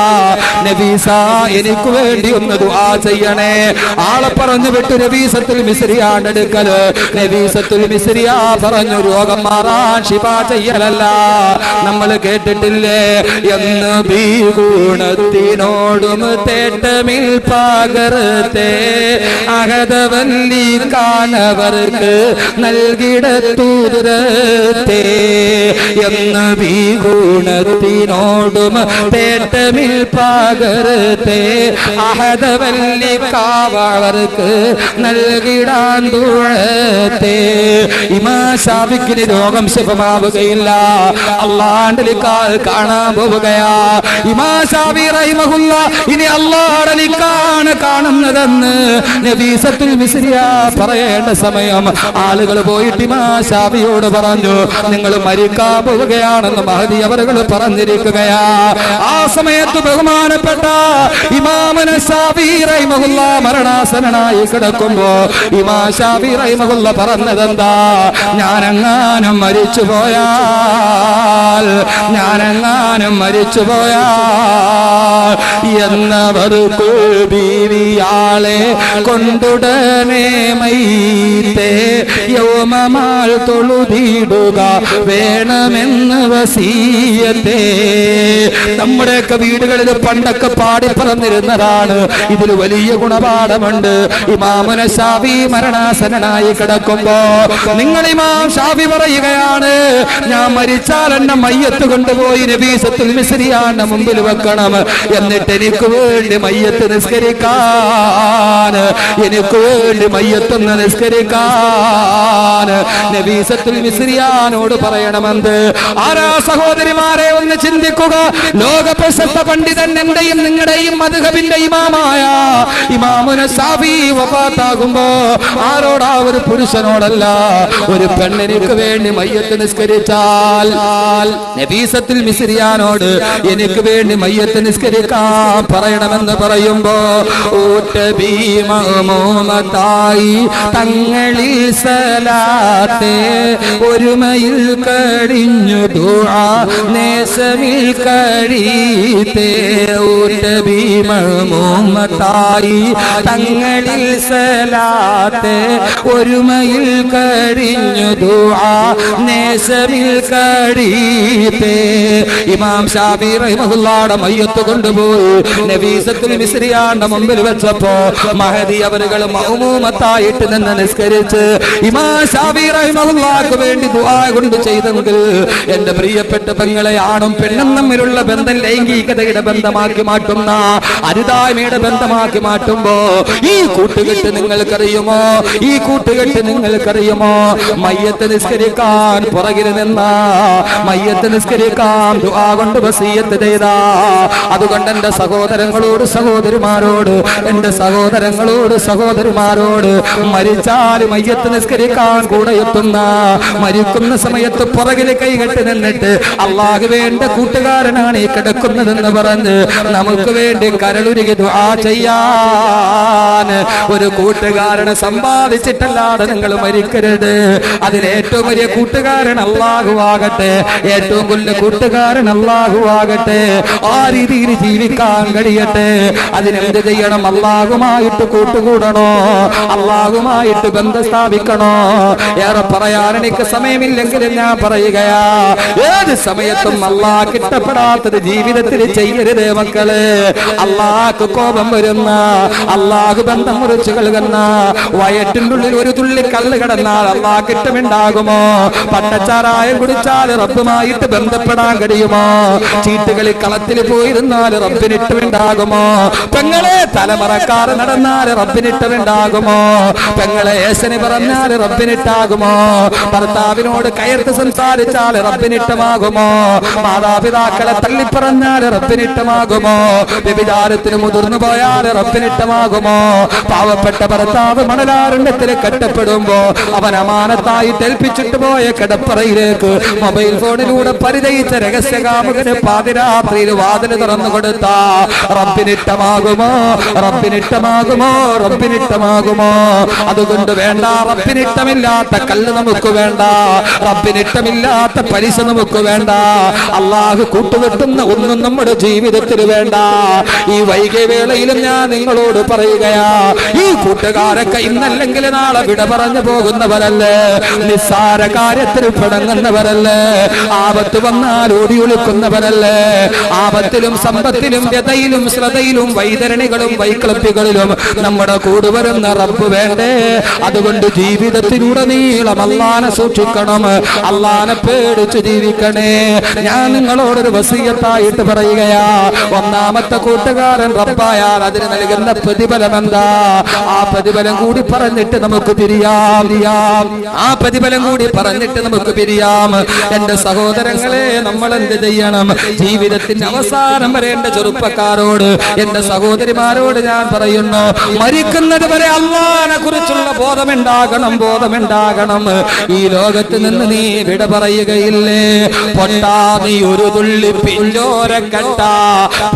നഫീസ, എനിക്ക് വേണ്ടി ഒന്ന് ദുആ ചെയ്യണേ. ആളെ പറഞ്ഞു വിട്ടു നഫീസത്തുൽ മിസ്രിയാന്റെ അടുക്കൽ. നഫീസത്തുൽ മിസ്രിയ പറഞ്ഞു, രോഗം മാറാൻ ശിഫാ ചെയ്യലല്ല. നമ്മൾ കേട്ടിട്ടില്ലേ? എന്ന് ബീഗുണത്തിനോടും തേട്ടമിൽ പകർത്തെ അഹദവല്ലി കാണവർക്ക് നൽകിടത്തൂരത്തെ എന്ന ഗുണത്തിനോടും തേട്ടമിൽ പകർത്തെ അഹദവല്ലി കാവർക്ക് നൽകിടാൻ ദൂഴത്തെ. ഇമാം ശാഫിഈ രോഗം ശിഫമാവുകയില്ല, അല്ലാഹുവിന്റെ കാണാൻ പോവുകയാ. ഇമാം ശാഫിഈ റഹിമഹുല്ലാ ഇനി അല്ലാഹുവിന്റെ നിക്കാണ് കാണുന്നതെന്ന് നബീസത്തുൽ മിസ്രിയ പറയേണ്ട സമയം ആളുകൾ പോയിട്ട് ഇമാം ശാഫിഈയോട് പറഞ്ഞു, നിങ്ങൾ മരിക്കാൻ പോവുകയാണെന്ന് മഹദി അവറുകൾ പറഞ്ഞിരിക്കുകയാ. ആ സമയത്ത് ബഹുമാനപ്പെട്ട ഇമാമുന ശാഫിഈ റഹിമഹുല്ലാ മരണാസന്നനായി കിടക്കുമ്പോ ഇമാം ശാഫിഈ റഹിമഹുല്ലാ പറഞ്ഞതെന്താ, ഞാനെങ്ങാനും മരിച്ചുപോയാൽ എന്നവർക്ക് ബീവിയാളെ കൊണ്ടുടനെ മൈത്തേ യൗമമാൽ തൊഴുതിടുക വേണമെന്ന് വസീയത്തെ. നമ്മുടെയൊക്കെ വീടുകളിൽ പണ്ടൊക്കെ പാടി പറഞ്ഞിരുന്നതാണ്. ഇതിൽ വലിയ ഗുണപാഠമുണ്ട്. ഇമാമുന ശാഫിഈ മരണാസന്നനായി കിടക്കുമ്പോ നിങ്ങൾ ഇമാം ശാഫിഈ പറയുകയാണ്, ഞാൻ മരിച്ചാൽ എന്നെ മയ്യത്ത് കൊണ്ടുപോയി നബീസത്തുൽ മിസ്രിയാന്റെ മുമ്പിൽ വെക്കണം, എന്നിട്ട് എനിക്ക് വേണ്ടി മയ്യത്ത് നിസ്കരിക്കാൻ, നബീസത്തുൽ മിസ്രിയാനോട് പറയണമെന്ന്. ആരാ സഹോദരിമാരെ ഒന്ന് ചിന്തിക്കുക. ലോക പ്രശസ്ത പണ്ഡിതൻ എന്റെയും നിങ്ങളുടെയും മദ്ഹബിന്റെ ഇമാമായ ഇമാമുന ശാഫിഈ വഫാത്താകുമ്പോ ആരോടാ? ഒരു പുരുഷനോടല്ല, ഒരു പെണ്ണിനിക്ക് വേണ്ടി മയ്യത്ത് നിസ്കരിച്ചാൽ നബീസത്തുൽ മിസ്രിയാനോട് എനിക്ക് വേണ്ടി മയ്യത്ത് നിസ്കരിക്കാൻ പറയണമെന്ന് പറയുമ്പോ ഊട്ടബീമൂമത്തായി തങ്ങളിൽ സലാത്തെ ഒരുമയിൽ കഴിഞ്ഞു ദുആ നേസമിൽ കഴിയത്തെ. ഊട്ടബീമൂമത്തായി തങ്ങളിൽ സലാത്തെ ഒരുമയിൽ കഴിഞ്ഞു ദുആ നേസമിൽ കഴിയത്തെ. ഇമാം ശാഫിഈ റഹിമഹുല്ലാഹുടെ മയ്യത്ത് കൊണ്ടുപോയി നബീസത്തുൽ മിസ്രിയാന്റെ മുമ്പിൽ വെച്ചപ്പോ മഹദി അവരുകൾ മഅ്മൂമത്തായിട്ട് നിന്ന് നിസ്കരിച്ച് ഇമാം ശാഫിഈ റഹിമഹുല്ലാഹുക്ക് വേണ്ടി ദുആ കൊണ്ട് ചെയ്തെങ്കിൽ എന്റെ പ്രിയപ്പെട്ട പെങ്ങളെ, ആണും പെണ്ണും തമ്മിലുള്ള ബന്ധം ലൈംഗികതയുടെ ബന്ധമാക്കി മാറ്റുന്ന അരുതായ്മയുടെ ബന്ധമാക്കി മാറ്റുമ്പോ ഈ കൂട്ടുകെട്ട് നിങ്ങൾക്കറിയുമോ? മയ്യത്ത് നിസ്കരിക്കാൻ പുറകിൽ നിന്ന മയ്യത്ത് നിസ്കരിക്കാൻ ദുആ കൊണ്ട് വസിയത്ത് ചെയ്ത. അതുകൊണ്ട് എന്റെ സഹോദരങ്ങളോട് സഹോദരിമാരോട് മരിച്ചാൽ മയ്യത്ത് നിസ്കരിക്കാൻ കൂടെ എത്തുന്ന, മരിക്കുന്ന സമയത്ത് പുറകിൽ കൈകെട്ടി നിന്നിട്ട് അല്ലാഹു വേണ്ട കൂട്ടുകാരനാണ് ഈ കിടക്കുന്നതെന്ന് പറഞ്ഞ് നമുക്ക് വേണ്ടി കരളുരുകി ദുആ ചെയ്യാൻ ഒരു കൂട്ടുകാരനെ സമ്പാദിച്ചിട്ടല്ലാതെ നിങ്ങൾ മരിക്കരുത്. അതിന് ഏറ്റവും വലിയ കൂട്ടുകാരൻ അല്ലാഹു ആകട്ടെ, ഏറ്റവും വലിയ കൂട്ടുകാരൻ അല്ലാഹു ആകട്ടെ. ആ രീതിയിൽ ജീവിക്കാൻ കഴിയട്ടെ. അതിനെന്ത് ചെയ്യണം? അല്ലാഹുമായിട്ട് കൂട്ടുകൂടണോ, അല്ലാഹുമായിട്ട് ബന്ധം സ്ഥാപിക്കണോ. ഏറെ പറയാൻ എനിക്ക് സമയമില്ലെങ്കിലും ഞാൻ പറയുകയാ, ഏത് സമയത്തും അല്ലാഹ്ക്ക് ഇഷ്ടപ്പെടാത്തത് ജീവിതത്തിൽ ചെയ്യരുത് മക്കളെ. അല്ലാഹ്ക്ക് കോപം വരുന്ന, അല്ലാഹു ബന്ധം മുറിച്ചു കൽകുന്ന, വയറ്റിൻ്റെ ഉള്ളിൽ ഒരു തുള്ളി കല്ല് കിടന്നാൽ അല്ലാഹ്ക്ക് ഇഷ്ടമുണ്ടാകുമോ? പട്ടച്ചാരായം കുടിച്ചാൽ റബ്ബുമായിട്ട് ബന്ധപ്പെടാൻ കഴിയുമോ? ചീട്ടുകളിൽ കളത്തിൽ പോയിരുന്നാൽ റബ്ബിന് ഇഷ്ടമുണ്ടാകുമോ? പെങ്ങളെ തലമറക്കാറ് നടന്നാൽ റബ്ബിന് ഇഷ്ടമുണ്ടാകുമോ? പെങ്ങളെ ഏശന് പറഞ്ഞാൽ റബ്ബിന് ഇഷ്ടാകുമോ? ഭർത്താവിനോട് കയർത്ത് സംസാരിച്ചാൽ റബ്ബിന് ഇഷ്ടമാകുമോ? മാതാപിതാക്കളെ തള്ളിപ്പറഞ്ഞാൽ റബ്ബിന് ഇഷ്ടമാകുമോ? വ്യഭിചാരത്തിന് മുതിർന്നു പോയാൽ റബ്ബിന് ഇഷ്ടമാകുമോ? പാവപ്പെട്ട ഭർത്താവ് മണലാരണ്യത്തിൽ കെട്ടപ്പെടുമ്പോ അവൻ അമാനത്തായിട്ട് ഏൽപ്പിച്ചിട്ട് പോയ കിടപ്പറയിലേക്ക് മൊബൈൽ ഫോണിലൂടെ പരിചയിച്ച രഹസ്യകാമുകന് പാതിരാത്രിയിൽ വാതിൽ തുറന്നു കൊടുത്ത റബ്ബിനിഷ്ടമാകുമോ? അതുകൊണ്ട് വേണ്ട, റബ്ബിനിഷ്ടമില്ലാത്ത കല്ല് നമുക്ക് വേണ്ട, റബ്ബിനിഷ്ടമില്ലാത്ത പലിശ നമുക്ക് വേണ്ട. അല്ലാഹു കൂട്ടുകെട്ടുന്ന ഒന്നും നമ്മുടെ ജീവിതത്തിൽ വേണ്ട. ഈ വൈകിയ വേളയിലും ഞാൻ നിങ്ങളോട് പറയുകയാ, ഈ കൂട്ടുകാരൊക്കെ ഇന്നല്ലെങ്കിൽ നാളെ വിട പറഞ്ഞു പോകുന്നവരല്ലേ, നിസ്സാര കാര്യത്തിൽ പിടങ്ങുന്നവരല്ലേ, ആപത്ത് വന്നാൽ ഓടി ഒളിക്കുന്നവരല്ലേ, ആപത്തിലും സമ്പത്തിലും വ്യതയിലും ശ്രദ്ധയിലും വൈതരണികളും വൈക്ലബ്യങ്ങളിലും നമ്മുടെ കൂടുവരുന്ന റബ്ബ് വേണ്ടേ? അതുകൊണ്ട് ജീവിതത്തിലുടനീളം അല്ലാഹനെ സൂക്ഷിക്കണം, അല്ലാഹനെ പേടിച്ച് ജീവിക്കണേ. ഞാൻ നിങ്ങളോടൊരു വസിയത്തായിട്ട് പറയുകയാ, ഒന്നാമത്തെ കൂട്ടുകാരൻ റബ്ബായാൽ അതിന് നൽകുന്ന പ്രതിഫലം എന്താ? ആ പ്രതിഫലം കൂടി പറഞ്ഞിട്ട് നമുക്ക് പിരിയാം. ആ പ്രതിഫലം കൂടി പറഞ്ഞിട്ട് നമുക്ക് പിരിയാം. എന്റെ സഹോദരങ്ങളെ, നമ്മൾ എന്ത് ചെയ്യണം? ജീവിതത്തിന്റെ അവസാനം വരെ എന്റെ ചെറുപ്പക്കാരോട്, എന്റെ സഹോദരിമാരോട് ഞാൻ പറയുന്നു, മരിക്കുന്നത് വരെ അല്ലാഹനെ കുറിച്ചുള്ള ബോധമുണ്ടാകണം. ഈ ലോകത്ത് നിന്ന് നീ വിട പറയുകയില്ലേ? പൊട്ടാ നീ ഒരു തുള്ളി പിഞ്ചോര കട്ട,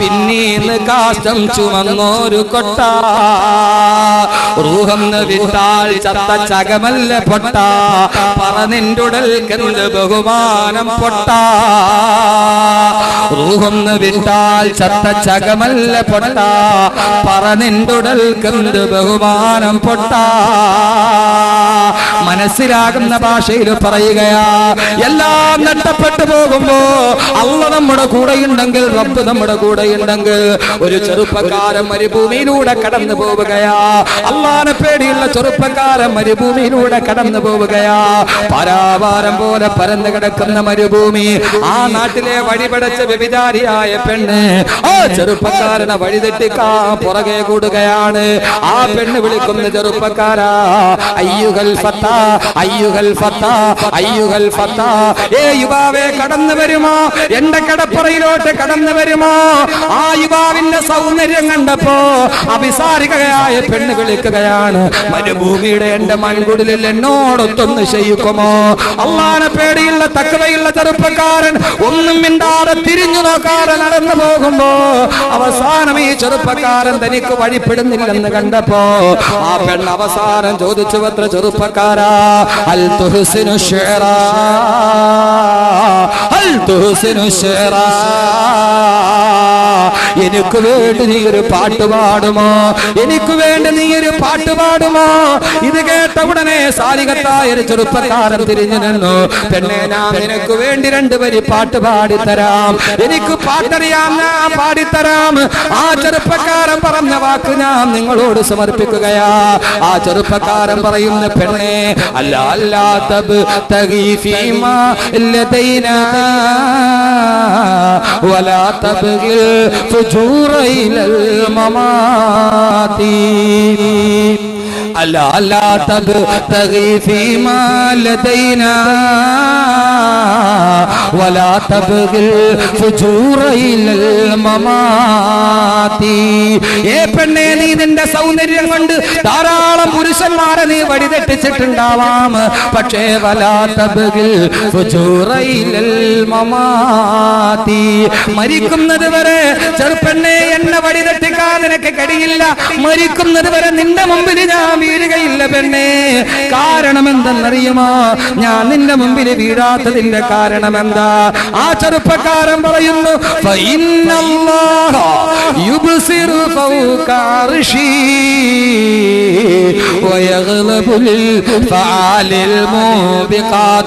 പിന്നീന്ന് കാഷ്ടം ചുമന്നോരു കൊട്ട, റൂഹെന്ന് വിട്ടാൽ ചത്ത ചകമല്ല പൊട്ട, പറനിന്റുടൽക്കെന്ത് ബഹുമാനം പൊട്ട, റൂഹെന്ന് വിട്ടാൽ ചത്ത ചകമല്ല പൊട്ട, പറനിന്റുടൽക്കെന്ത് ബഹുമാനം പൊട്ട. മനസ്സിലാകുന്ന ഭാഷയിൽ പറയുകയാ, എല്ലാം നഷ്ടപ്പെട്ടു പോകുമ്പോ അല്ലാഹ് നമ്മുടെ കൂടെയുണ്ടെങ്കിൽ, റബ്ബ് നമ്മുടെ കൂടെയുണ്ടെങ്കിൽ, ഒരു ചെറുപ്പക്കാരൻ മരുഭൂമിയിലൂടെ കടന്നു പോവുകയാ, അല്ലാഹനെ പേടിയുള്ള ചെറുപ്പക്കാരൻ മരുഭൂമിയിലൂടെ കടന്നു പോവുകയാ, പരാവാരം പോലെ പരന്നു കിടക്കുന്ന മരുഭൂമി. ആ നാട്ടിലെ വഴിപടച്ച വ്യഭിചാരിയായ പെണ്ണ് ആ ചെറുപ്പക്കാരനെ വഴിതെറ്റിക്കാൻ പുറകെ കൂടുകയാണ്. ആ പെണ്ണ് വിളിക്കുന്ന ചെറുപ്പക്കാരാ, അയ്യുഹൽ ഫത്താ, അയ്യുഹൽ ഫത്താ, അയ്യുഹൽ ഫത്താ, ഏ യുവാവേ കടന്നു വരുമോ, എന്റെ കടപ്പുറയിലോട്ട് കടന്നു വരുമോ? ആ യുവാവിന്റെ സൗന്ദര്യം കണ്ടപ്പോ അഭിസാരികയായ പെണ്ണ് വിളിക്കുകയാണ്, മരുഭൂമിയുടെ എന്റെ മൺകുടിലിൽ എന്നോടൊത്തൊന്ന് ശയിക്കുമോ? അല്ലാഹനെ പേടിയുള്ള തഖ്വയുള്ള ചെറുപ്പക്കാരൻ ഒന്നും മിണ്ടാതെ തിരിഞ്ഞു നോക്കാതെ നടന്നു പോകുമ്പോ അവസാനം ഈ ചെറുപ്പക്കാരൻ തനിക്ക് വഴിപ്പെടുന്നില്ലെന്ന് കണ്ടപ്പോ ആ പെണ്ണ് അവസാനം ചോദിച്ചു, അത്ര ചെറുപ്പക്കാരാ, ഹൽ തുഹ്സിനു ശിഅറാ, ഹൽ തുഹ്സിനു ശിഅറാ, എനിക്ക് വേണ്ടി നീ ഒരു പാട്ട് പാടുമോ? എനിക്ക് വേണ്ടി നീ ഒരു പാട്ട് പാടുമോ? ഇത് കേട്ട ഉടനെ സാലികത്തായ ഒരു ചെറുപ്പക്കാരൻ തിരിഞ്ഞു നിന്നു, പെണ്ണെ ഞാൻ നിനക്ക് വേണ്ടി 2 വരി പാട്ട് പാടിത്തരാം, എനിക്ക് പാട്ടറിയാം, ഞാൻ പാടിത്തരാം. ആ ചെറുപ്പക്കാരൻ പറഞ്ഞ വാക്ക് ഞാൻ നിങ്ങളോട് സമർപ്പിക്കുകയാ. ആ ചെറുപ്പക്കാരൻ പറയുന്ന, പെണ്ണെ അല്ലാ അല്ലാ തബ് തഗീഫീമാ ലദൈനാ വലാ തബ്ഗിൽ ഫുജൂറ ഇലൽ മമാതി, അല്ലാ അല്ലാ തബ് തഗീഫീമാ ലദൈനാ വലാ തബ്ഗിൽ ഫുജൂറ ഇലൽ മമാതി. ഏ പെണ്ണെ, നീ നിന്റെ സൗന്ദര്യം കൊണ്ട് ധാരാളം പുരുഷന്മാരെ നീ വഴിതെറ്റിച്ചിട്ടുണ്ടാവാം, പക്ഷേ വലാ തബ്ഗിൽ ഫുജൂറ ഇലൽ മമാതി, മരിക്കുന്നത് വരെ ചെറുപ്പെണ്ണെ എന്നെ വഴിതെറ്റിക്കാൻ നിനക്ക് കഴിയില്ല, മരിക്കുന്നത് വരെ നിന്റെ മുമ്പിൽ ഞാൻ വീഴുകയില്ല പെണ്ണെ. കാരണം എന്തെന്നറിയുമോ? ഞാൻ നിന്റെ മുമ്പിൽ വീഴാത്തതിന്റെ കാരണം എന്താ? ആ ചെറുപ്പക്കാരൻ പറയുന്നു, ഫഇന്നല്ലാഹ യുബ്സിറു ഫൗക അർശി വയഗ്ലബു ലിൽ ഫആലിൽ മുബിഖാത്.